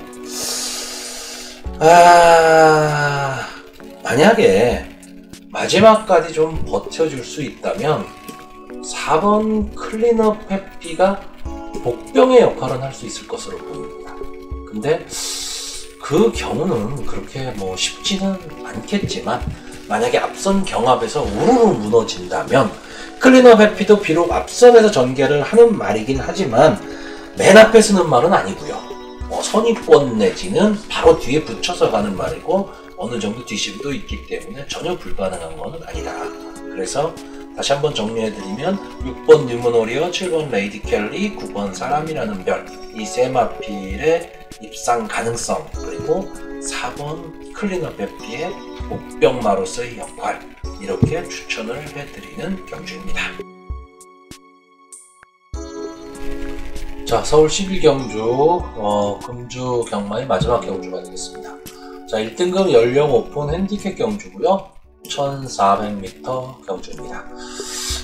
A: 만약에 마지막까지 좀 버텨줄 수 있다면 4번 클린업 해피가 복병의 역할은 할 수 있을 것으로 보입니다. 근데 그 경우는 그렇게 뭐 쉽지는 않겠지만, 만약에 앞선 경합에서 우르르 무너진다면 클린업 해피도 비록 앞선에서 전개를 하는 말이긴 하지만 맨 앞에 쓰는 말은 아니고요. 선입권 내지는 바로 뒤에 붙여서 가는 말이고, 어느 정도 뒤집도 있기 때문에 전혀 불가능한 것은 아니다. 그래서 다시 한번 정리해드리면 6번 뉴문 워리어, 7번 레이디 켈리, 9번 사람이라는 별, 이 세 마필의 입상 가능성, 그리고 4번 클린업 해피의 복병마로서의 역할, 이렇게 추천을 해드리는 경주입니다. 자, 서울 11경주 금주 경마의 마지막 경주가 되겠습니다. 자, 1등급 연령 오픈 핸디캡 경주고요. 1400m 경주입니다.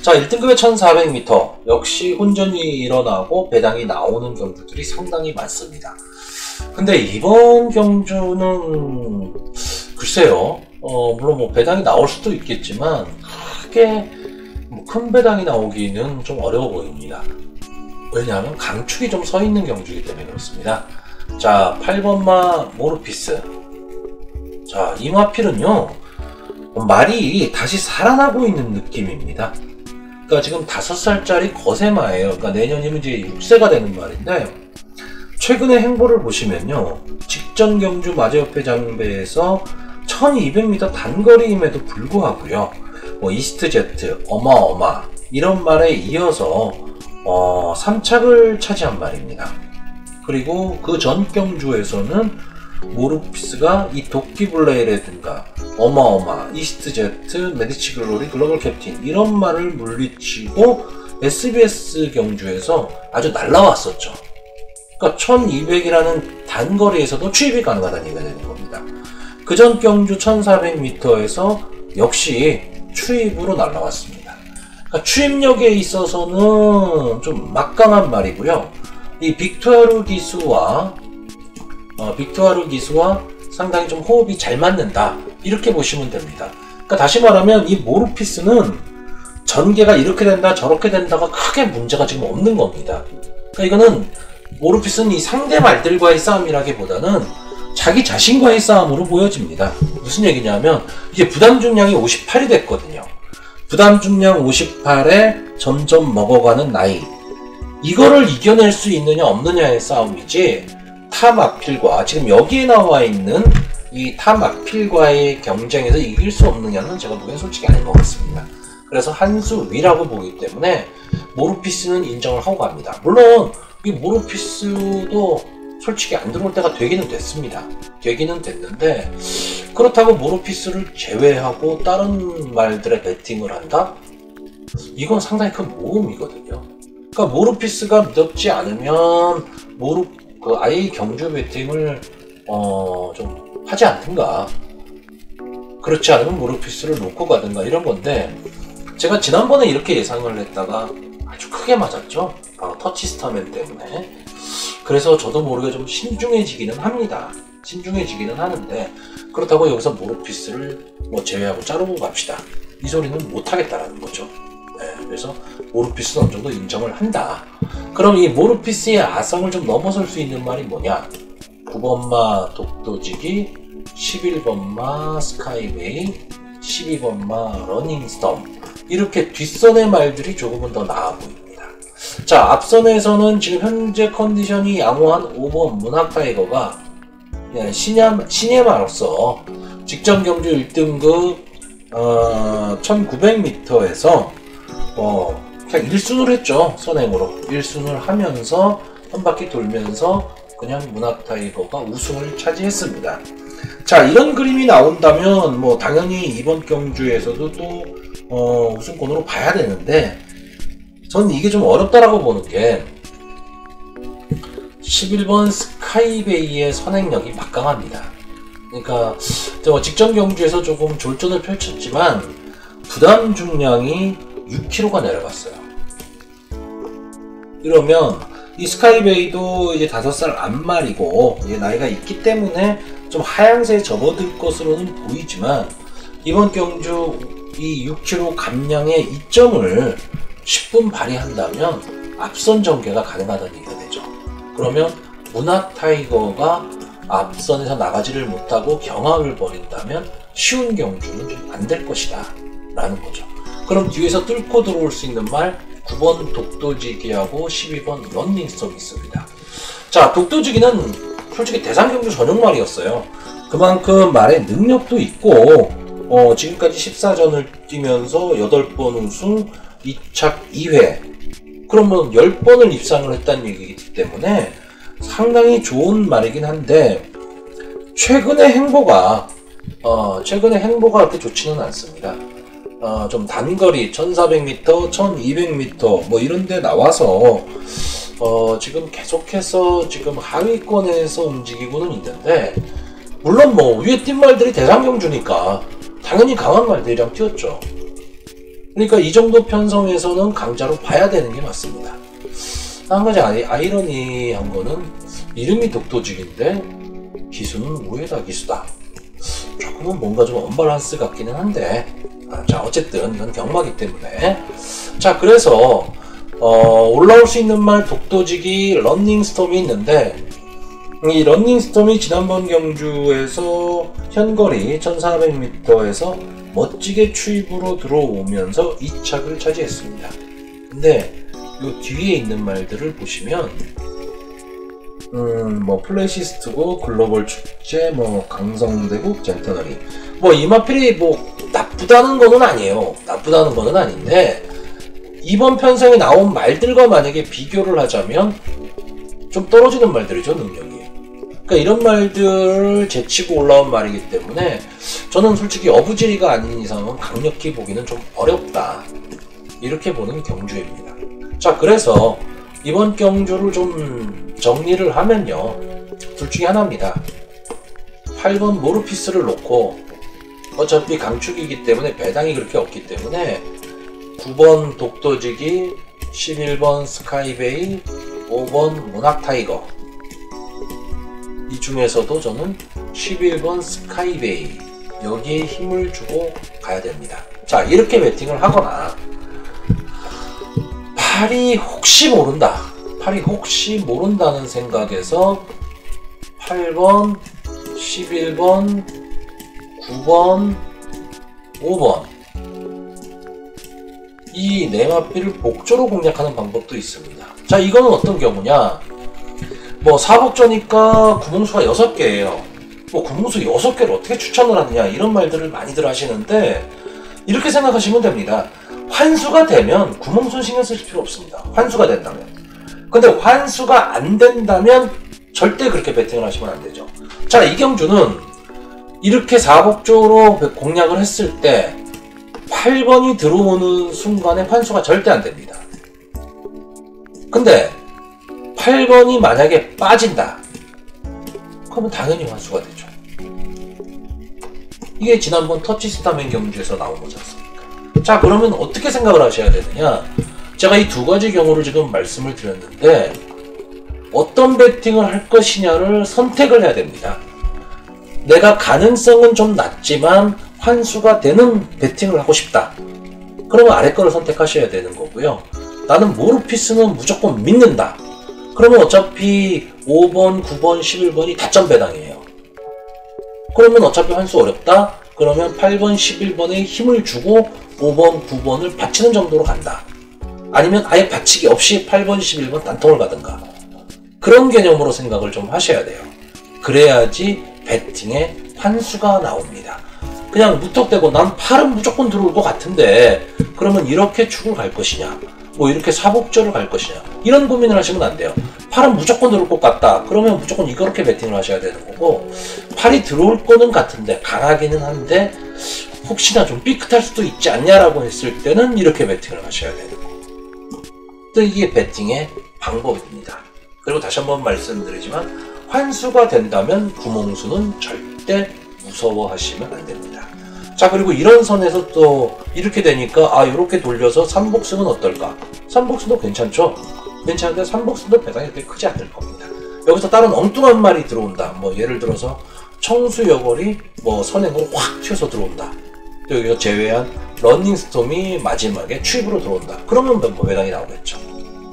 A: 자, 1등급의 1400m 역시 혼전이 일어나고 배당이 나오는 경주들이 상당히 많습니다. 근데 이번 경주는 글쎄요, 물론 뭐 배당이 나올 수도 있겠지만 크게 큰 배당이 나오기는 좀 어려워 보입니다. 왜냐하면 강축이 좀 서 있는 경주이기 때문에 그렇습니다. 자, 8번마 모르피스. 자, 이 마필은요, 말이 다시 살아나고 있는 느낌입니다. 그러니까 지금 5살짜리 거세마예요. 그러니까 내년이면 이제 6세가 되는 말인데, 최근의 행보를 보시면요, 직전 경주 마제협회 장배에서 1200m 단거리임에도 불구하고요, 뭐 이스트 제트, 어마어마 이런 말에 이어서 3착을 차지한 말입니다. 그리고 그 전 경주에서는 모르피스가 이 도끼블레이라든가 어마어마, 이스트 제트, 메디치 글로리, 글로벌 캡틴 이런 말을 물리치고 SBS 경주에서 아주 날라왔었죠. 그러니까 1200이라는 단거리에서도 추입이 가능하다는 얘기가 되는 겁니다. 그 전 경주 1400m에서 역시 추입으로 날라왔습니다. 그러니까 추입력에 있어서는 좀 막강한 말이고요. 이 빅투아르 기수와 상당히 좀 호흡이 잘 맞는다, 이렇게 보시면 됩니다. 그러니까 다시 말하면 이 모르피스는 전개가 이렇게 된다 저렇게 된다가 크게 문제가 지금 없는 겁니다. 그러니까 이거는 모르피스는 이 상대 말들과의 싸움이라기보다는 자기 자신과의 싸움으로 보여집니다. 무슨 얘기냐면 이게 부담 중량이 58이 됐거든요. 부담 중량 58에 점점 먹어가는 나이, 이거를 이겨낼 수 있느냐 없느냐의 싸움이지, 타 마필과 지금 여기에 나와 있는 이 타 마필과의 경쟁에서 이길 수 없느냐는 제가 보기엔 솔직히 아닌 것 같습니다. 그래서 한 수 위라고 보기 때문에 모르피스는 인정을 하고 갑니다. 물론 이 모르피스도 솔직히 안 들어올 때가 되기는 됐습니다. 되기는 됐는데 그렇다고 모르피스를 제외하고 다른 말들에 베팅을 한다? 이건 상당히 큰 모험이거든요. 그러니까 모르피스가 믿었지 않으면 아예 경주 베팅을 좀 하지 않든가, 그렇지 않으면 모르피스를 놓고 가든가 이런 건데, 제가 지난번에 이렇게 예상을 했다가 아주 크게 맞았죠. 바로 터치스타맨 때문에. 그래서 저도 모르게 좀 신중해지기는 합니다. 신중해지기는 하는데, 그렇다고 여기서 모르피스를 뭐 제외하고 자르고 갑시다, 이 소리는 못하겠다라는 거죠. 네, 그래서 모르피스는 어느 정도 인정을 한다. 그럼 이 모르피스의 아성을 좀 넘어설 수 있는 말이 뭐냐? 9번마 독도지기, 11번마 스카이베이, 12번마 러닝스톰, 이렇게 뒷선의 말들이 조금은 더 나아 보입니다. 자, 앞선에서는 지금 현재 컨디션이 양호한 5번 문학타이거가 시네마로서 직전 경주 1등급 1900m에서 그냥 1순을 했죠. 선행으로 1순을 하면서 한 바퀴 돌면서 그냥 문학타이거가 우승을 차지했습니다. 자, 이런 그림이 나온다면 뭐 당연히 이번 경주에서도 또 우승권으로 봐야 되는데, 저는 이게 좀 어렵다라고 보는 게 11번 스카이베이의 선행력이 막강합니다. 그러니까 직전 경주에서 조금 졸전을 펼쳤지만 부담 중량이 6kg가 내려갔어요. 이러면 이 스카이베이도 이제 5살 안말이고 이제 나이가 있기 때문에 좀 하향세에 접어들 것으로는 보이지만, 이번 경주 이 6kg 감량의 이점을 10분 발휘한다면 앞선 전개가 가능하다는 얘기가 되죠. 그러면 문학타이거가 앞선에서 나가지를 못하고 경합을 벌인다면 쉬운 경주는 좀 안 될 것이다 라는 거죠. 그럼 뒤에서 뚫고 들어올 수 있는 말 9번 독도지기하고 12번 런닝스톰이 있습니다. 자, 독도지기는 솔직히 대상경주 전용 말이었어요. 그만큼 말의 능력도 있고 지금까지 14전을 뛰면서 8번 우승, 2착 2회, 그러면 10번을 입상을 했다는 얘기이기 때문에 상당히 좋은 말이긴 한데, 최근의 행보가 그렇게 좋지는 않습니다. 좀 단거리 1400m, 1200m 뭐 이런 데 나와서 지금 계속해서 지금 하위권에서 움직이고는 있는데, 물론 뭐 위에 뛴 말들이 대상경주니까 당연히 강한 말들이랑 뛰었죠. 그러니까 이 정도 편성에서는 강자로 봐야 되는 게 맞습니다. 한 가지 아이러니한 거는 이름이 독도지기인데 기수는 우에다 기수다. 조금은 뭔가 좀 언밸런스 같기는 한데, 자, 어쨌든 이건 경마기 때문에. 자, 그래서 올라올 수 있는 말 독도지기 런닝스톰이 있는데, 이 런닝스톰이 지난번 경주에서 현거리 1400m에서 멋지게 추입으로 들어오면서 2착을 차지했습니다. 근데 이 뒤에 있는 말들을 보시면 뭐 플래시스트고 글로벌 축제, 뭐 강성대국 젠터너리, 뭐 이마필이 뭐 나쁘다는 거는 아니에요. 나쁘다는 거는 아닌데, 이번 편성에 나온 말들과 만약에 비교를 하자면 좀 떨어지는 말들이죠, 능력이. 그러니까 이런 말들을 제치고 올라온 말이기 때문에 저는 솔직히 어부지리가 아닌 이상은 강력히 보기는 좀 어렵다, 이렇게 보는 경주입니다. 자, 그래서 이번 경주를 좀 정리를 하면요, 둘 중에 하나입니다. 8번 모르피스를 놓고, 어차피 강축이기 때문에 배당이 그렇게 없기 때문에 9번 독도지기, 11번 스카이베이, 5번 문학타이거, 이 중에서도 저는 11번 스카이베이, 여기에 힘을 주고 가야 됩니다. 자, 이렇게 배팅을 하거나 팔이 혹시 모른다는 생각에서 8번, 11번, 9번, 5번 이 네마필을 복조로 공략하는 방법도 있습니다. 자, 이거는 어떤 경우냐, 뭐 사복조니까 구봉수가 6개예요. 뭐 구멍수 6개를 어떻게 추천을 하느냐 이런 말들을 많이들 하시는데 이렇게 생각하시면 됩니다. 환수가 되면 구멍수는 신경 쓰실 필요 없습니다. 환수가 된다면. 근데 환수가 안 된다면 절대 그렇게 배팅을 하시면 안 되죠. 자, 이경주는 이렇게 사복조로 공략을 했을 때 8번이 들어오는 순간에 환수가 절대 안 됩니다. 근데 8번이 만약에 빠진다. 그러면 당연히 환수가 되죠. 이게 지난번 터치스타맨 경주에서 나온 거지 않습니까? 자, 그러면 어떻게 생각을 하셔야 되느냐? 제가 이 두 가지 경우를 지금 말씀을 드렸는데 어떤 배팅을 할 것이냐를 선택을 해야 됩니다. 내가 가능성은 좀 낮지만 환수가 되는 배팅을 하고 싶다. 그러면 아래 거를 선택하셔야 되는 거고요. 나는 모르피스는 무조건 믿는다. 그러면 어차피 5번, 9번, 11번이 다점 배당이에요. 그러면 어차피 환수 어렵다? 그러면 8번, 11번에 힘을 주고 5번, 9번을 받치는 정도로 간다. 아니면 아예 받치기 없이 8번, 11번 단통을 가든가. 그런 개념으로 생각을 좀 하셔야 돼요. 그래야지 배팅에 환수가 나옵니다. 그냥 무턱대고 난 8은 무조건 들어올 것 같은데 그러면 이렇게 축을 갈 것이냐 뭐 이렇게 사복절을 갈 것이냐 이런 고민을 하시면 안 돼요. 8은 무조건 들어올 것 같다. 그러면 무조건 이렇게 배팅을 하셔야 되는 거고 8이 들어올 거는 같은데 강하기는 한데 혹시나 좀 삐끗할 수도 있지 않냐라고 했을 때는 이렇게 배팅을 하셔야 되는 거고 또 이게 배팅의 방법입니다. 그리고 다시 한번 말씀드리지만 환수가 된다면 구멍수는 절대 무서워하시면 안 됩니다. 자, 그리고 이런 선에서 또 이렇게 되니까 이렇게 돌려서 3복수는 어떨까? 3복수도 괜찮죠? 괜찮은데 3복수도 배당이 그렇게 크지 않을 겁니다. 여기서 다른 엉뚱한 말이 들어온다. 뭐 예를 들어서 청수여걸이 뭐 선행으로 확 튀어서 들어온다. 또 여기서 제외한 러닝스톰이 마지막에 추입으로 들어온다. 그러면 뭐 배당이 나오겠죠.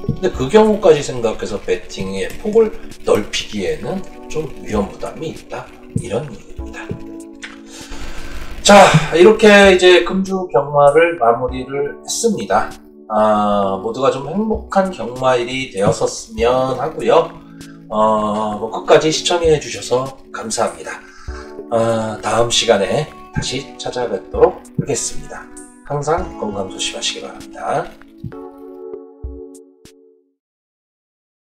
A: 근데 그 경우까지 생각해서 배팅의 폭을 넓히기에는 좀 위험 부담이 있다. 이런 얘기입니다. 자, 이렇게 이제 금주 경마를 마무리를 했습니다. 모두가 좀 행복한 경마일이 되었었으면 하고요. 뭐 끝까지 시청해 주셔서 감사합니다. 다음 시간에 다시 찾아뵙도록 하겠습니다. 항상 건강 조심하시기 바랍니다.